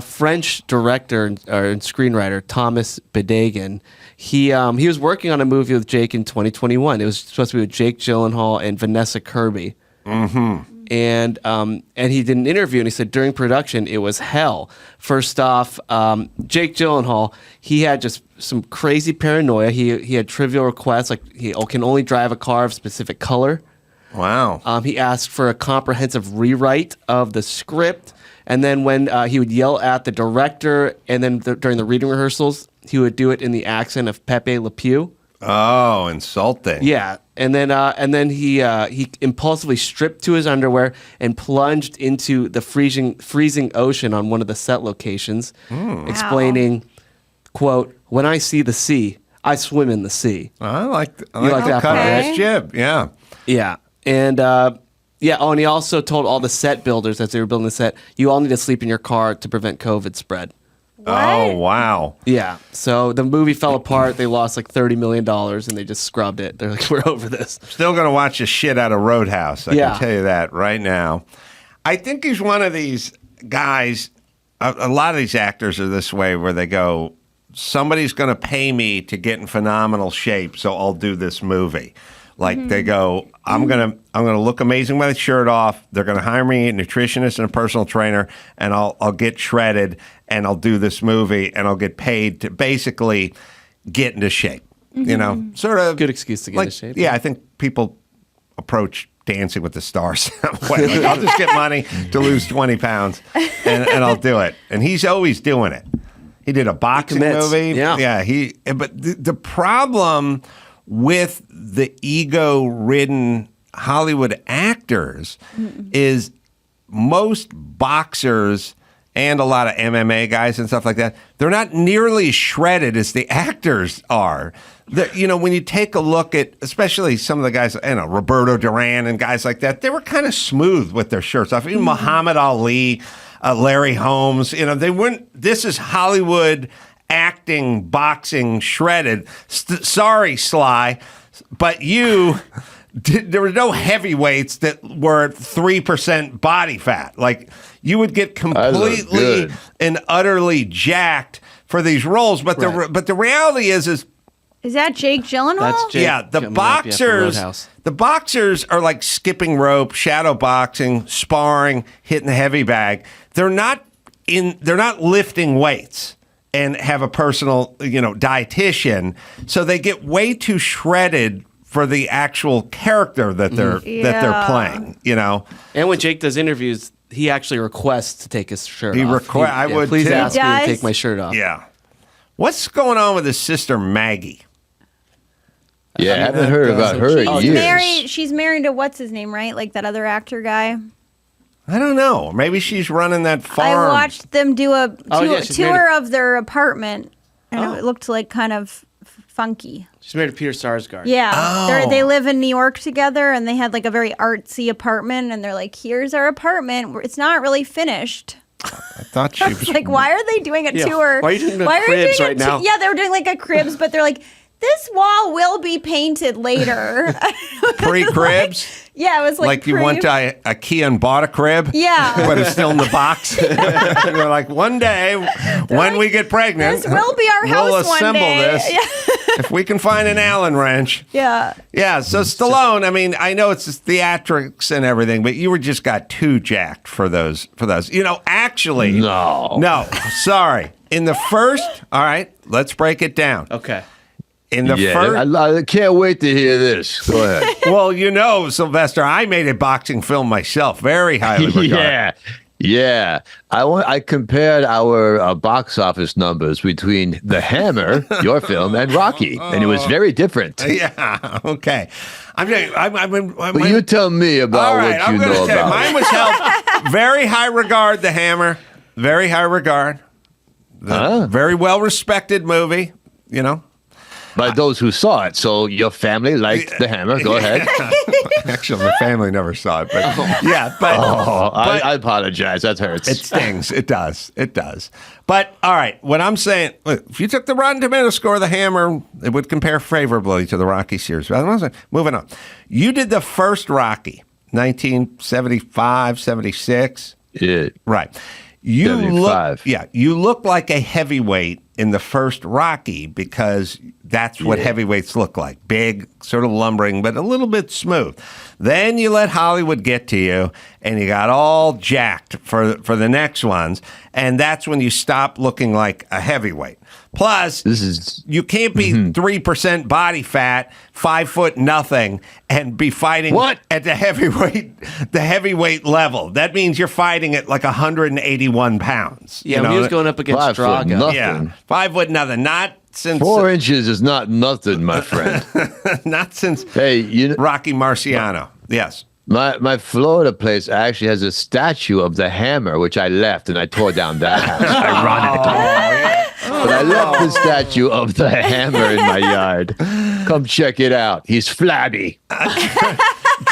French director and screenwriter Thomas Bedagan, he was working on a movie with Jake in 2021. It was supposed to be with Jake Gyllenhaal and Vanessa Kirby. Mm-hmm. And he did an interview and he said during production it was hell. First off, Jake Gyllenhaal, he had just some crazy paranoia. He had trivial requests like he can only drive a car of specific color. Wow. He asked for a comprehensive rewrite of the script, and then when he would yell at the director, and then during the reading rehearsals, he would do it in the accent of Pepe Le Pew. Oh, insulting. Yeah, and then he impulsively stripped to his underwear and plunged into the freezing ocean on one of the set locations, explaining, quote, "When I see the sea, I swim in the sea." I like that part, right? Jib. Yeah. Yeah, and and he also told all the set builders as they were building the set, "You all need to sleep in your car to prevent COVID spread." Oh, wow. Yeah. So the movie fell apart. They lost like $30 million and they just scrubbed it. They're like, we're over this. Still going to watch the shit out of Roadhouse. I can tell you that right now. I think he's one of these guys. A lot of these actors are this way where they go, somebody's going to pay me to get in phenomenal shape, so I'll do this movie. Like they go, I'm gonna look amazing with the shirt off. They're gonna hire me a nutritionist and a personal trainer, and I'll get shredded, and I'll do this movie, and I'll get paid to basically get into shape. You know, sort of good excuse to get into shape. Yeah, I think people approach Dancing with the Stars that way. Like, I'll just get money to lose 20 pounds, and I'll do it. And he's always doing it. He did a boxing movie. Yeah. But the problem with the ego-ridden Hollywood actors is most boxers and a lot of MMA guys and stuff like that, they're not nearly as shredded as the actors are. When you take a look at, especially some of the guys, Roberto Duran and guys like that, they were kind of smooth with their shirts off. Even Muhammad Ali, Larry Holmes, they weren't, this is Hollywood acting, boxing, shredded. Sorry, Sly, but there were no heavyweights that were 3% body fat. Like, you would get completely and utterly jacked for these roles. But the reality is that Jake Gyllenhaal? That's Jake. The boxers are like skipping rope, shadow boxing, sparring, hitting the heavy bag. They're not lifting weights and have a personal, dietitian. So they get way too shredded for the actual character that they're playing, And when Jake does interviews, he actually requests to take his shirt off. Please too. Ask me to take my shirt off. Yeah. What's going on with his sister Maggie? Yeah, I haven't heard about her in years. She's married to what's his name, right? Like that other actor guy. I don't know. Maybe she's running that farm. I watched them do a tour of their apartment, and it looked like kind of funky. She's married to Peter Sarsgaard. Yeah. They live in New York together, and they had like a very artsy apartment, and they're like, here's our apartment. It's not really finished. I thought she was like, why are they doing a tour? Why are you doing cribs right now? Yeah, they were doing like a cribs, but they're like, this wall will be painted later. Pre-cribs? Yeah, it was like you went to IKEA and bought a crib? Yeah. But it's still in the box? And we're like, one day, when we get pregnant, this will be our we'll house one assemble day. this. If we can find an Allen wrenge. Yeah. Yeah, so Stallone, I mean, I know it's just theatrics and everything, but you just got too jacked for those. Actually. No, sorry. In the first, all right, let's break it down. Okay. In the first, I can't wait to hear this. Go ahead. Well, Sylvester, I made a boxing film myself, very highly regarded. Yeah. I compared our box office numbers between The Hammer, your film, and Rocky, and it was very different. Yeah. Okay. But you tell me about what you know about. Mine was held very high regard. The Hammer, very high regard. Very well respected movie. By those who saw it. So your family liked The Hammer. Go ahead. Actually, my family never saw it, but I apologize. That hurts. It stings. It does. But all right, what I'm saying, look, if you took the Rotten Tomato score of The Hammer, it would compare favorably to the Rocky series. Moving on. You did the first Rocky, 1975, 76. Yeah. Right. You look like a heavyweight in the first Rocky because that's what heavyweights look like. Big, sort of lumbering, but a little bit smooth. Then you let Hollywood get to you, and you got all jacked for the next ones, and that's when you stop looking like a heavyweight. Plus, you can't be 3% body fat, 5 foot nothing, and be fighting at the heavyweight level. That means you're fighting at like 181 pounds. Yeah, when he was going up against Drago. Yeah, 5 foot nothing. Not since 4 inches is not nothing, my friend. Not since Rocky Marciano. Yes. My Florida place actually has a statue of the Hammer, which I left, and I tore down that house. Ironically. But I left the statue of the Hammer in my yard. Come check it out. He's flabby.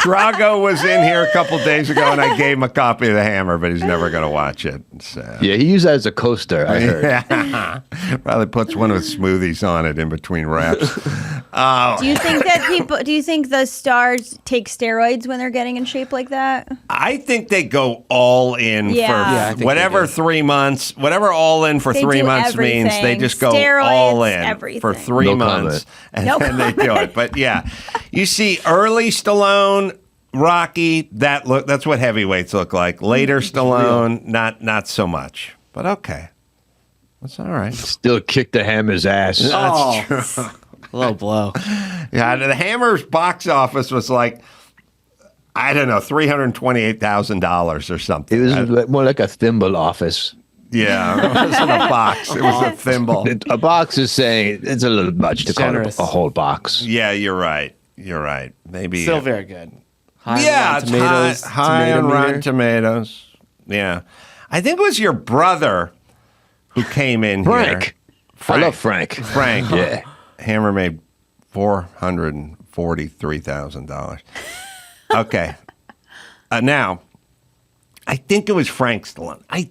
Drago was in here a couple days ago, and I gave him a copy of The Hammer, but he's never going to watch it. So. Yeah, he used that as a coaster, I heard. Yeah. Probably puts one with smoothies on it in between raps. Do you think that do you think the stars take steroids when they're getting in shape like that? I think they go all in for whatever 3 months, whatever all in for They 3 do months means. everything. They just go Steroids, all in everything. for 3 No months. comment. And then they do it. But yeah, you see early Stallone, Rocky, that's what heavyweights look like. Later Stallone, not so much. But okay. That's all right. Still kick the Hammer's ass. That's true. Low blow. Yeah, the Hammer's box office was like, I don't know, $328,000 or something. It was more like a thimble office. Yeah, it wasn't a box. It was a thimble. A box is saying it's a little much to call it a whole box. Yeah, you're right. You're right. Maybe Still very good. High yeah, on tomatoes, high on tomato Rotten meter. Tomatoes. Yeah, I think it was your brother who came in Frank. here. I love Frank. Frank. Yeah. Hammer made $443,000. Okay. Now, I think it was Frank Stallone. I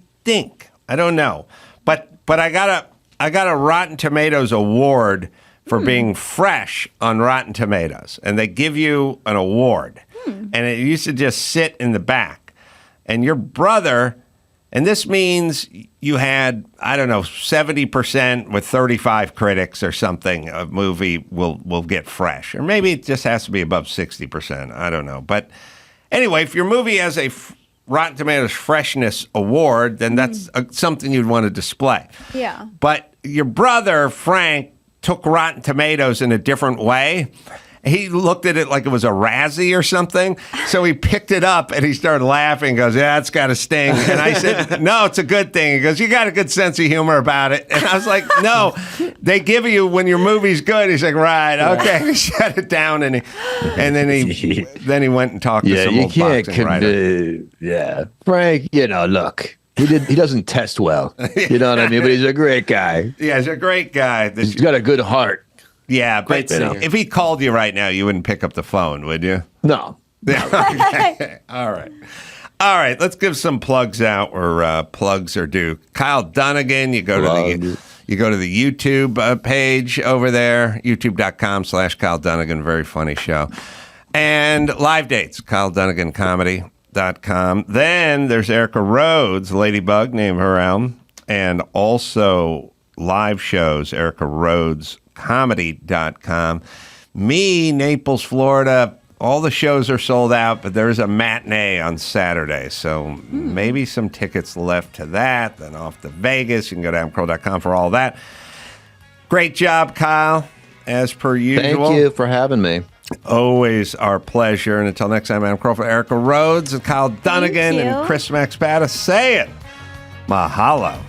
don't know, but I got a Rotten Tomatoes award for being fresh on Rotten Tomatoes, and they give you an award, and it used to just sit in the back, and your brother, and this means you had 70% with 35 critics or something. A movie will get fresh, or maybe it just has to be above 60%. I don't know, but anyway, if your movie has a Rotten Tomatoes Freshness Award, then that's something you'd want to display. Yeah. But your brother, Frank, took Rotten Tomatoes in a different way. He looked at it like it was a Razzie or something. So he picked it up and he started laughing. He goes, yeah, it's got a sting. And I said, no, it's a good thing. He goes, you got a good sense of humor about it. And I was like, no, they give you when your movie's good. He's like, right, okay. He shut it down and then he went and talked to some old boxing writer. Yeah, Frank. Look. He doesn't test well. You know what I mean? But he's a great guy. Yeah, he's a great guy. He's got a good heart. Yeah, but if he called you right now, you wouldn't pick up the phone, would you? No. Okay. All right. Let's give some plugs out where plugs are due. Kyle Dunnigan, you go to the YouTube page over there, youtube.com/Kyle Dunnigan. Very funny show. And live dates, KyleDunniganComedy.com. Then there's Erica Rhodes, Ladybug, name her album, and also live shows, Erica Rhodes Comedy.com. Me, Naples, Florida. All the shows are sold out, but there's a matinee on Saturday. So maybe some tickets left to that. Then off to Vegas. You can go to AdamCrow.com for all that. Great job, Kyle, as per usual. Thank you for having me. Always our pleasure. And until next time, Adam Crow for Erica Rhodes and Kyle Dunnigan and Chris Max Pattis saying mahalo.